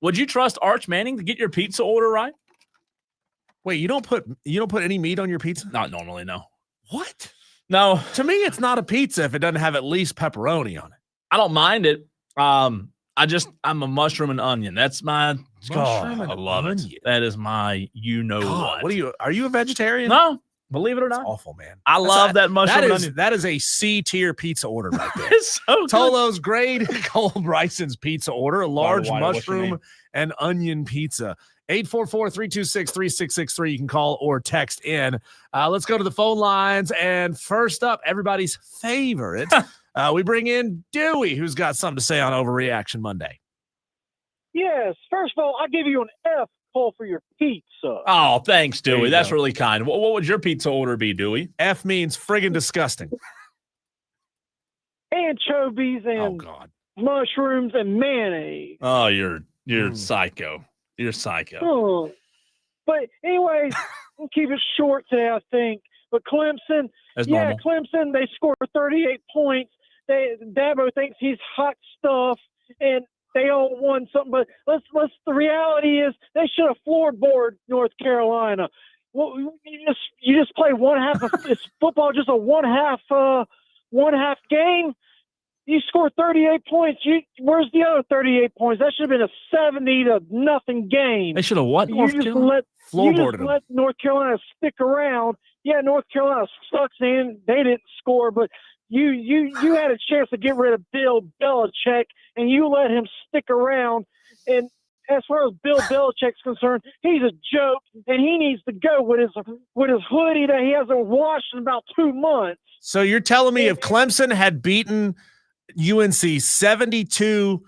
Would you trust Arch Manning to get your pizza order right? Wait, you don't put any meat on your pizza? Not normally, no. What? No. To me, it's not a pizza if it doesn't have at least pepperoni on it. I don't mind it. I'm a mushroom and onion. That's my mushroom and I love onion. it. That is my what. Are you a vegetarian? No, believe it or That's not. awful, man. I love that mushroom and onion. That is a C-tier pizza order right there. It's so good. Tolo's grade, Cole Bryson's pizza order, a large What's your mushroom name? and onion pizza. 844-326-3663. You can call or text in. Let's go to the phone lines. And first up, everybody's favorite. We bring in Dewey, who's got something to say on Overreaction Monday. Yes. First of all, I give you an F call for your pizza. Oh, thanks, Dewey. That's go. really kind. What would your pizza order be, Dewey? F means friggin' disgusting. Anchovies and mushrooms and mayonnaise. Oh, you're psycho. You're psycho. Oh. But anyways, we'll keep it short today, I think. But Clemson, normal. Clemson, they scored 38 points. Dabo thinks he's hot stuff, and they all won something. But the reality is they should have floorboarded North Carolina. Well, you just play one half of it's football, just a one half game. You score 38 points. Where's the other 38 points? That should have been a 70-0 game. They should have what? You just let North Carolina stick around. Yeah, North Carolina sucks, and they didn't score, but you had a chance to get rid of Bill Belichick, and you let him stick around. And as far as Bill Belichick's concerned, he's a joke, and he needs to go with his hoodie that he hasn't washed in about 2 months. So you're telling me if Clemson had beaten UNC 72-0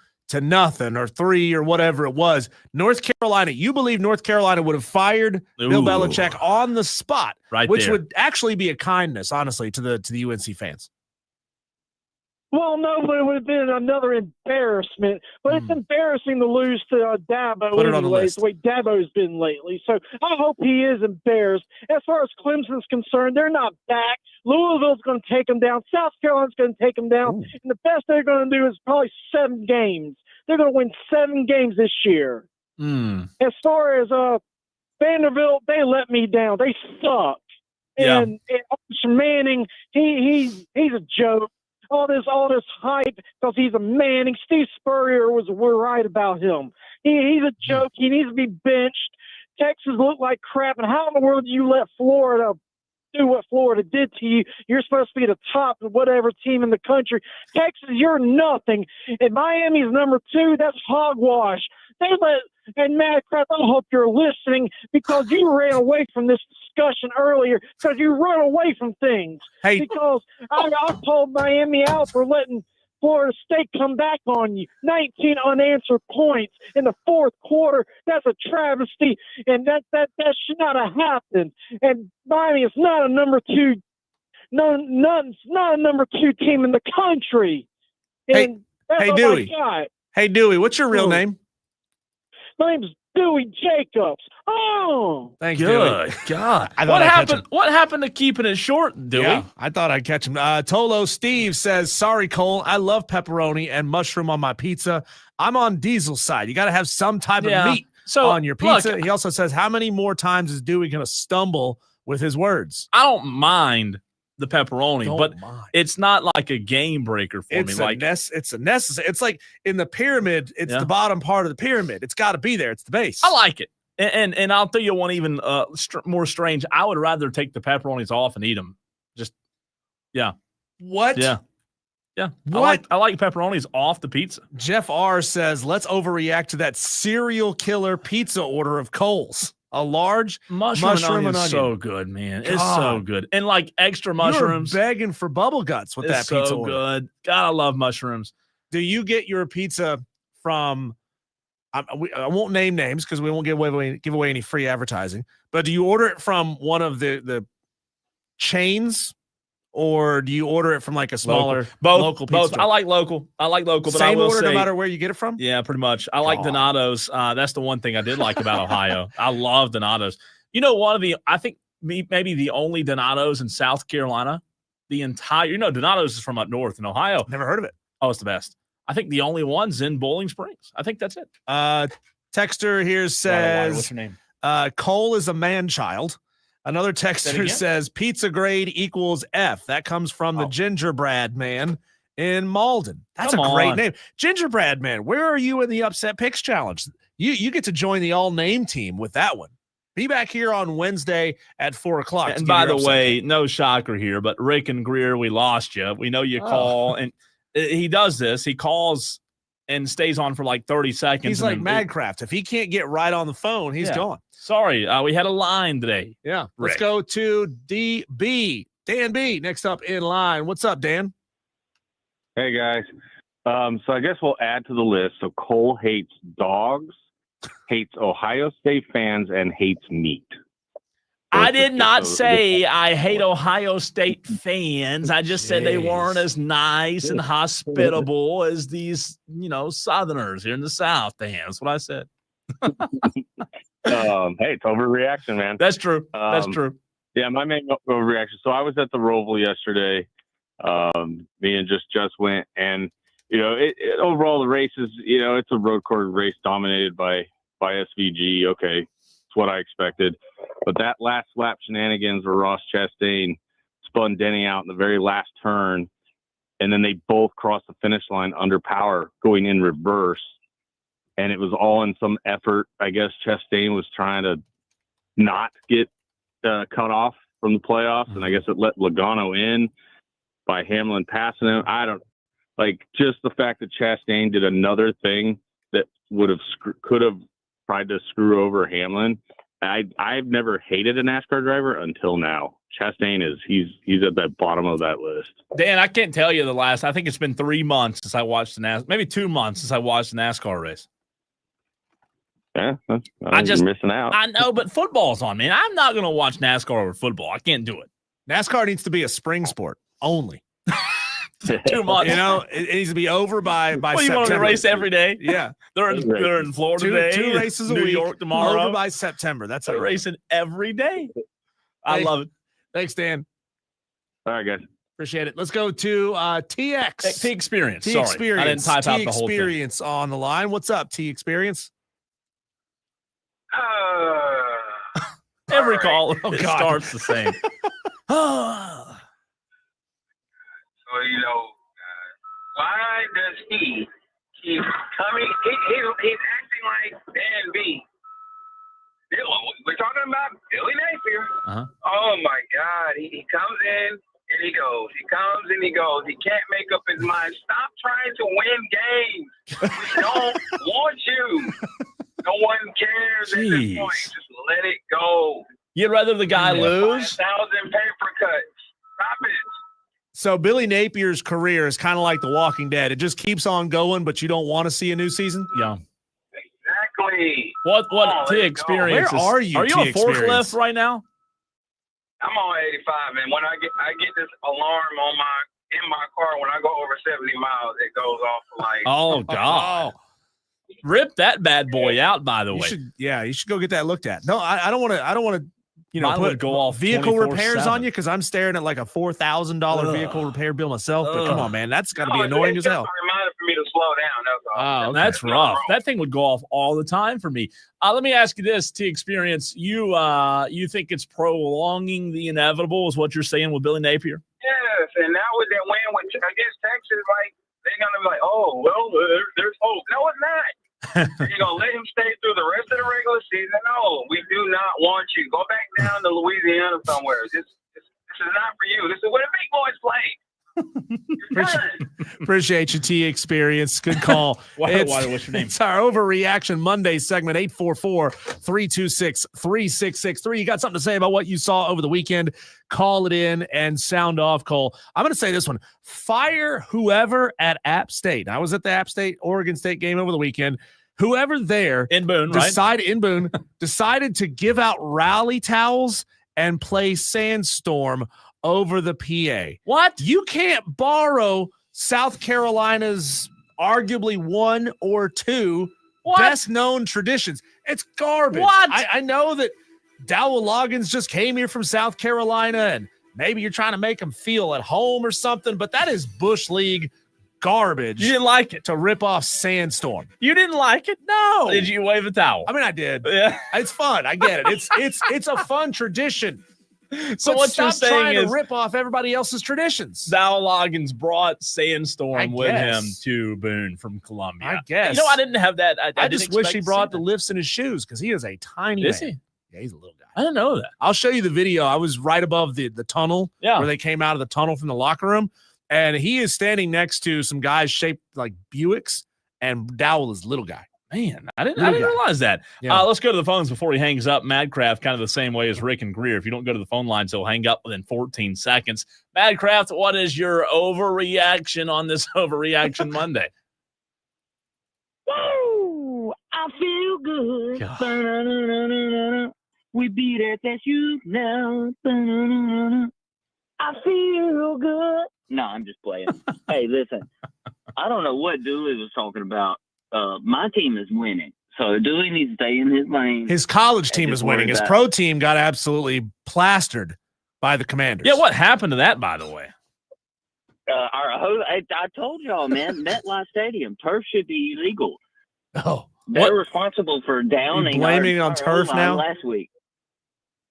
or 3 or whatever it was, North Carolina, you believe North Carolina would have fired Bill Belichick on the spot, which would actually be a kindness, honestly, to the UNC fans. Well, no, but it would have been another embarrassment. But it's embarrassing to lose to Dabo anyways, the way Dabo's been lately. So I hope he is embarrassed. As far as Clemson's concerned, they're not back. Louisville's going to take them down. South Carolina's going to take them down. And the best they're going to do is probably 7 games. They're going to win 7 games this year. As far as Vanderbilt, they let me down. They suck. And Arch Manning, he's a joke. All this hype because he's a Manning. Steve Spurrier we're right about him. He's a joke. He needs to be benched. Texas looked like crap. And how in the world do you let Florida do what Florida did to you? You're supposed to be the top of whatever team in the country. Texas, you're nothing. And Miami's number 2. That's hogwash. And Matt Kraft, I hope you're listening because you ran away from this discussion earlier because you run away from things. Hey. Because I called Miami out for letting Florida State come back on you. 19 unanswered points in the fourth quarter. That's a travesty, and that should not have happened. And Miami is not a number 2. Not a number 2 team in the country. And that's all Dewey. I got. Hey, Dewey, what's your real name? My name's Dewey Jacobs. Oh, Thanks, Dewey. Good God. What happened to keeping it short, Dewey? Yeah, I thought I'd catch him. Tolo Steve says, sorry, Cole. I love pepperoni and mushroom on my pizza. I'm on Diesel's side. You got to have some type of meat on your pizza. He also says, how many more times is Dewey going to stumble with his words? I don't mind the pepperoni, but it's not like a game breaker for me. It's a necessary. It's like in the pyramid. It's the bottom part of the pyramid. It's got to be there. It's the base. I like it, and I'll tell you one even more strange. I would rather take the pepperonis off and eat them. What? Yeah. What? I like pepperonis off the pizza. Jeff R says, let's overreact to that serial killer pizza order of Cole's. A large mushroom and onion. So good, man. God. It's so good. And like extra mushrooms. You're begging for bubble guts with that pizza order. Good. God, I love mushrooms. Do you get your pizza from I won't name names because we won't give away any free advertising, but do you order it from one of the chains, or do you order it from like a smaller local pizza store? I like local. But Same order no matter where you get it from? Yeah, pretty much. I like Donato's. That's the one thing I did like about Ohio. I love Donato's. You know, I think maybe the only Donato's in South Carolina. Donato's is from up north in Ohio. Never heard of it. Oh, it's the best. I think the only one's in Bowling Springs. I think that's it. Texter here says, what's her name? Cole is a man-child. Another texter says pizza grade equals F. That comes from the Gingerbread Man in Malden. That's a great name. Gingerbread Man, where are you in the Upset Picks Challenge? You get to join the all-name team with that one. Be back here on Wednesday at 4:00. And by the way, no shocker here, but Rick and Greer, we lost you. We know you call, and he does this. He calls and stays on for like 30 seconds. He's like Madcraft. If he can't get right on the phone, he's gone. Sorry, we had a line today. Yeah. Let's go to DB. Dan B next up in line. What's up, Dan? Hey, guys. So I guess we'll add to the list. So Cole hates dogs, hates Ohio State fans, and hates meat. I did not say I hate Ohio State fans. I just said they weren't as nice and hospitable as these, Southerners here in the South. That's what I said. Hey, it's overreaction, man. That's true. That's true. Yeah, my main overreaction. So I was at the Roval yesterday. Me and just went, and overall the race is, it's a road course race dominated by SVG. Okay, it's what I expected. But that last lap shenanigans where Ross Chastain spun Denny out in the very last turn, and then they both crossed the finish line under power going in reverse. And it was all in some effort. I guess Chastain was trying to not get cut off from the playoffs, and I guess it let Logano in by Hamlin passing him. Just the fact that Chastain did another thing that could have tried to screw over Hamlin. I've never hated a NASCAR driver until now. Chastain he's at the bottom of that list. Dan, I can't tell you I think it's been 3 months since I watched maybe 2 months since I watched the NASCAR race. Yeah, you're missing out. I know, but football's on, man. I'm not going to watch NASCAR over football. I can't do it. NASCAR needs to be a spring sport only. 2 months. It needs to be over by September. You want to race every day? Yeah. They're in Florida today. Two races a week. New York tomorrow. Over by September. That's how they're racing every day. I love it. Thanks, Dan. All right, guys. Appreciate it. Let's go to TX. T Experience. T Sorry. Experience. I didn't type out the whole thing. T Experience on the line. What's up, T Experience? Every call starts the same. So, why does he keep coming? He's acting like Dan B. We're talking about Billy Napier. Uh-huh. Oh, my God. He comes in and he goes. He comes and he goes. He can't make up his mind. Stop trying to win games. We don't want you. No one cares at this point. Just let it go. You'd rather the guy lose? 1,000 paper cuts. Stop it. So Billy Napier's career is kind of like The Walking Dead. It just keeps on going, but you don't want to see a new season? Yeah. Exactly. What let's T go. experience? Where are you? Are you T on forklift experience? right now? I'm on 85, and when I get this alarm in my car when I go over 70 miles, it goes off like. Oh God! Rip that bad boy out. By the way, you should go get that looked at. No, I don't want to. Mine would go off vehicle repairs 24/7. on you because I'm staring at like a $4,000 vehicle repair bill myself. But come on, man, that's got to be annoying as hell. It's just a reminder for me to slow down. That's all. Oh, that's rough. That thing would go off all the time for me. Let me ask you this, T experience. You think it's prolonging the inevitable is what you're saying with Billy Napier? Yes, and now with that win against Texas, like they're gonna be like, oh well, there's hope. No, it's not. You're gonna let him stay through the rest of the regular season? No, we do not want you. Go back down to Louisiana somewhere. This is not for you. This is where the big boys play. Appreciate you, T experience. Good call. What's your name? It's our Overreaction Monday segment, 844-326-3663. You got something to say about what you saw over the weekend? Call it in and sound off, Cole. I'm going to say this one. Fire whoever at App State. I was at the App State, Oregon State game over the weekend. Whoever there in Boone, decided to give out rally towels and play Sandstorm over the PA. What? You can't borrow South Carolina's arguably one or two best known traditions. It's garbage. What? I know that Dowell Loggins just came here from South Carolina and maybe you're trying to make him feel at home or something, but that is Bush League garbage. You didn't like it? To rip off Sandstorm. You didn't like it? No. Did you wave a towel? I mean, I did. Yeah. It's fun. I get it. It's a fun tradition. So what you're saying is to rip off everybody else's traditions. Dowell Loggins brought Sandstorm with him to Boone from Columbia. I guess. I didn't have that. I just wish he brought the lifts in his shoes because he is a tiny man. He? Yeah, he's a little guy. I didn't know that. I'll show you the video. I was right above the tunnel where they came out of the tunnel from the locker room. And he is standing next to some guys shaped like Buicks, and Dowell is a little guy. Man, I didn't realize that. Yeah. Let's go to the phones before he hangs up. Madcraft, kind of the same way as Rick and Greer. If you don't go to the phone lines, he'll hang up within 14 seconds. Madcraft, what is your overreaction on this Overreaction Monday? Woo! I feel good. We beat FSU now. I feel good. No, I'm just playing. Hey, listen, I don't know what Dooley was talking about. My team is winning, so Dooley needs to stay in his lane. His college team is winning. His pro team got absolutely plastered by the Commanders. Yeah, what happened to that, by the way? I told y'all, man, MetLife Stadium, turf should be illegal. Oh, they're responsible for downing. You blaming it on turf now? Last week.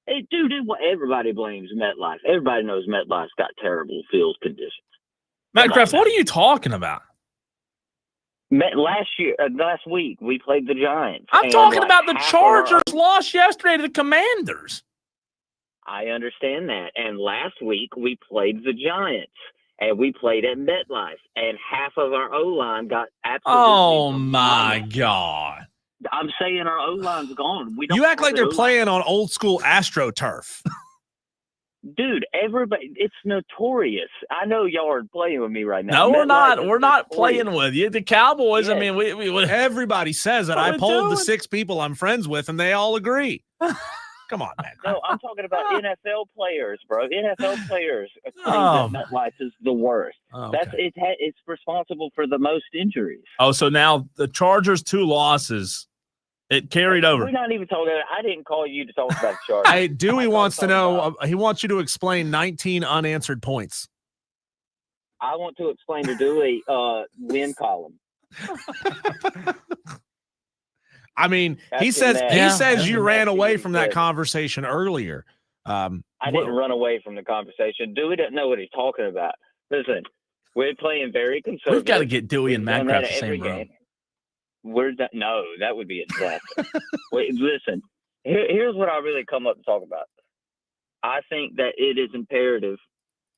Hey, dude, everybody blames MetLife. Everybody knows MetLife's got terrible field conditions. Madcraft, what are you talking about? Last week, we played the Giants. I'm talking about the Chargers lost yesterday to the Commanders. I understand that. And last week, we played the Giants. And we played at MetLife. And half of our O-line got absolutely... Oh, my God. I'm saying our O-line's gone. You act like they're playing on old school AstroTurf. Dude, everybody, it's notorious. I know y'all are playing with me right now. No, we're not. We're not playing with you. The Cowboys, I mean, we everybody says it. I polled the 6 people I'm friends with, and they all agree. Come on, man. No, I'm talking about NFL players, bro. NFL players claim that MetLife is the worst. Oh, okay. It's responsible for the most injuries. Oh, so now the Chargers' 2 losses. It carried over. We're not even talking. I didn't call you to talk about the Chargers. Dewey wants to know. He wants you to explain 19 unanswered points. I want to explain to Dewey win column. I mean, he says you ran away from that conversation earlier. I didn't run away from the conversation. Dewey doesn't know what he's talking about. Listen, we're playing very conservative. We've got to get Dewey and Madcraft the same room. No, that would be a disaster. Wait, listen. Here's what I really come up to talk about. I think that it is imperative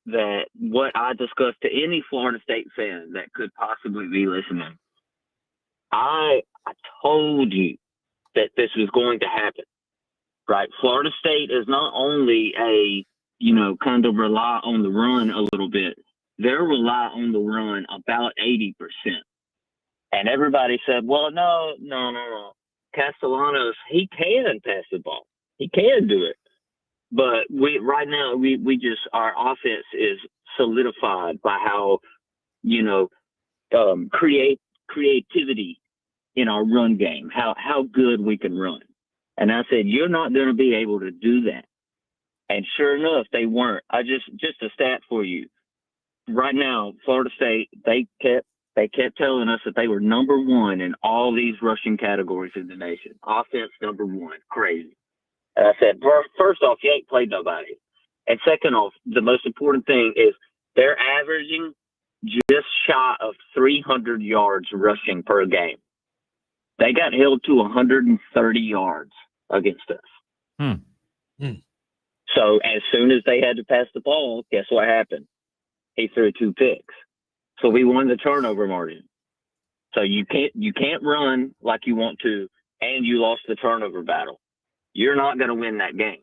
that what I discussed to any Florida State fan that could possibly be listening, I told you that this was going to happen, right? Florida State is not only kind of rely on the run a little bit. they'll rely on the run about 80%. And everybody said, well, no. Castellanos, he can pass the ball. He can do it. But right now, our offense is solidified by how, creativity in our run game, how good we can run. And I said, you're not going to be able to do that. And sure enough, they weren't. Just a stat for you. Right now, Florida State, they kept telling us that they were number one in all these rushing categories in the nation. Offense number one. Crazy. And I said, first off, you ain't played nobody. And second off, the most important thing is they're averaging just shy of 300 yards rushing per game. They got held to 130 yards against us. So as soon as they had to pass the ball, guess what happened? He threw 2 picks. So we won the turnover margin. So you can't run like you want to, and you lost the turnover battle. You're not going to win that game.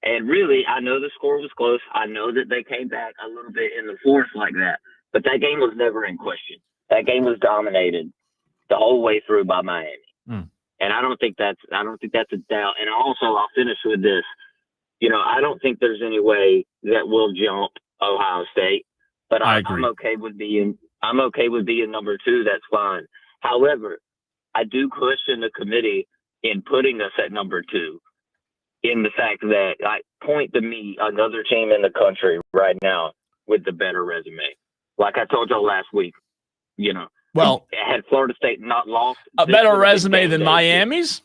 And really, I know the score was close. I know that they came back a little bit in the fourth like that, but that game was never in question. That game was dominated the whole way through by Miami. And I don't think that's a doubt. And also, I'll finish with this. I don't think there's any way that we'll jump Ohio State, but I'm okay with being number 2. That's fine. However, I do question the committee in putting us at number 2, in the fact that point to me another team in the country right now with the better resume. Like I told y'all last week, well, had Florida State not lost a better resume than Miami's.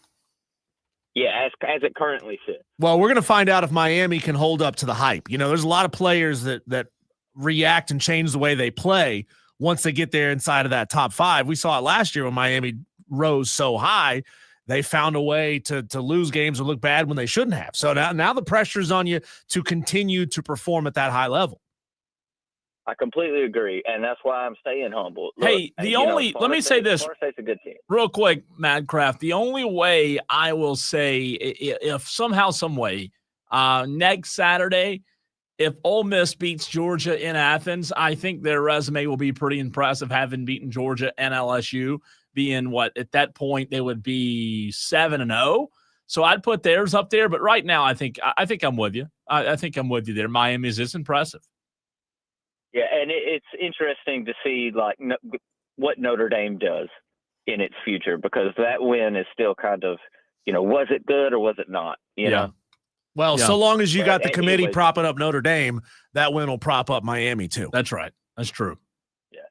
Yeah, as it currently sits. Well, we're going to find out if Miami can hold up to the hype. There's a lot of players that react and change the way they play once they get there inside of that top 5. We saw it last year when Miami rose so high. They found a way to lose games or look bad when they shouldn't have. So now the pressure's on you to continue to perform at that high level. I completely agree, and that's why I'm staying humble. Look, hey, let me say this Florida State's a good team. real quick, Madcraft. The only way I will say, if somehow, some way, next Saturday, if Ole Miss beats Georgia in Athens, I think their resume will be pretty impressive, having beaten Georgia and LSU, being at that point they would be 7-0. So I'd put theirs up there. But right now, I think I'm with you. I think I'm with you there. Miami's is impressive. Yeah, and it's interesting to see what Notre Dame does in its future, because that win is still kind of, was it good or was it not? You know? Well, so long as you got the committee propping up Notre Dame, that win will prop up Miami too. That's right. That's true. Yeah.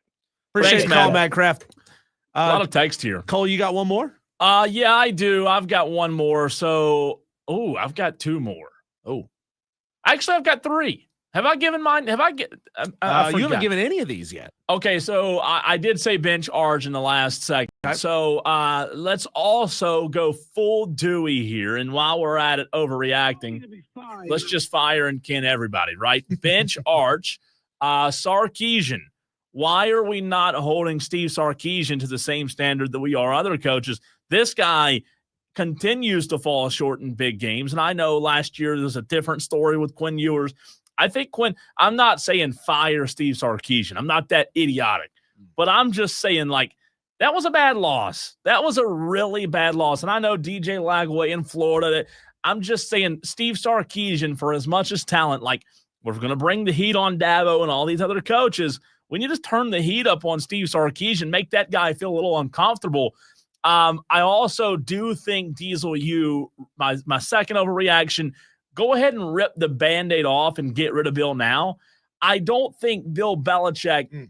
Appreciate the call, Madcraft. A lot of text here. Cole, you got one more? Yeah, I do. I've got one more. So, I've got 2 more. Actually, I've got 3. Have I given mine? Have I get? You haven't given any of these yet. Okay, so I did say bench Arch in the last segment. Okay. So let's also go full Dewey here. And while we're at it, overreacting, let's just fire and kin everybody, right? Bench Arch, Sarkisian. Why are we not holding Steve Sarkisian to the same standard that we are other coaches? This guy continues to fall short in big games. And I know last year there was a different story with Quinn Ewers. I think I'm not saying fire Steve Sarkisian. I'm not that idiotic. But I'm just saying, that was a bad loss. That was a really bad loss. And I know DJ Lagway in Florida. I'm just saying Steve Sarkisian, for as much as talent, we're going to bring the heat on Dabo and all these other coaches. When you just turn the heat up on Steve Sarkisian, make that guy feel a little uncomfortable. I also do think Diesel, my second overreaction, go ahead and rip the Band-Aid off and get rid of Bill now. I don't think Bill Belichick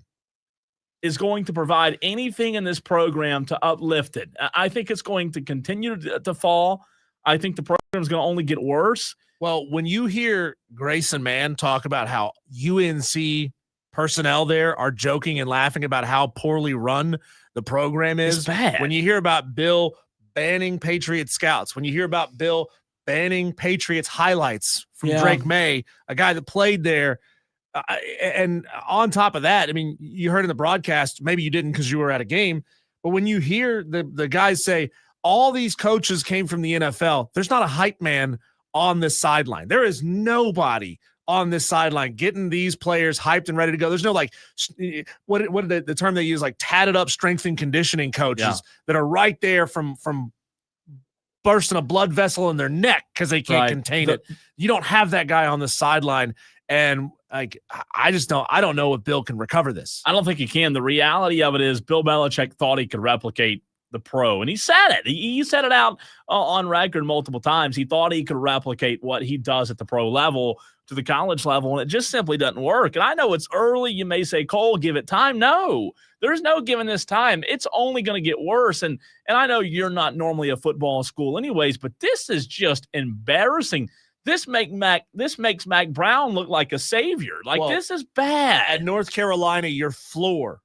is going to provide anything in this program to uplift it. I think it's going to continue to fall. I think the program is going to only get worse. Well, when you hear Grayson Mann talk about how UNC personnel there are joking and laughing about how poorly run the program is, it's bad. When you hear about Bill banning Patriot scouts, when you hear about Bill banning Patriots highlights from Drake May, a guy that played there. And on top of that, I mean, you heard in the broadcast, maybe you didn't because you were at a game, but when you hear the guys say all these coaches came from the NFL, there's not a hype man on this sideline. There is nobody on this sideline, getting these players hyped and ready to go. There's no like, what the term they use, like tatted up strength and conditioning coaches that are right there from bursting a blood vessel in their neck because they can't contain it. You don't have that guy on the sideline. And like, I don't know if Bill can recover this. I don't think he can. The reality of it is Bill Belichick thought he could replicate the pro, and he said it. He said it out on record multiple times. He thought he could replicate what he does at the pro level to the college level, and it just simply doesn't work. And I know it's early. You may say, Cole, give it time. No, there's no giving this time. It's only going to get worse. And I know you're not normally a football school anyways, but this is just embarrassing. This makes Mac Brown look like a savior. This is bad. At North Carolina, your floor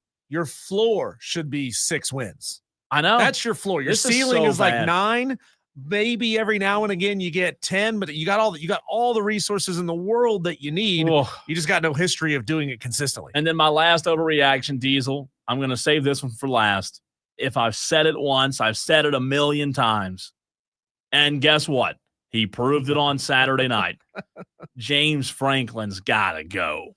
should be 6 wins. I know. That's your floor. Your ceiling is like 9. Maybe every now and again you get 10, but you got all the resources in the world that you need. Oh. You just got no history of doing it consistently. And then my last overreaction, Diesel, I'm going to save this one for last. If I've said it once, I've said it 1,000,000 times. And guess what? He proved it on Saturday night. James Franklin's got to go.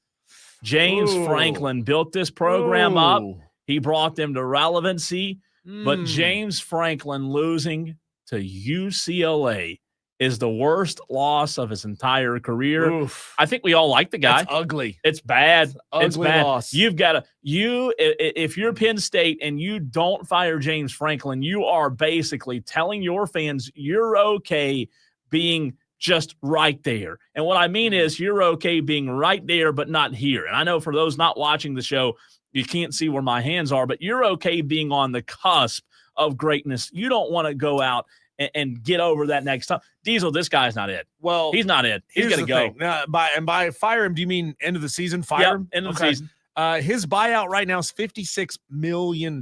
James Franklin built this program up. He brought them to relevancy. But James Franklin losing to UCLA is the worst loss of his entire career. Oof. I think we all like the guy. It's ugly. It's bad. It's bad. Loss. You've got to if you're Penn State and you don't fire James Franklin, you are basically telling your fans you're okay being just right there. And what I mean is you're okay being right there but not here. And I know for those not watching the show, you can't see where my hands are, but you're okay being on the cusp of greatness. You don't want to go out and get over that next time. Diesel, this guy's not it. Well, he's not it. He's going to go. Now, by fire him, do you mean end of the season? Fire him? End of the season. His buyout right now is $56 million.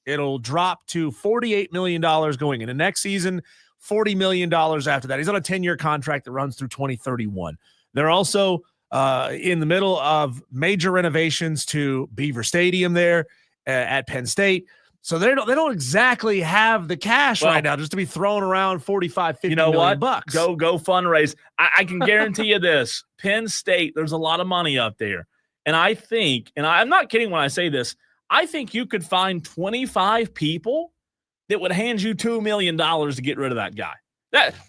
It'll drop to $48 million going into next season, $40 million after that. He's on a 10-year contract that runs through 2031. They're also in the middle of major renovations to Beaver Stadium there at Penn State. So they don't exactly have the cash right now just to be throwing around 45, 50 million bucks. Go fundraise. I can guarantee you this. Penn State, there's a lot of money up there. And I think, and I'm not kidding when I say this, I think you could find 25 people that would hand you $2 million to get rid of that guy.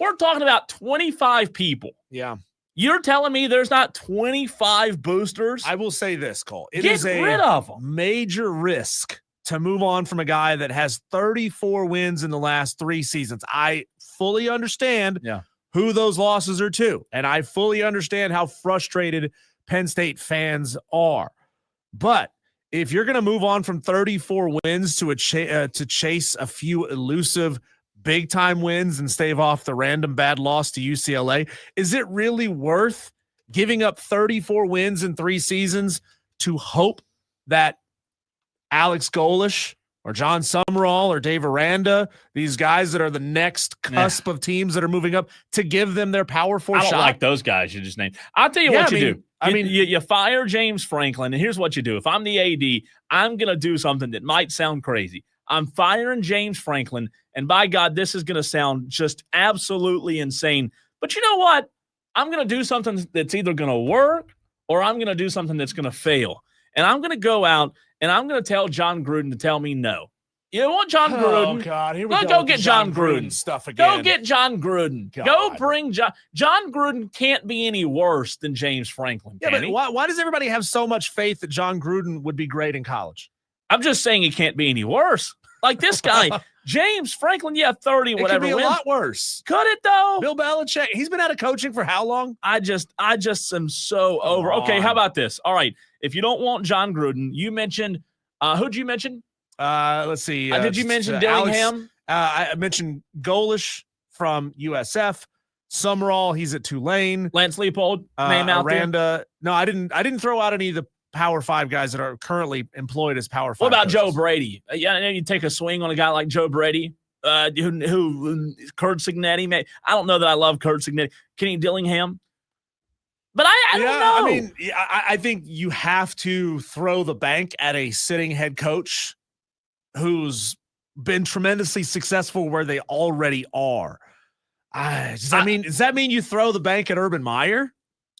We're talking about 25 people. Yeah. You're telling me there's not 25 boosters? I will say this, Cole. It Get is a rid of them. Major risk to move on from a guy that has 34 wins in the last 3 seasons. I fully understand who those losses are to, and I fully understand how frustrated Penn State fans are. But if you're going to move on from 34 wins to chase a few elusive big-time wins and stave off the random bad loss to UCLA, is it really worth giving up 34 wins in 3 seasons to hope that Alex Golish or John Summerall or Dave Aranda, these guys that are the next cusp of teams that are moving up, to give them their Power 4 shot? I don't like those guys you just named. I'll tell you what you do. You fire James Franklin, and here's what you do. If I'm the AD, I'm going to do something that might sound crazy. I'm firing James Franklin, and by God, this is going to sound just absolutely insane. But you know what? I'm going to do something that's either going to work or I'm going to do something that's going to fail. And I'm going to go out and I'm going to tell John Gruden to tell me no. You know what, John Gruden? Oh, God. Here we go. Go get John Gruden stuff again. Go get John Gruden. God. Go bring John Gruden can't be any worse than James Franklin. Yeah, but why does everybody have so much faith that John Gruden would be great in college? I'm just saying he can't be any worse. Like this guy, James Franklin, 30, whatever. It could be wins. a lot worse. Could it though? Bill Belichick, he's been out of coaching for how long? I just am so over. Okay, how about this? All right, if you don't want John Gruden, you mentioned who'd you mention? Let's see. Did you mention Dillingham? I mentioned Golish from USF. Summerall, he's at Tulane. Lance Leopold, name out Aranda. there. No, I didn't throw out any of the Power 5 guys that are currently employed as Power 5. What about coaches. Joe Brady? You take a swing on a guy like Joe Brady, who Kurt Signetti. I don't know that I love Kurt Signetti. Kenny Dillingham. But I don't know. I mean, I think you have to throw the bank at a sitting head coach who's been tremendously successful where they already are. Does that mean you throw the bank at Urban Meyer?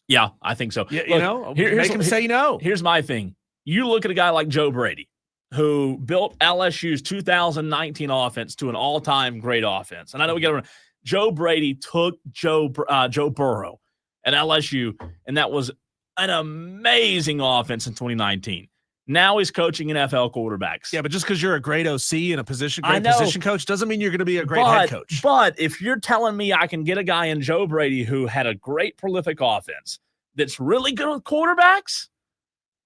Yeah, I think so. Look, make him say no. Here's my thing. You look at a guy like Joe Brady, who built LSU's 2019 offense to an all-time great offense. And I know we got to – Joe Brady took Joe Burrow at LSU, and that was an amazing offense in 2019. Now he's coaching NFL quarterbacks. Yeah, but just because you're a great OC and a position coach doesn't mean you're going to be a great head coach. But if you're telling me I can get a guy in Joe Brady who had a great prolific offense that's really good with quarterbacks,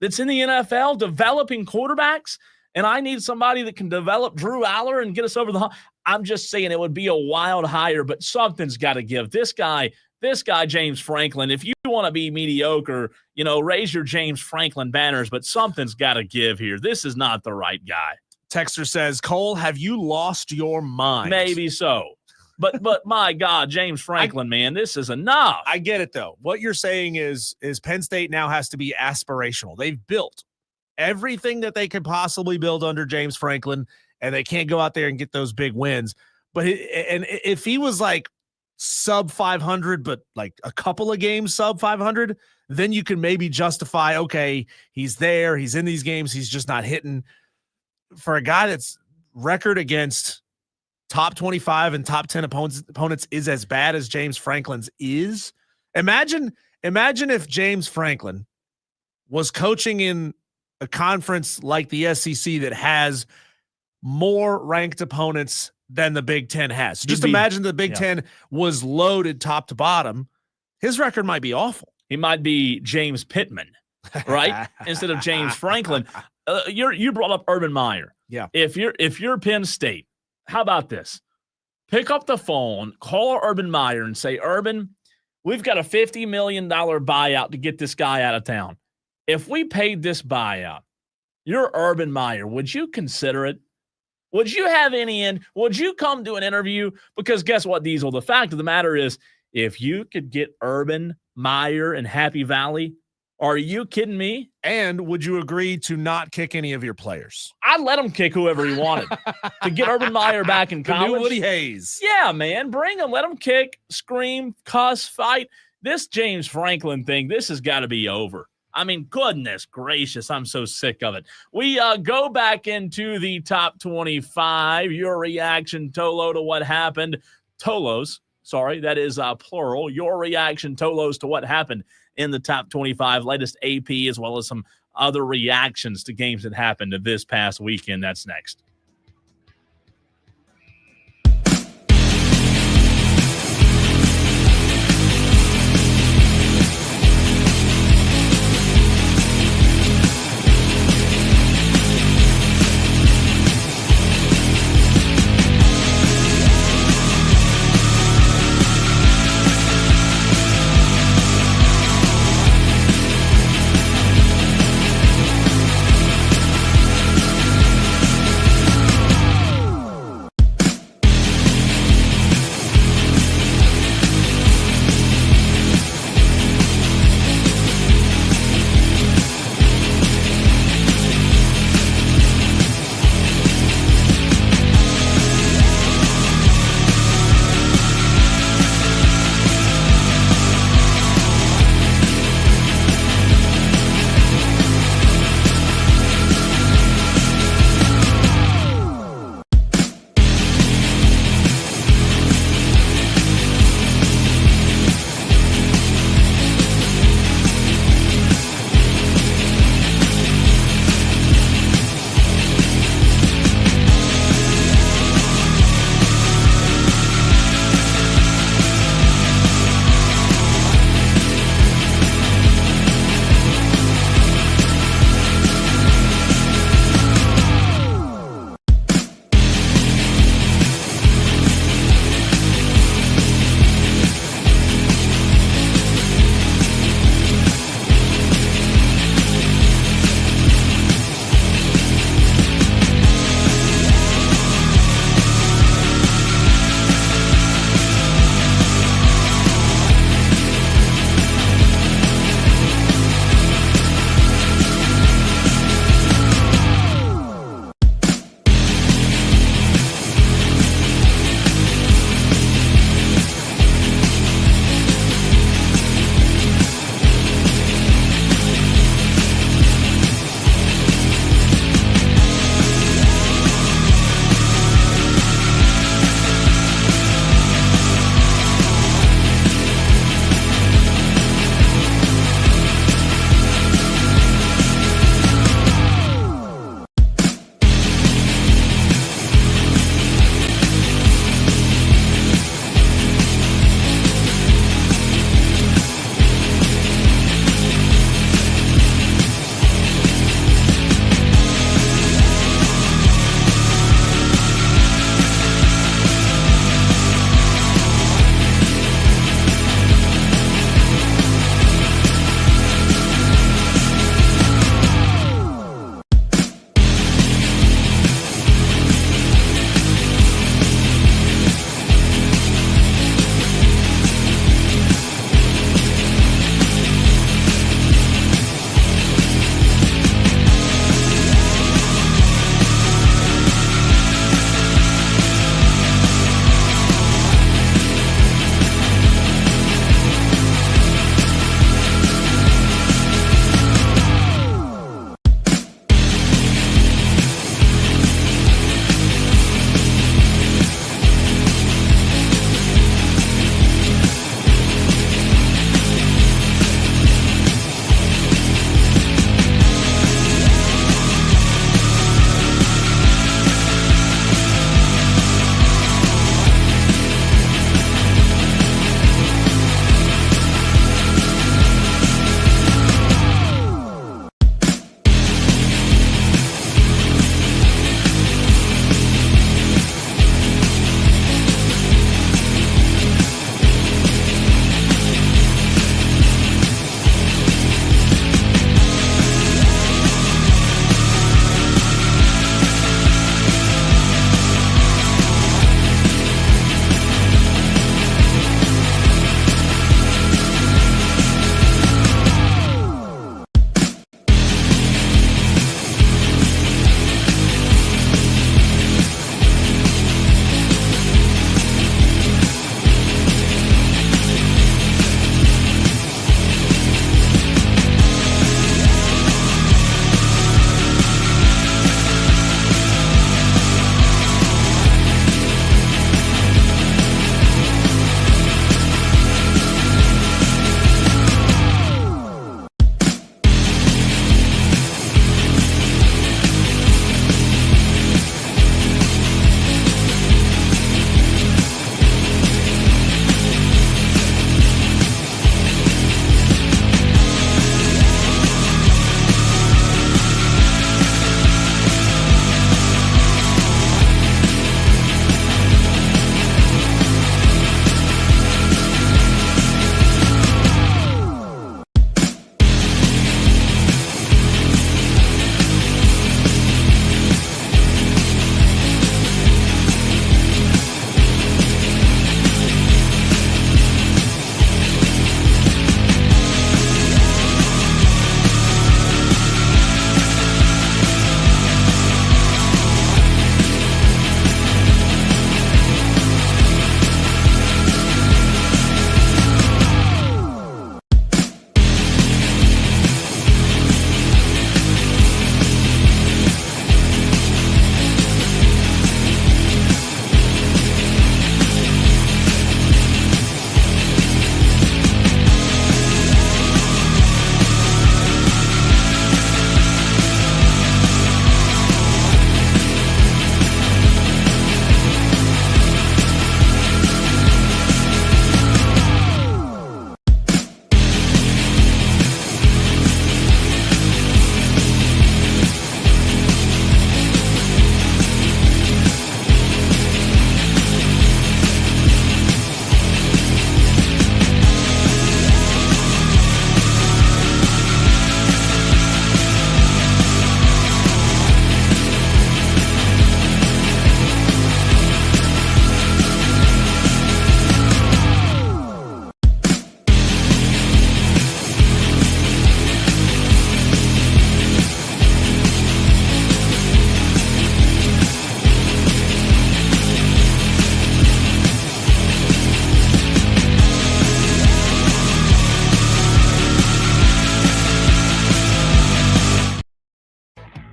that's in the NFL developing quarterbacks, and I need somebody that can develop Drew Aller and get us over the hump, I'm just saying it would be a wild hire, but something's got to give. This guy, James Franklin, if you want to be mediocre, raise your James Franklin banners, but something's got to give here. This is not the right guy. Texter says, Cole, have you lost your mind? Maybe so. But my God, James Franklin, man, this is enough. I get it, though. What you're saying is Penn State now has to be aspirational. They've built everything that they could possibly build under James Franklin, and they can't go out there and get those big wins. But if he was like sub 500, but like a couple of games sub 500, then you can maybe justify, okay, he's there, he's in these games, he's just not hitting. For a guy that's record against top 25 and top 10 opponents is as bad as James Franklin's is. Imagine if James Franklin was coaching in a conference like the SEC that has more ranked opponents than the Big Ten has. Just imagine the Big Ten was loaded top to bottom. His record might be awful. He might be James Pittman, right? Instead of James Franklin. You brought up Urban Meyer. Yeah. If you're Penn State, how about this? Pick up the phone, call Urban Meyer and say, Urban, we've got a $50 million buyout to get this guy out of town. If we paid this buyout, you're Urban Meyer, would you consider it? Would you have any in? Would you come to an interview? Because guess what, Diesel? The fact of the matter is, if you could get Urban Meyer in Happy Valley, are you kidding me? And would you agree to not kick any of your players? I'd let him kick whoever he wanted to get Urban Meyer back in college. The new Woody Hayes. Yeah, man. Bring him. Let him kick, scream, cuss, fight. This James Franklin thing, this has got to be over. I mean, goodness gracious, I'm so sick of it. We go back into the top 25. Your reaction, Tolo, to what happened. Tolos, sorry, that is plural. Your reaction, Tolos, to what happened in the top 25, latest AP, as well as some other reactions to games that happened this past weekend. That's next.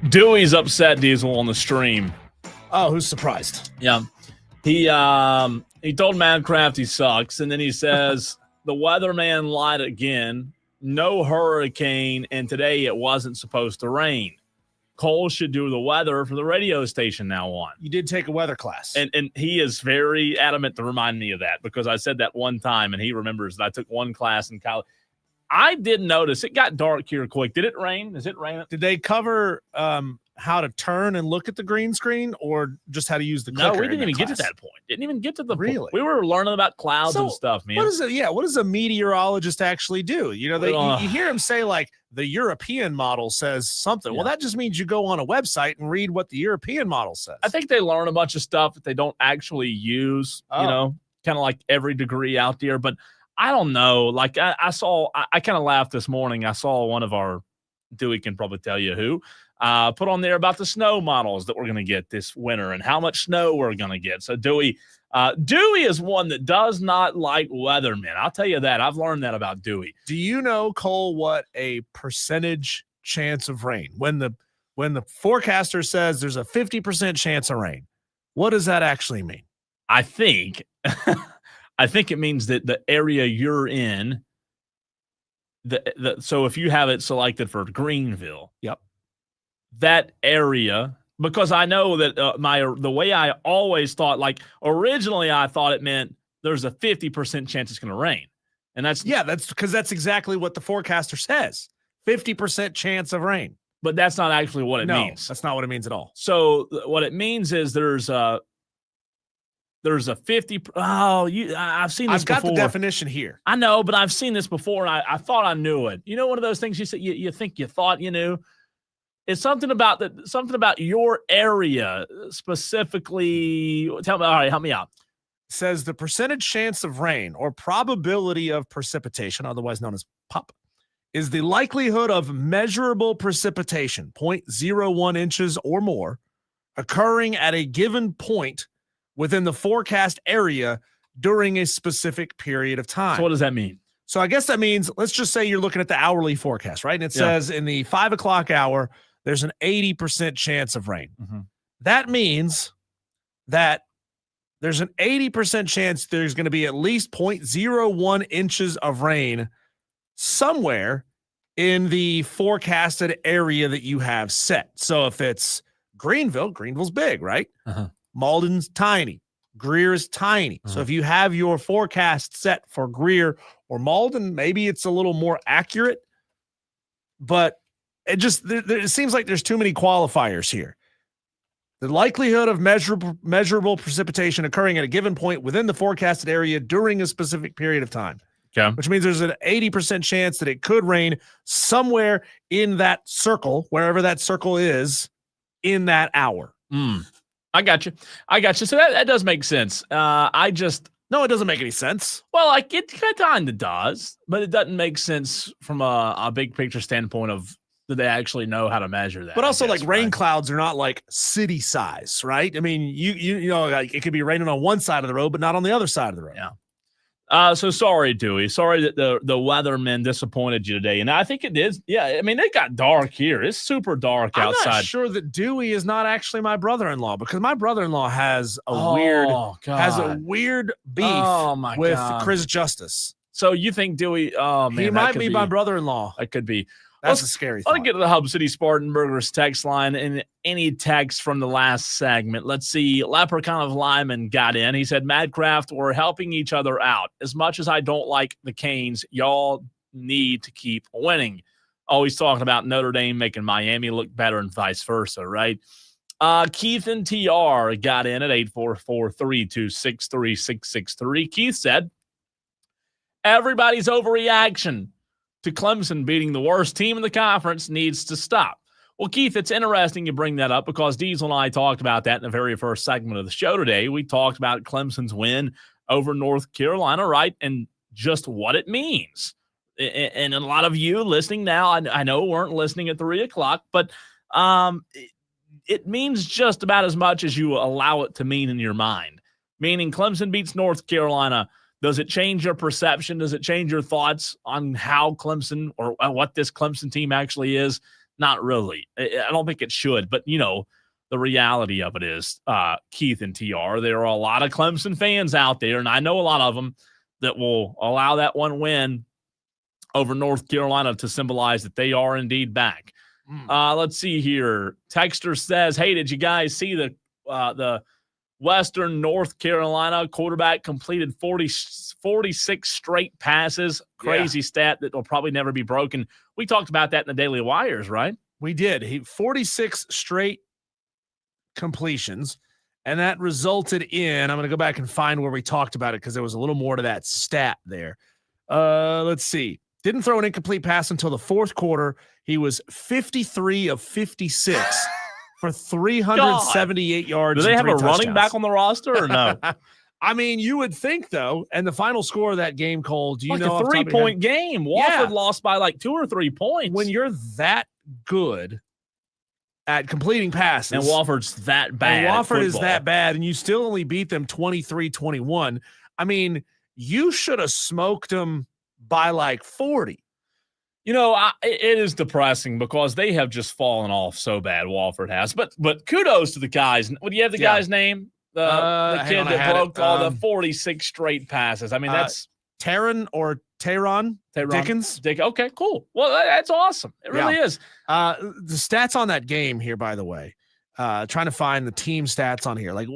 Dewey's upset, Diesel, on the stream. Oh, who's surprised? Yeah. He told Madcraft he sucks, and then he says the weatherman lied again. No hurricane, and today it wasn't supposed to rain. Cole should do the weather for the radio station now on. You did take a weather class. And he is very adamant to remind me of that because I said that one time, and he remembers that I took one class in college. I did notice it got dark here quick. Did it rain? Is it raining? Did they cover how to turn and look at the green screen or just how to use the clicker? No, we didn't even get to that point. Didn't even get to the really point. We were learning about clouds and stuff, man. What does a meteorologist actually do? You know, you hear him say like the European model says something. Yeah. Well, that just means you go on a website and read what the European model says. I think they learn a bunch of stuff that they don't actually use, you know, kind of like every degree out there. But I don't know. Like I kind of laughed this morning. I saw one of our, Dewey can probably tell you who, put on there about the snow models that we're going to get this winter and how much snow we're going to get. So Dewey is one that does not like weathermen. I'll tell you that. I've learned that about Dewey. Do you know, Cole, what a percentage chance of rain? When the forecaster says there's a 50% chance of rain, what does that actually mean? I think it means that the area you're in, so if you have it selected for Greenville, yep, that area, because I know that the way I always thought, like originally I thought it meant there's a 50% chance it's going to rain. And that's because that's exactly what the forecaster says. 50% chance of rain. But that's not actually what it means. That's not what it means at all. So what it means is there's a 50. I've seen this before. I've got the definition here. I know, but I've seen this before, and I thought I knew it. You know, one of those things you say you think you thought you knew. It's something about your area specifically. Tell me, all right, help me out. It says the percentage chance of rain or probability of precipitation, otherwise known as PUP, is the likelihood of measurable precipitation, 0.01 inches or more, occurring at a given point within the forecast area during a specific period of time. So what does that mean? So I guess that means, let's just say you're looking at the hourly forecast, right? And it says in the 5 o'clock hour, there's an 80% chance of rain. Mm-hmm. That means that there's an 80% chance there's going to be at least 0.01 inches of rain somewhere in the forecasted area that you have set. So if it's Greenville's big, right? Uh-huh. Malden's tiny. Greer is tiny. So if you have your forecast set for Greer or Malden, maybe it's a little more accurate. But it seems like there's too many qualifiers here. The likelihood of measurable precipitation occurring at a given point within the forecasted area during a specific period of time. Okay. Which means there's an 80% chance that it could rain somewhere in that circle, wherever that circle is, in that hour. I got you. So that does make sense. No, it doesn't make any sense. Well, like it kind of does, but it doesn't make sense from a big picture standpoint of do they actually know how to measure that? But also, rain clouds are not like city size, right? I mean, you know, like it could be raining on one side of the road, but not on the other side of the road. Yeah. So sorry, Dewey. Sorry that the weathermen disappointed you today. And I think it is. Yeah, I mean, it got dark here. It's super dark outside. I'm not sure that Dewey is not actually my brother-in-law because my brother-in-law has a weird beef with Chris Justice. So you think Dewey? Oh man, he might be my brother-in-law. That could be. That's a scary thought. Let's get to the Hub City Spartanburgers text line and any text from the last segment. Let's see. Leprechaun of Lyman got in. He said, Madcraft, we're helping each other out. As much as I don't like the Canes, y'all need to keep winning. Always talking about Notre Dame making Miami look better and vice versa, right? Keith and TR got in at 844-326-3663. Keith said, everybody's overreaction to Clemson beating the worst team in the conference needs to stop. Well, Keith, it's interesting you bring that up because Diesel and I talked about that in the very first segment of the show today. We talked about Clemson's win over North Carolina, right? And just what it means. And a lot of you listening now, I know weren't listening at 3 o'clock, but it means just about as much as you allow it to mean in your mind. Meaning Clemson beats North Carolina. Does it change your perception? Does it change your thoughts on how Clemson or what this Clemson team actually is? Not really. I don't think it should. But, the reality of it is, Keith and TR, there are a lot of Clemson fans out there, and I know a lot of them that will allow that one win over North Carolina to symbolize that they are indeed back. Let's see here. Texter says, hey, did you guys see the Western North Carolina quarterback completed 46 straight passes? Crazy stat that will probably never be broken. We talked about that in the Daily Wires, right? We did. 46 straight completions, and that resulted in, I'm going to go back and find where we talked about it because there was a little more to that stat there. Let's see. Didn't throw an incomplete pass until the fourth quarter. He was 53 of 56 for 378 yards. Do they have a touchdowns. Running back on the roster or no? I mean, you would think, though, and the final score of that game, Cole, do you know? A 3-point game. Wofford lost by like 2 or 3 points. When you're that good at completing passes. And Wofford's that bad. And Wofford is that bad, and you still only beat them 23-21. I mean, you should have smoked them by like 40. It is depressing because they have just fallen off so bad, Wofford has. But kudos to the guys. What do you have the guy's name? The kid that broke all the 46 straight passes. I mean, that's Taron Dickens. Okay, cool. Well, that's awesome. It really is. The stats on that game here, by the way, trying to find the team stats on here. Like,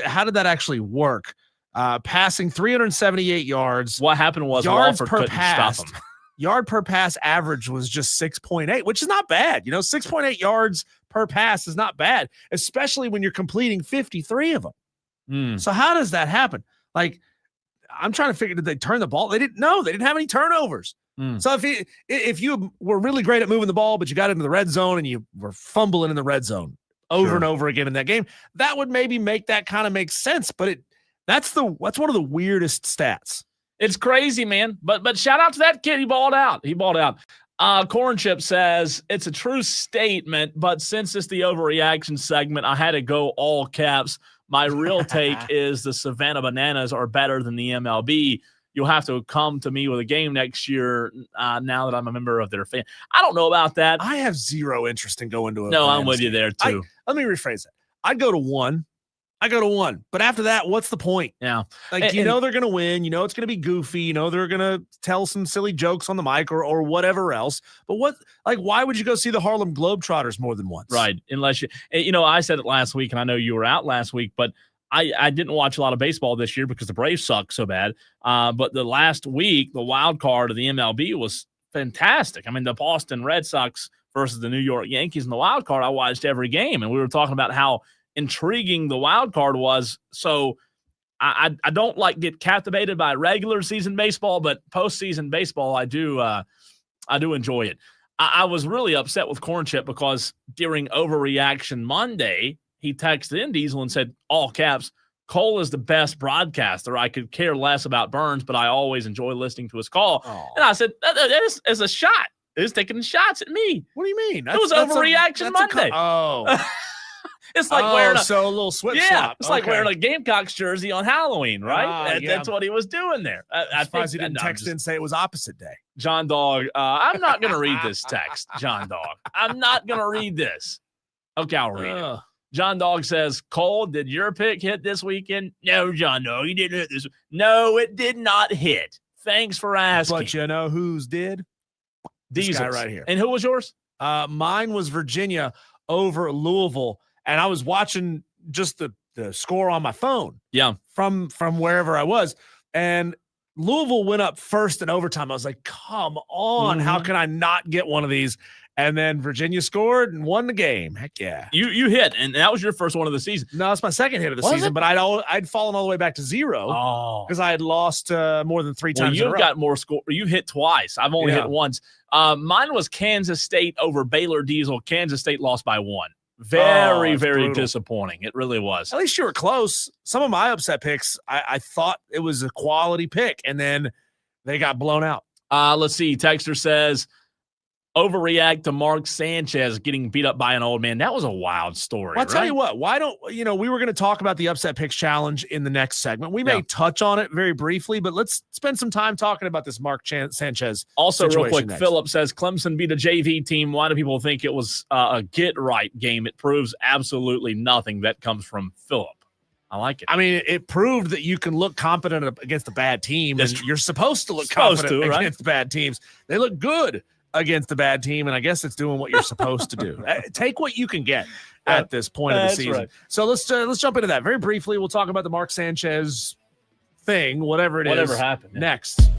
how did that actually work? Passing 378 yards. What happened was yards Wofford per couldn't pass. stop him. Yard per pass average was just 6.8, which is not bad. 6.8 yards per pass is not bad, especially when you're completing 53 of them. So how does that happen? Like, I'm trying to figure, did they turn the ball? They didn't have any turnovers. So if you were really great at moving the ball, but you got into the red zone and you were fumbling in the red zone over and over again in that game, that would maybe make that kind of make sense. But that's one of the weirdest stats. It's crazy, man. But shout out to that kid. He balled out. Corn Chip says, it's a true statement, but since it's the overreaction segment, I had to go all caps. My real take is the Savannah Bananas are better than the MLB. You'll have to come to me with a game next year now that I'm a member of their fan. I don't know about that. I have zero interest in going to a No, Rams I'm with you there, too. Let me rephrase that. I'd go to one. But after that, what's the point? Yeah. Like, they're going to win. It's going to be goofy. They're going to tell some silly jokes on the mic or whatever else. But why would you go see the Harlem Globetrotters more than once? Right. Unless I said it last week, and I know you were out last week, but I didn't watch a lot of baseball this year because the Braves suck so bad. But the last week, the wild card of the MLB was fantastic. I mean, the Boston Red Sox versus the New York Yankees in the wild card, I watched every game, and we were talking about how intriguing the wild card was. So I don't get captivated by regular season baseball, but postseason baseball, I do enjoy it. I was really upset with Corn Chip because during Overreaction Monday, he texted in Diesel and said, all caps, Cole is the best broadcaster. I could care less about Burns, but I always enjoy listening to his call. Oh. And I said, that is a shot. It's taking shots at me. What do you mean? It was Overreaction Monday. It's like wearing a little switch swap. It's like wearing a Gamecocks jersey on Halloween, right? That's what he was doing there. I think he didn't text in and say it was opposite day. John Dog, I'm not going to read this text, John Dog. I'm not going to read this. Okay, I'll read it. John Dog says, Cole, did your pick hit this weekend? No, John Dog, he didn't hit this. No, it did not hit. Thanks for asking. But you know whose did? This guy right here. And who was yours? Mine was Virginia over Louisville. And I was watching just the score on my phone. Yeah. From wherever I was. And Louisville went up first in overtime. I was like, come on. How can I not get one of these? And then Virginia scored and won the game. Heck yeah. You hit, and that was your first one of the season. No, it's my second hit of the season, but I'd fallen all the way back to zero because I had lost more than 3 times in a row. You've got more score. You hit twice. I've only hit once. Mine was Kansas State over Baylor Diesel. Kansas State lost by 1. Very brutal. Disappointing. It really was. At least you were close. Some of my upset picks, I thought it was a quality pick, and then they got blown out. Let's see. Texter says, overreact to Mark Sanchez getting beat up by an old man. That was a wild story. Well, I'll tell you what, why don't, we were going to talk about the upset picks challenge in the next segment. We may touch on it very briefly, but let's spend some time talking about this Mark Sanchez. Also, real quick, next. Philip says Clemson beat a JV team. Why do people think it was a get right game? It proves absolutely nothing. That comes from Philip. I like it. I mean, it proved that you can look competent against a bad team. And you're supposed to look competent against bad teams. They look good against a bad team, and I guess it's doing what you're supposed to do. Take what you can get at this point of the season. Right. So let's jump into that very briefly. We'll talk about the Mark Sanchez thing, whatever happened next.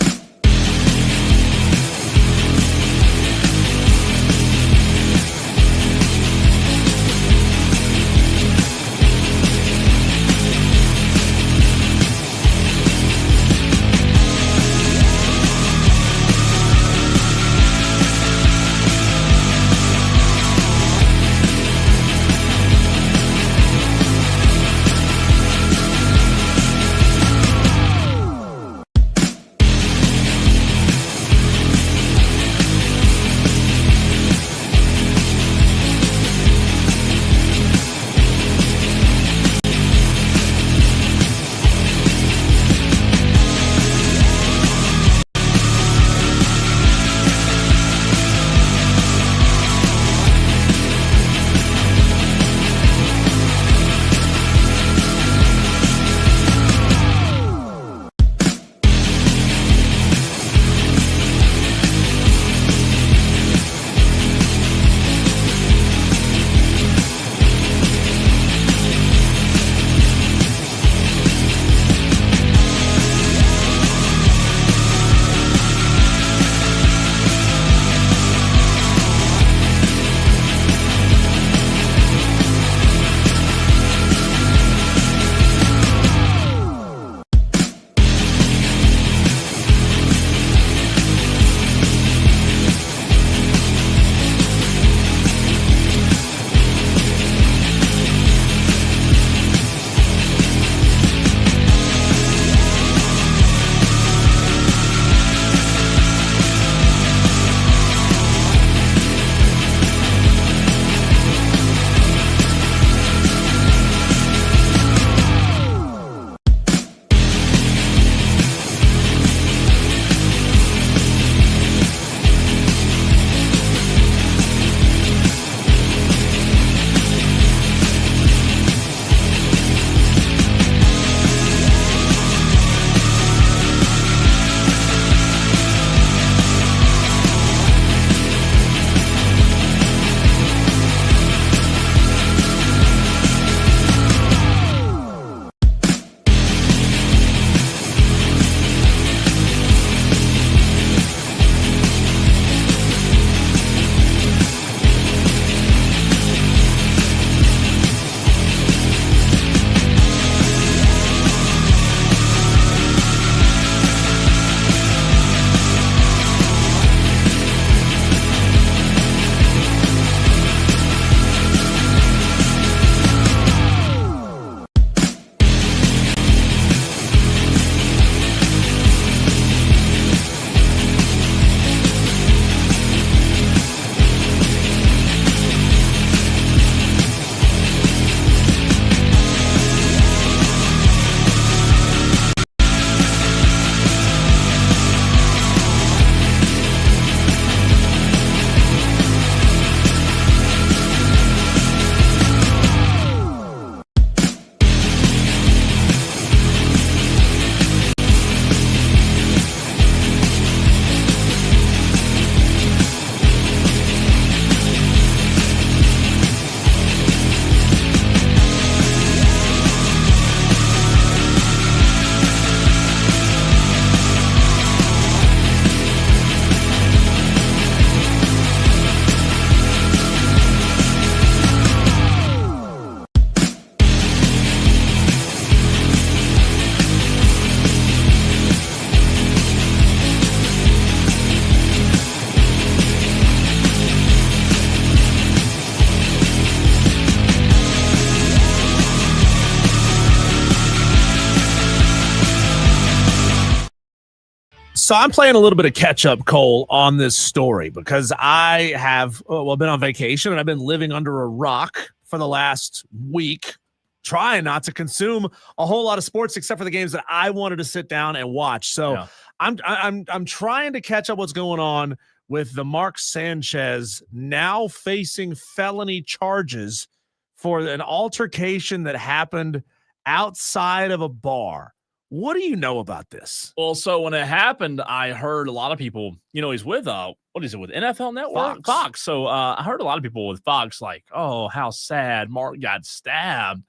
So I'm playing a little bit of catch up, Cole, on this story because I have been on vacation and I've been living under a rock for the last week, trying not to consume a whole lot of sports except for the games that I wanted to sit down and watch. So I'm trying to catch up what's going on with the Mark Sanchez now facing felony charges for an altercation that happened outside of a bar. What do you know about this? Well, so when it happened, I heard a lot of people, he's with, what is it, with NFL Network? Fox. So I heard a lot of people with Fox like, oh, how sad Mark got stabbed.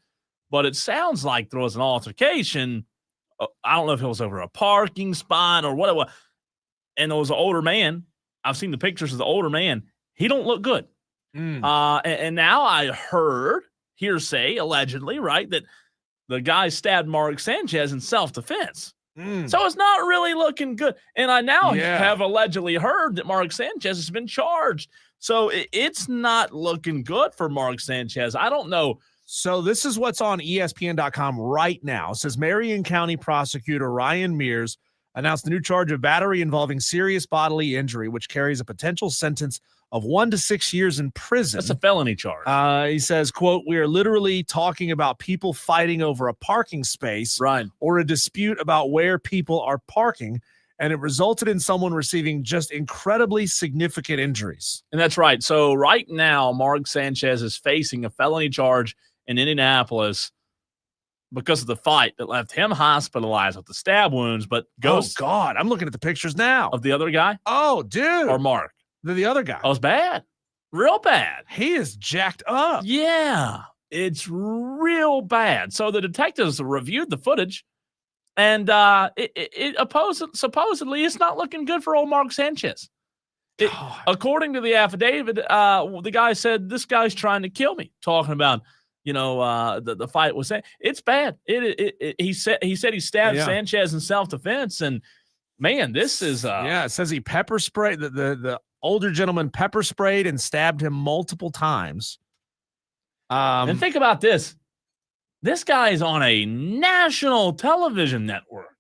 But it sounds like there was an altercation. I don't know if it was over a parking spot or what it was. And there was an older man. I've seen the pictures of the older man. He don't look good. And now I heard, hearsay, allegedly, right, that the guy stabbed Mark Sanchez in self-defense. So it's not really looking good. And I now have allegedly heard that Mark Sanchez has been charged. So it's not looking good for Mark Sanchez. I don't know. So this is what's on ESPN.com right now. It says Marion County prosecutor Ryan Mears announced a new charge of battery involving serious bodily injury, which carries a potential sentence of 1 to 6 years in prison. That's a felony charge. He says, quote, we are literally talking about people fighting over a parking space or a dispute about where people are parking, and it resulted in someone receiving just incredibly significant injuries. And that's right. So right now, Mark Sanchez is facing a felony charge in Indianapolis because of the fight that left him hospitalized with the stab wounds, but goes. Oh, God. I'm looking at the pictures now. Of the other guy? Oh, dude. Or Mark? The other guy. Oh, it's bad. Real bad. He is jacked up. Yeah. It's real bad. So the detectives reviewed the footage, and supposedly it's not looking good for old Mark Sanchez. According to the affidavit, the guy said, this guy's trying to kill me, talking about the fight was it's bad. He said he stabbed Sanchez in self-defense, and man, this is it says he pepper sprayed the older gentleman pepper sprayed and stabbed him multiple times. And think about this. This guy is on a national television network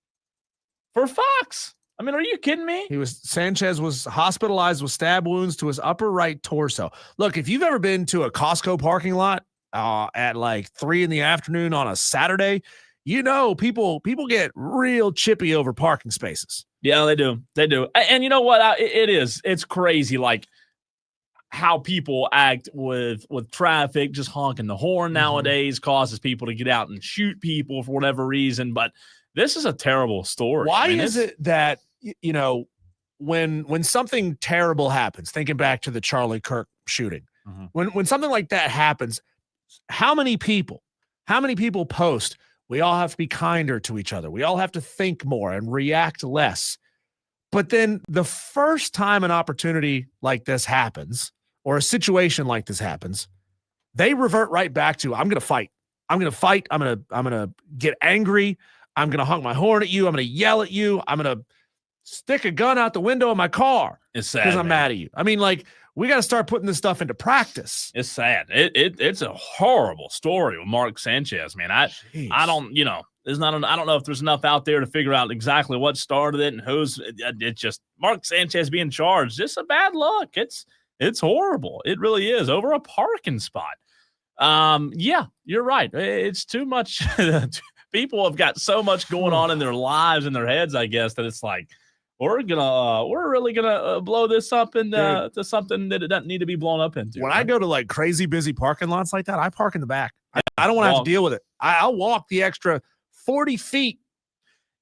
for Fox. I mean, are you kidding me? Sanchez was hospitalized with stab wounds to his upper right torso. Look, if you've ever been to a Costco parking lot at like 3 p.m. on a Saturday, people get real chippy over parking spaces. Yeah, they do. They do. And you know what? It's crazy. Like how people act with traffic, just honking the horn nowadays causes people to get out and shoot people for whatever reason. But this is a terrible story. Why is it that, when something terrible happens, thinking back to the Charlie Kirk shooting, when something like that happens, how many people post, we all have to be kinder to each other. We all have to think more and react less. But then the first time an opportunity like this happens or a situation like this happens, they revert right back to, I'm going to fight. I'm going to fight. I'm going to get angry. I'm going to honk my horn at you. I'm going to yell at you. I'm going to stick a gun out the window of my car. It's sad because I'm mad at you. I mean, like, we got to start putting this stuff into practice. It's sad. It's a horrible story with Mark Sanchez, man. I don't know if there's enough out there to figure out exactly what started it and it's just Mark Sanchez being charged. Just a bad look. It's horrible. It really is, over a parking spot. Yeah, you're right. It's too much. People have got so much going on in their lives and their heads, I guess, that it's like, we're really gonna blow this up into to something that it doesn't need to be blown up into. When I go to like crazy busy parking lots like that, I park in the back. I don't want to have to deal with it. I'll walk the extra 40 feet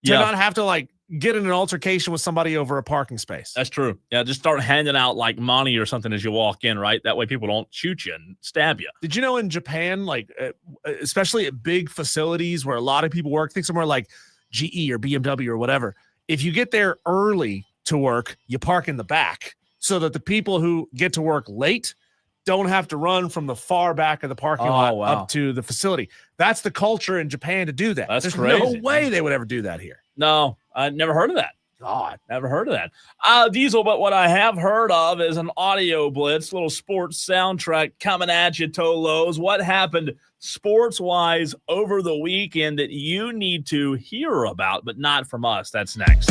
to not have to like get in an altercation with somebody over a parking space. That's true. Yeah, just start handing out like money or something as you walk in, right? That way people don't shoot you and stab you. Did you know in Japan, like especially at big facilities where a lot of people work, think somewhere like GE or BMW or whatever, if you get there early to work, you park in the back so that the people who get to work late don't have to run from the far back of the parking lot up to the facility. That's the culture in Japan to do that. There's crazy. No way they would ever do that here. No, I never heard of that. God, never heard of that. Diesel, but what I have heard of is an audio blitz, little sports soundtrack coming at you, Tolos. What happened sports-wise over the weekend that you need to hear about, but not from us? That's next.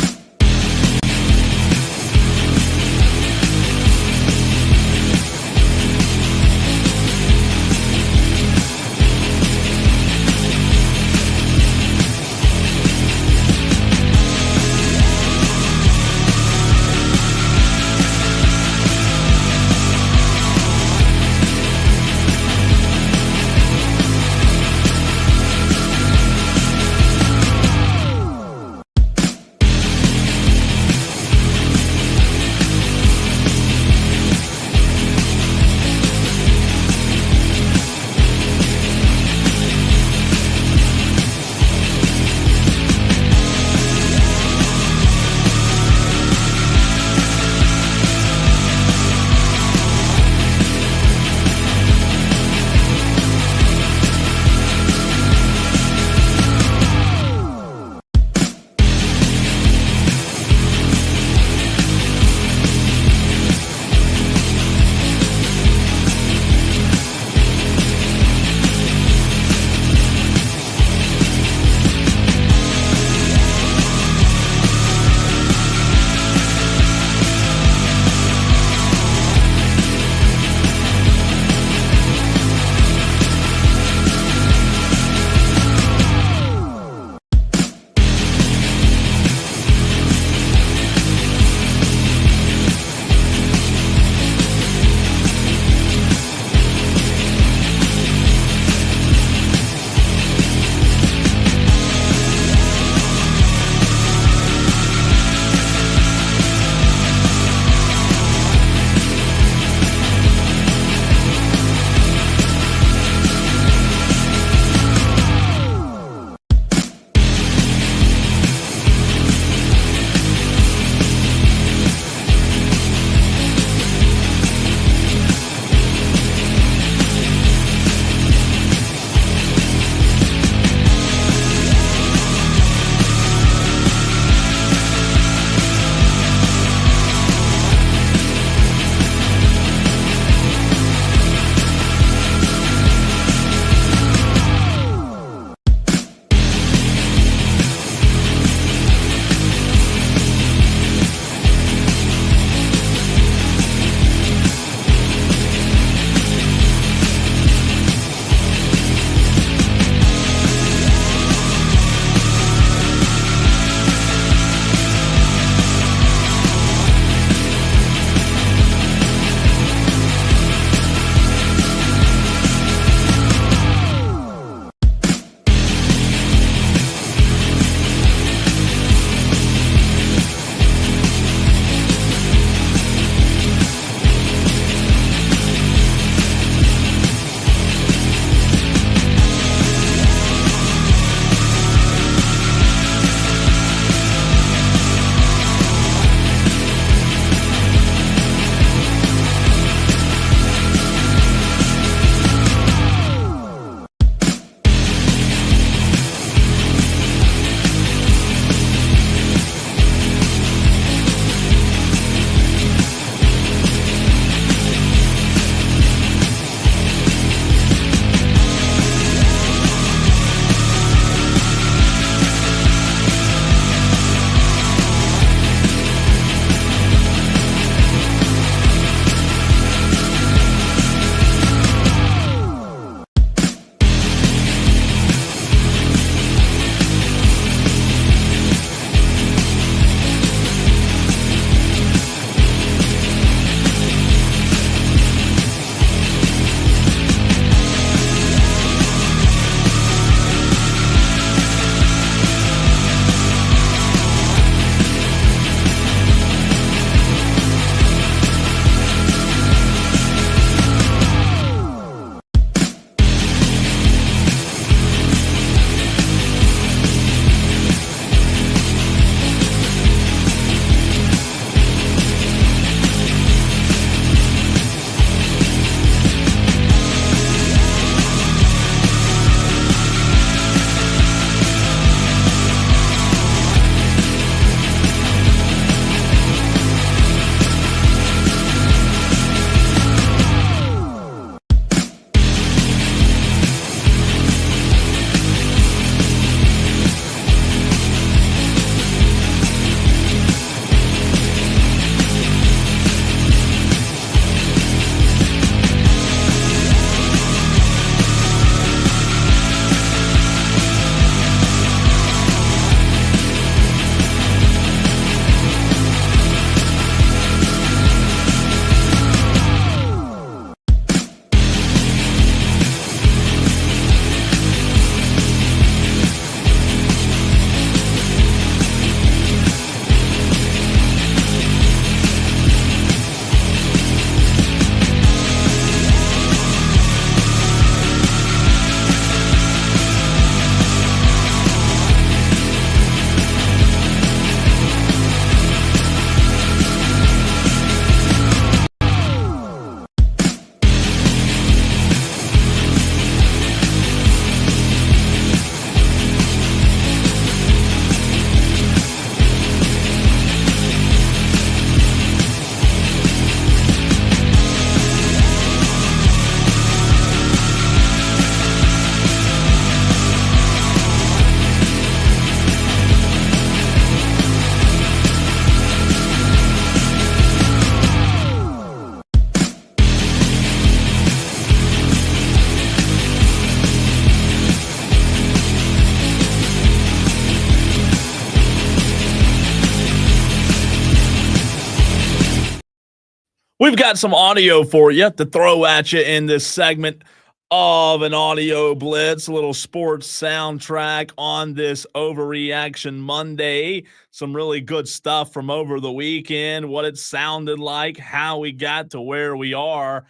We've got some audio for you to throw at you in this segment of an audio blitz, a little sports soundtrack on this Overreaction Monday. Some really good stuff from over the weekend, what it sounded like, how we got to where we are.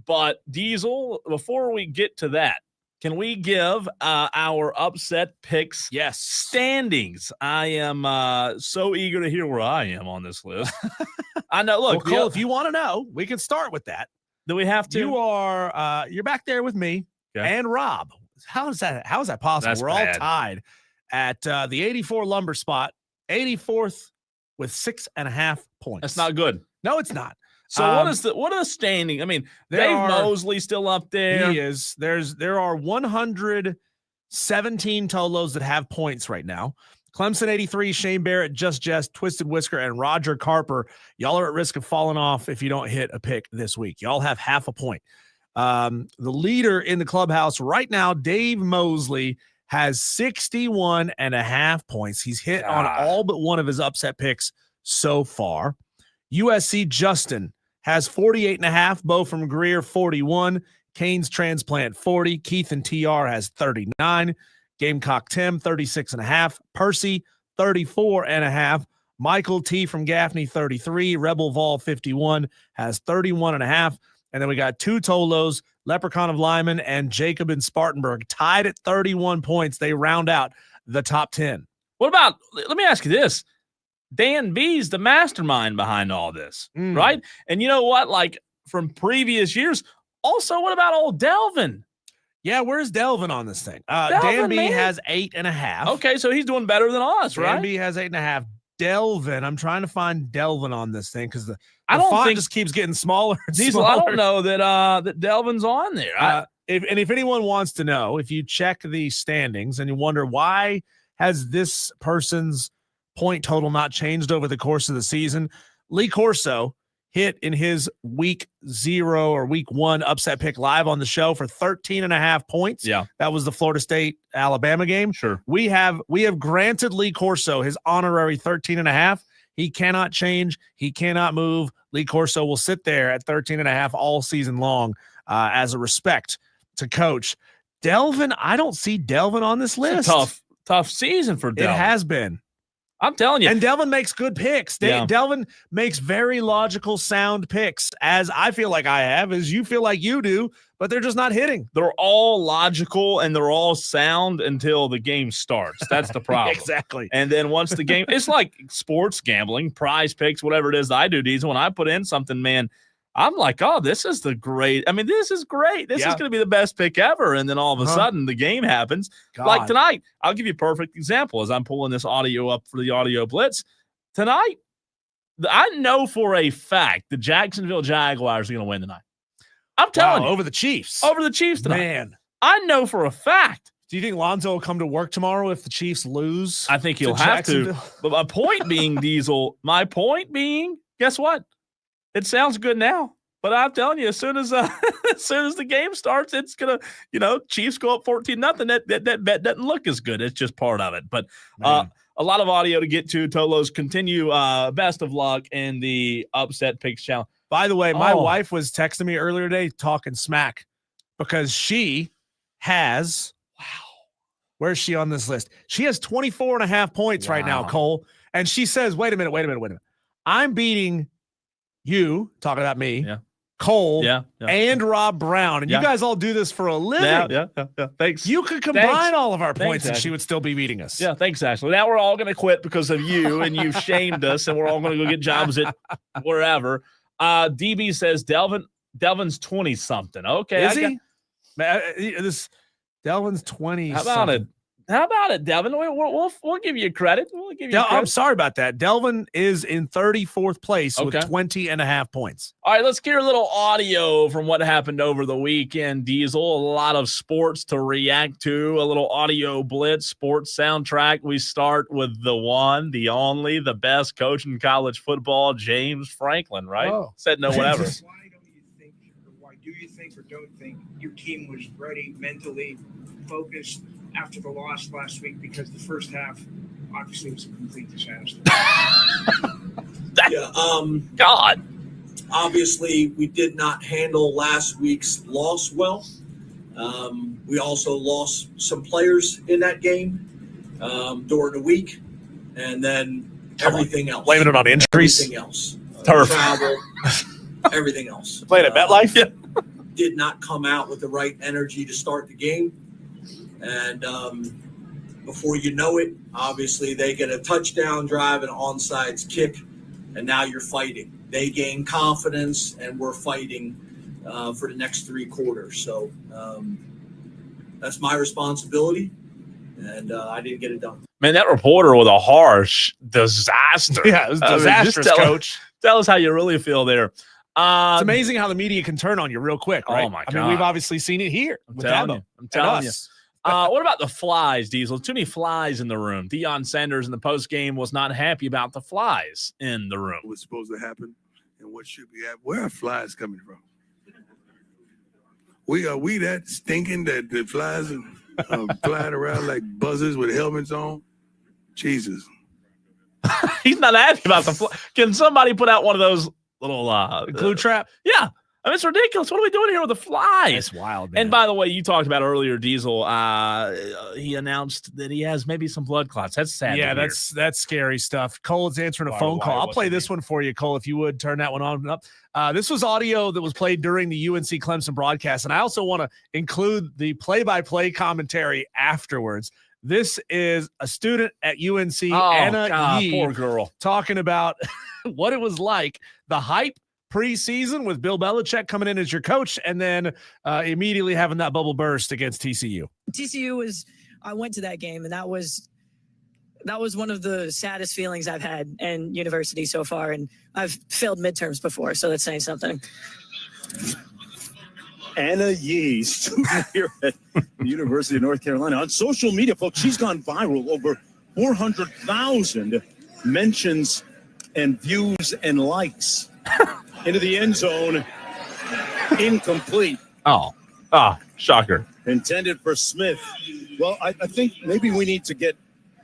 But Diesel, before we get to that, can we give our upset picks standings? I am so eager to hear where I am on this list. I know. Look, well, Cole, if you want to know, we can start with that. Do we have to? You're back there with me and Rob. How is that possible? That's We're bad. all tied at the 84 lumber spot, 84th with 6.5 points. That's not good. No, it's not. So what are the standing? I mean, Dave Mosley still up there. He is. There are 117 Tolos that have points right now. Clemson 83, Shane Barrett, Just Jess, Twisted Whisker, and Roger Carper. Y'all are at risk of falling off if you don't hit a pick this week. Y'all have half a point. The leader in the clubhouse right now, Dave Mosley, has 61.5 points. He's hit on all but one of his upset picks so far. USC Justin has 48.5. Bo from Greer, 41. Canes Transplant, 40. Keith and TR has 39. Gamecock Tim, 36.5. Percy, 34.5. Michael T from Gaffney, 33. Rebel Vol, 51, has 31.5. And then we got two Tolos, Leprechaun of Lyman and Jacob in Spartanburg, tied at 31 points. They round out the top 10. What about, let me ask you this. Dan B's the mastermind behind all this, right? And you know what? Like from previous years, also, what about old Delvin? Yeah, where's Delvin on this thing? Dan B has 8.5. Okay, so he's doing better than us, right? Dan B has 8.5. Delvin, I'm trying to find Delvin on this thing because the font just keeps getting smaller and Diesel, smaller. I don't know that Delvin's on there. If anyone wants to know, if you check the standings and you wonder why has this person's point total not changed over the course of the season, Lee Corso hit in his week 0 or week 1 upset pick live on the show for 13.5 points. Yeah. That was the Florida State Alabama game. Sure. We have granted Lee Corso his honorary 13.5. He cannot change. He cannot move. Lee Corso will sit there at 13.5 all season long as a respect to coach. Delvin, I don't see Delvin on this list. It's a tough season for Delvin. It has been. I'm telling you. And Delvin makes good picks. Delvin makes very logical, sound picks, as I feel like I have, as you feel like you do, but they're just not hitting. They're all logical and they're all sound until the game starts. That's the problem. Exactly. And then once the game, it's like sports gambling, prize picks, whatever it is that I do, Diesel. When I put in something, man, I'm like, oh, this is great. This is great. This is going to be the best pick ever. And then all of a sudden the game happens. Like tonight, I'll give you a perfect example as I'm pulling this audio up for the audio blitz. Tonight, I know for a fact the Jacksonville Jaguars are going to win tonight. I'm telling you. Over the Chiefs. Over the Chiefs tonight. Man. I know for a fact. Do you think Lonzo will come to work tomorrow if the Chiefs lose? I think he'll have to. But my point being, Diesel, guess what? It sounds good now, but I'm telling you, as soon as the game starts, it's gonna, Chiefs go up 14-0. That bet doesn't look as good. It's just part of it. But a lot of audio to get to. Tolos, continue. Best of luck in the upset picks challenge. By the way, my wife was texting me earlier today talking smack because she has where's she on this list? She has 24.5 points right now, Cole, and she says, "Wait a minute. I'm beating." You talking about me, Cole, and Rob Brown, and you guys all do this for a living. Yeah. Thanks. You could combine all of our points, and she would still be beating us. Yeah, thanks, Ashley. Now we're all going to quit because of you, and you've shamed us, and we're all going to go get jobs at wherever. DB says Delvin's 20 something. Okay, is he? This Delvin's 20. How about it, Delvin? We'll give you credit. I'm sorry about that. Delvin is in 34th place with 20.5 points. All right, let's hear a little audio from what happened over the weekend, Diesel. A lot of sports to react to. A little audio blitz, sports soundtrack. We start with the one, the only, the best coach in college football, James Franklin, right? Oh. Said no whatever. Why do you think or don't think your team was ready, mentally focused after the loss last week? Because the first half obviously was a complete disaster. God. Obviously, we did not handle last week's loss well. We also lost some players in that game during the week, and then everything else. Blaming it on injuries? Everything else. Turf. Travel, everything else. Playing at MetLife? Yeah. Did not come out with the right energy to start the game. And before you know it, obviously they get a touchdown drive and an onside kick, and now you're fighting. They gain confidence, and we're fighting for the next 3 quarters. So that's my responsibility, and I didn't get it done. Man, that reporter was a harsh disaster. Yeah, it was disastrous, Coach. Tell us how you really feel there. It's amazing how the media can turn on you real quick, right? Oh, my God. I mean, we've obviously seen it here. I'm telling you. What about the flies, Diesel? Too many flies in the room. Deion Sanders in the postgame was not happy about the flies in the room. What's supposed to happen and what should be happening? Where are flies coming from? Are we that stinking that the flies are flying around like buzzers with helmets on? Jesus. He's not happy about the fly. Can somebody put out one of those little glue trap? Yeah. I mean, it's ridiculous. What are we doing here with the flies? It's wild, man. And by the way, you talked about earlier, Diesel. He announced that he has maybe some blood clots. That's sad. Yeah, that's scary stuff. Cole's answering a phone call. I'll play this one for you, Cole, if you would turn that one on up. This was audio that was played during the UNC Clemson broadcast, and I also want to include the play-by-play commentary afterwards. This is a student at UNC, Anna Yee, poor girl, talking about what it was like, the hype preseason with Bill Belichick coming in as your coach, and then immediately having that bubble burst against TCU. I went to that game, and that was one of the saddest feelings I've had in university so far, and I've failed midterms before, so that's saying something. Anna Yee, student here at the University of North Carolina. On social media, folks, she's gone viral. Over 400,000 mentions and views and likes. Into the end zone, incomplete. Oh, shocker. Intended for Smith. Well, I think maybe we need to get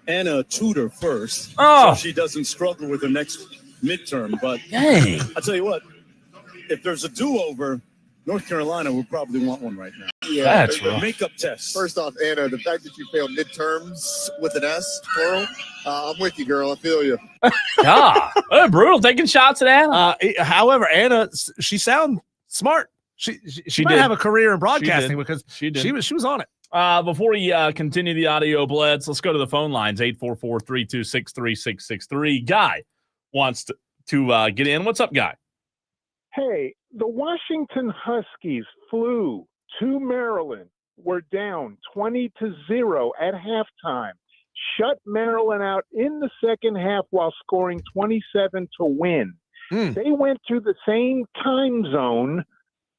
Anna a tutor first, so she doesn't struggle with her next midterm. But dang. I'll tell you what, if there's a do-over, North Carolina would probably want one right now. Yeah, that's right. Makeup test. First off, Anna, the fact that you failed midterms with an S, plural, I'm with you, girl. I feel you. God, brutal. Taking shots at Anna. However, Anna, she sounds smart. She might did have a career in broadcasting because she was on it. Before we continue the audio blitz, let's go to the phone lines. 844-326-3663. Guy wants to get in. What's up, Guy? Hey, the Washington Huskies flew to Maryland, were down 20-0 at halftime, shut Maryland out in the second half while scoring 27 to win. They went through the same time zone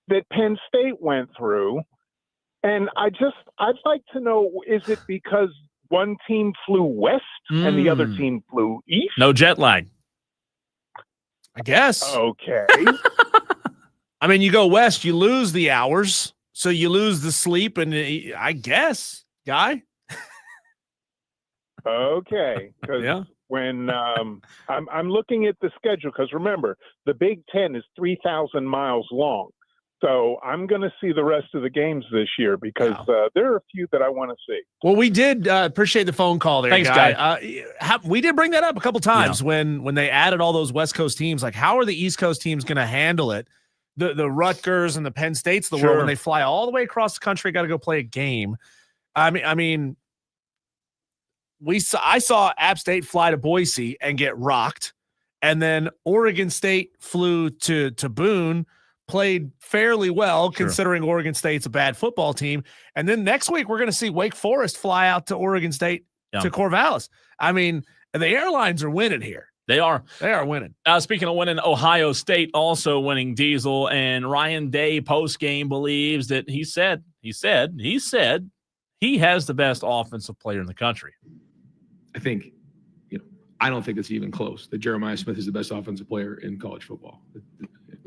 that Penn State went through. And I'd like to know, is it because one team flew west and the other team flew east? No jet lag. I guess. Okay. I mean, you go west, you lose the hours, so you lose the sleep, and I guess, Guy. Okay, because when I'm looking at the schedule, because remember, the Big Ten is 3,000 miles long, so I'm going to see the rest of the games this year because there are a few that I want to see. Well, we did appreciate the phone call there, Thanks, Guy. We did bring that up a couple times when they added all those West Coast teams. Like, how are the East Coast teams going to handle it? The Rutgers and the Penn States of the world, when they fly all the way across the country, got to go play a game. I mean, I saw App State fly to Boise and get rocked, and then Oregon State flew to Boone, played fairly well considering Oregon State's a bad football team, and then next week we're going to see Wake Forest fly out to Oregon State to Corvallis. I mean, the airlines are winning here. They are winning. Speaking of winning, Ohio State also winning, Diesel, and Ryan Day post-game believes that he said he has the best offensive player in the country. I think, I don't think it's even close that Jeremiah Smith is the best offensive player in college football.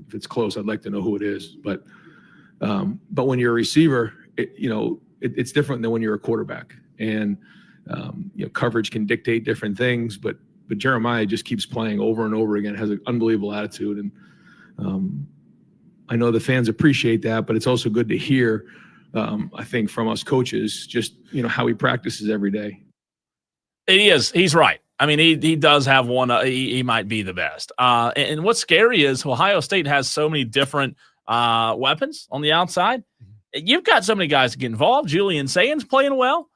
If it's close, I'd like to know who it is. But when you're a receiver, it's different than when you're a quarterback. And coverage can dictate different things, but Jeremiah just keeps playing over and over again, has an unbelievable attitude. And I know the fans appreciate that, but it's also good to hear, I think, from us coaches, just, how he practices every day. He is. He's right. I mean, he does have one. He might be the best. And what's scary is Ohio State has so many different weapons on the outside. You've got so many guys to get involved. Julian Sains playing well.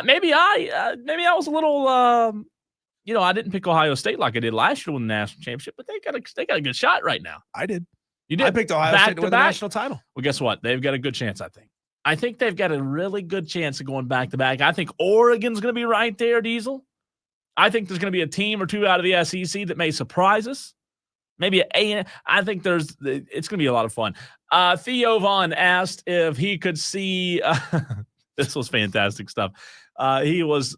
Maybe I was a little, I didn't pick Ohio State like I did last year with the national championship, but they got a good shot right now. I did. You did. I picked Ohio State to win the national title. Well, guess what? They've got a good chance, I think. I think they've got a really good chance of going back-to-back. I think Oregon's going to be right there, Diesel. I think there's going to be a team or two out of the SEC that may surprise us. Maybe I think it's going to be a lot of fun. Theo Vaughn asked if he could see this was fantastic stuff. He was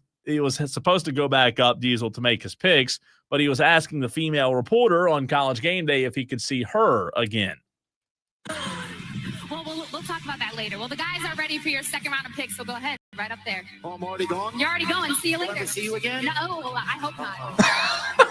supposed to go back up, Diesel, to make his picks, but he was asking the female reporter on College Game Day if he could see her again. Well, we'll talk about that later. Well, the guys are ready for your second round of picks, so go ahead. Right up there. Oh, I'm already gone? You're already going. See you later. Can I see you again? No, I hope not.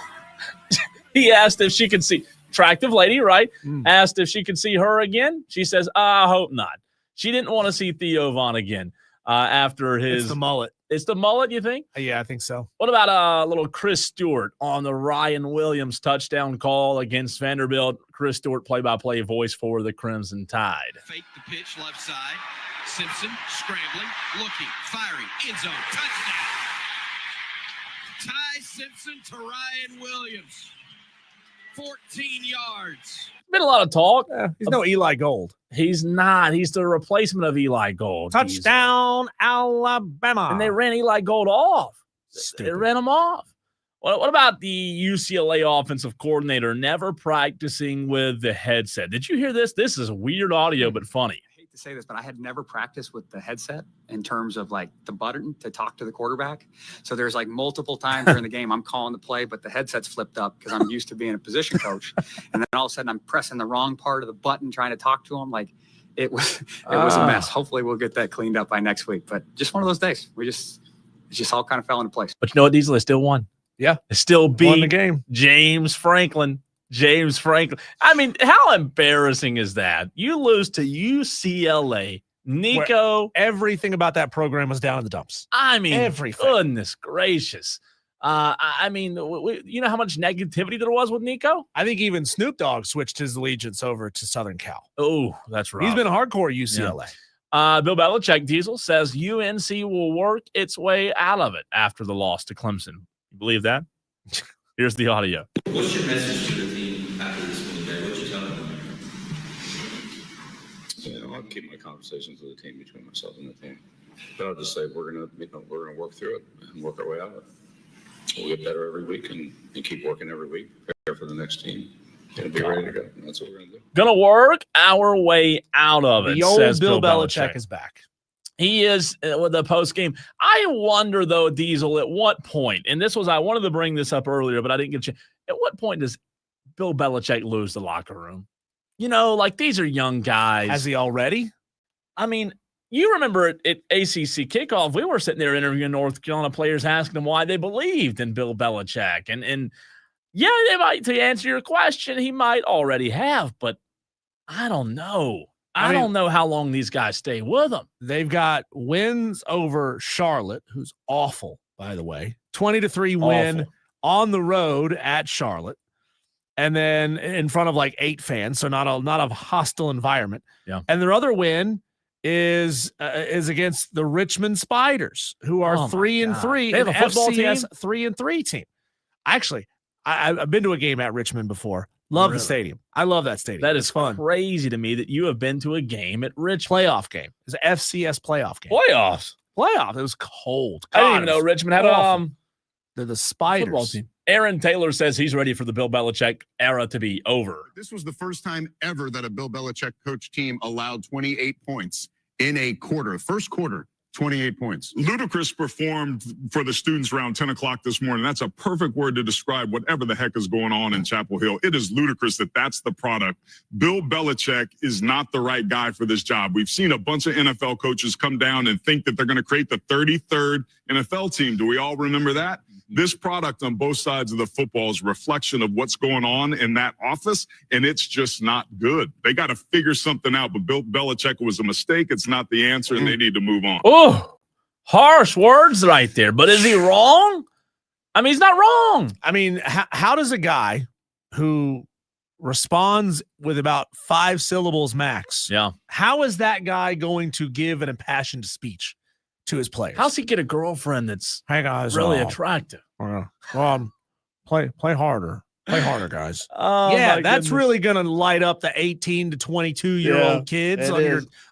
He asked if she could see. Attractive lady, right? Asked if she could see her again. She says, I hope not. She didn't want to see Theo Vaughn again after his. It's the mullet. It's the mullet, you think? Yeah, I think so. What about little Chris Stewart on the Ryan Williams touchdown call against Vanderbilt? Chris Stewart, play-by-play voice for the Crimson Tide. Fake the pitch, left side. Simpson scrambling, looking, firing, end zone, touchdown. Ty Simpson to Ryan Williams. 14 yards. Been a lot of talk. He's no Eli Gold. He's not. He's the replacement of Eli Gold. Touchdown, Alabama. And they ran Eli Gold off. Stupid. They ran him off. What about the UCLA offensive coordinator never practicing with the headset? Did you hear this? This is weird audio, but funny. To say this, but I had never practiced with the headset in terms of like the button to talk to the quarterback. So there's like multiple times during the game I'm calling the play, but the headset's flipped up because I'm used to being a position coach. And then all of a sudden I'm pressing the wrong part of the button trying to talk to him. Like it was a mess. Hopefully we'll get that cleaned up by next week. But just one of those days. It just all kind of fell into place. But you know what, Diesel? They still won. Yeah. They still beat won the game. James Franklin. I mean, how embarrassing is that? You lose to UCLA. Nico. Where everything about that program was down in the dumps. I mean, everything. Goodness gracious. I mean, you know how much negativity there was with Nico? I think even Snoop Dogg switched his allegiance over to Southern Cal. Oh, that's right. He's been hardcore UCLA. Yeah. Bill Belichick, Diesel, says UNC will work its way out of it after the loss to Clemson. You believe that? Here's the audio. What's your message to the team after this win today? What you telling them? I'll keep my conversations with the team between myself and the team. But I'll just say we're gonna work through it and work our way out of it. We'll get better every week and keep working every week, prepare for the next team. Gonna be ready to go. And that's what we're gonna do. Gonna work our way out of it. The old says Bill Belichick is back. He is with the post game. I wonder though, Diesel, at what point, and I wanted to bring this up earlier, but I didn't get a chance. At what point does Bill Belichick lose the locker room? Like these are young guys. Has he already? I mean, you remember at ACC kickoff, we were sitting there interviewing North Carolina players, asking them why they believed in Bill Belichick. And yeah, they might, to answer your question, he might already have, but I don't know. I don't know how long these guys stay with them. They've got wins over Charlotte, who's awful, by the way. 20-3 win on the road at Charlotte. And then in front of like 8 fans, so not a hostile environment. Yeah. And their other win is against the Richmond Spiders, who are 3-3. They have a football FCS team? 3-3 team. Actually, I've been to a game at Richmond before. Love the stadium. I love that stadium. That is fun. Crazy to me that you have been to a game at Richmond. Playoff game. It's an FCS playoff game. Playoff. It was cold. I didn't even know Richmond had They're the Spiders. Football team. Aaron Taylor says he's ready for the Bill Belichick era to be over. This was the first time ever that a Bill Belichick coach team allowed 28 points in a quarter. First quarter, 28 points. Ludicrous performed for the students around 10 o'clock this morning. That's a perfect word to describe whatever the heck is going on in Chapel Hill. It is ludicrous that that's the product. Bill Belichick is not the right guy for this job. We've seen a bunch of NFL coaches come down and think that they're going to create the 33rd NFL team. Do we all remember that? This product on both sides of the football is a reflection of what's going on in that office, and it's just not good. They got to figure something out, but Bill Belichick was a mistake. It's not the answer, and they need to move on. Oh, harsh words right there. But is he wrong? I mean, he's not wrong. I mean, how does a guy who responds with about 5 syllables max, how is that guy going to give an impassioned speech to his players? How's he get a girlfriend that's hey guys, really attractive? Play harder. Play harder, guys. Oh, yeah, my that's goodness. really going to light up the 18 to 22-year-old kids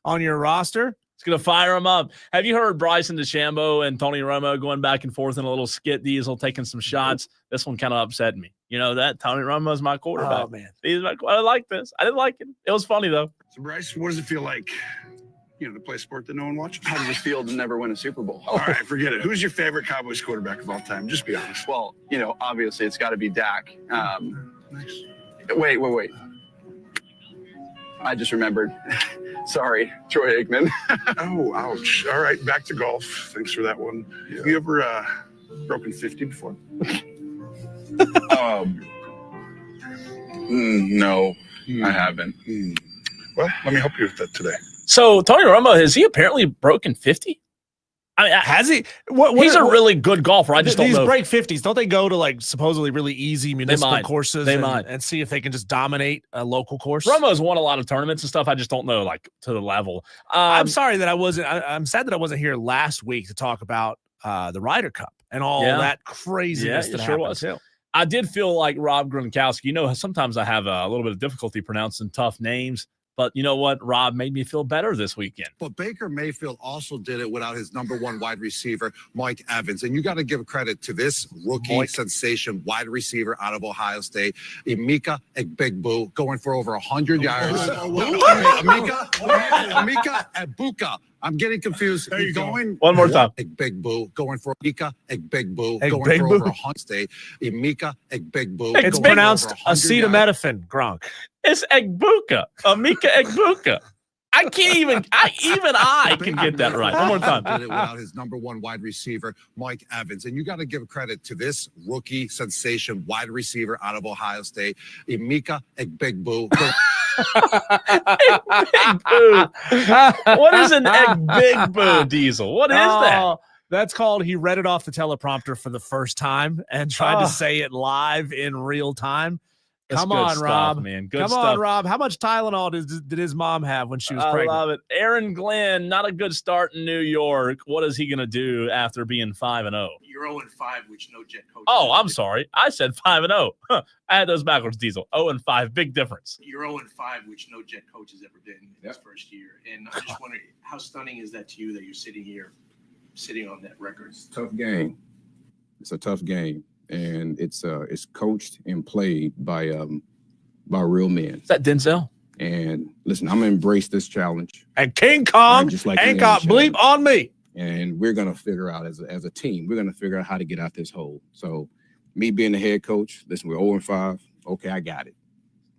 on your roster. It's going to fire them up. Have you heard Bryson DeChambeau and Tony Romo going back and forth in a little skit? Diesel taking some shots. This one kind of upset me. You know that? Tony Romo's my quarterback. Oh, man. I like this. I didn't like it. It was funny, though. So, Bryce, what does it feel like, to play a sport that no one watches? How does it feel to never win a Super Bowl? All right, forget it. Who's your favorite Cowboys quarterback of all time? Just be honest. Well, obviously it's got to be Dak. Nice. Wait. I just remembered. Sorry, Troy Aikman. Oh, ouch. All right, back to golf. Thanks for that one. Have you ever broken 50 before? No, I haven't. Well, let me help you with that today. So, Tony Romo, has he apparently broken 50? I mean, has he? He's a really good golfer. I just don't know. These break 50s, don't they go to supposedly really easy municipal courses and see if they can just dominate a local course? Romo's won a lot of tournaments and stuff. I just don't know, to the level. I'm sorry that I wasn't. I'm sad that I wasn't here last week to talk about the Ryder Cup and all that craziness that sure happened. was. I did feel like Rob Gronkowski. Sometimes I have a little bit of difficulty pronouncing tough names. But you know what? Rob made me feel better this weekend. But Baker Mayfield also did it without his number 1 wide receiver, Mike Evans. And you got to give credit to this rookie sensation wide receiver out of Ohio State, Emeka Egbuka, going for over 100 yards. Emeka Egbuka. I'm getting confused. There you go. Going one more time. Egbuka, going for Emeka Egbuka, going for over 100 State. Emeka Egbuka. It's pronounced acetaminophen, Gronk. It's Egbuka. Emeka Egbuka. I can't even. I can get that right. One more time. Did it without his number 1 wide receiver, Mike Evans. And you got to give credit to this rookie sensation wide receiver out of Ohio State, Emeka Egbuka. What is an Egbuka, Diesel? What is that? That's called he read it off the teleprompter for the first time and tried to say it live in real time. Come on, Rob. Man. Good Come stuff. on, Rob. How much Tylenol did his mom have when she was pregnant? I love it. Aaron Glenn, not a good start in New York. What is he going to do after being 5-0? You're 0-5, which no Jet coach. Oh, I'm sorry. I said 5-0. I had those backwards, Diesel. 0-5, big difference. You're 0-5, which no Jet coach has ever been in his first year. And I just wonder, how stunning is that to you that you're sitting here, sitting on that record? Tough game. It's a tough game. And it's coached and played by real men. Is that Denzel? And listen, I'm gonna embrace this challenge. And King Kong just like ain't got bleep on me. And we're gonna figure out as a team, we're gonna figure out how to get out this hole. So, me being the head coach, listen, we're 0-5. Okay, I got it.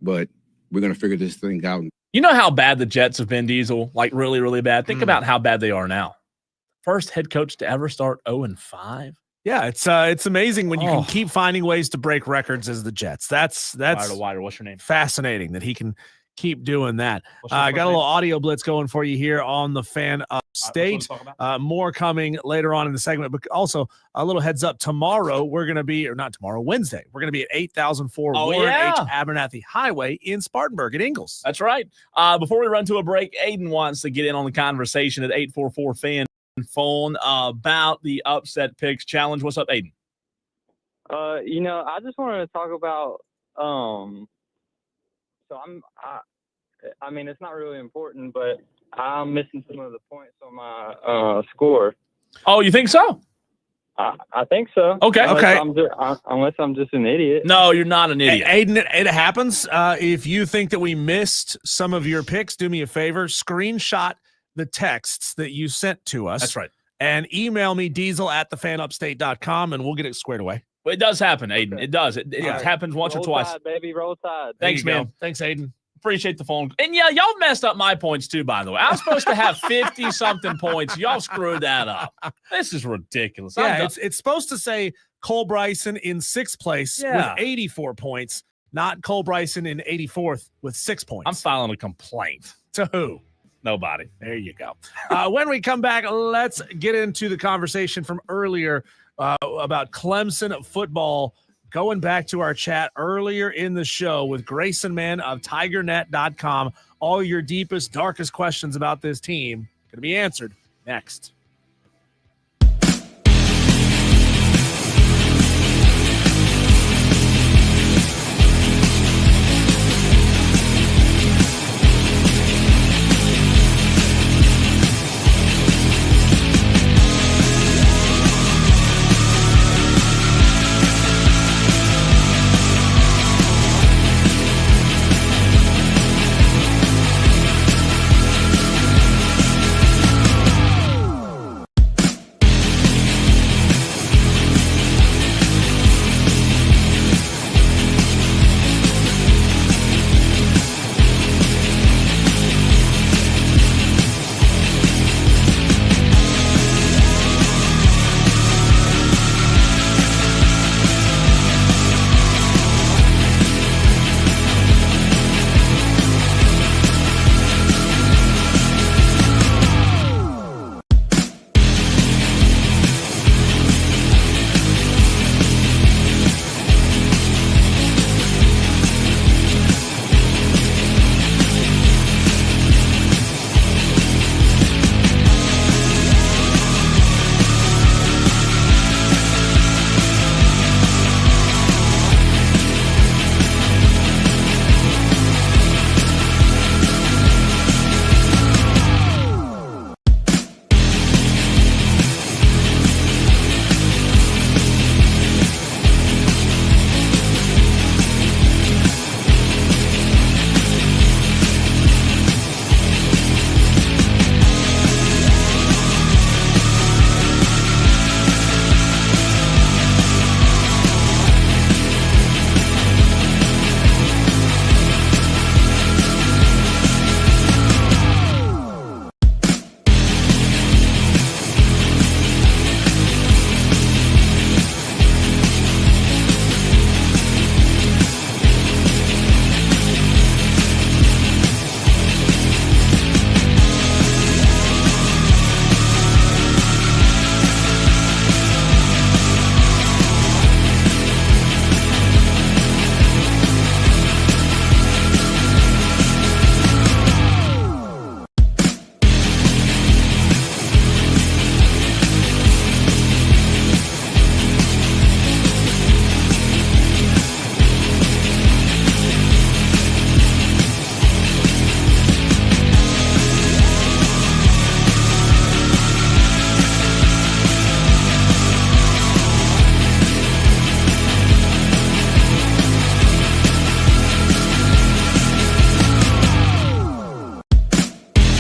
But we're gonna figure this thing out. You know how bad the Jets have been, Diesel? Like really, really bad. Think about how bad they are now. First head coach to ever start 0-5. Yeah, it's amazing when you can keep finding ways to break records as the Jets. That's Wider. What's your name? Fascinating that he can keep doing that. I got a little audio blitz going for you here on the Fan Upstate. More coming later on in the segment, but also a little heads up. Tomorrow we're going to be, or not tomorrow, Wednesday. We're going to be at 8004 Warren H. Abernathy Highway in Spartanburg at Ingalls. That's right. Before we run to a break, Aiden wants to get in on the conversation at 844-FAN. Phone about the upset picks challenge. What's up, Aiden? I just wanted to talk about I mean it's not really important, but I'm missing some of the points on my score. Oh, you think so? I think so. Okay. Unless I'm just an idiot. No, you're not an idiot. Aiden, it happens. If you think that we missed some of your picks, do me a favor, screenshot the texts that you sent to us. That's right. And email me diesel@thefanupstate.com and we'll get it squared away. Well, it does happen, Aiden. Okay. It does. It happens once Roll or twice. Tide, baby, roll tide. Thanks, man. Thanks, Aiden. Appreciate the phone. And yeah, y'all messed up my points too, by the way. I was supposed to have 50-something points. Y'all screwed that up. This is ridiculous. Yeah, it's supposed to say Cole Bryson in 6th place with 84 points, not Cole Bryson in 84th with 6 points. I'm filing a complaint. To who? Nobody. There you go. When we come back, let's get into the conversation from earlier about Clemson football. Going back to our chat earlier in the show with Grayson Mann of TigerNet.com. All your deepest, darkest questions about this team going to be answered next.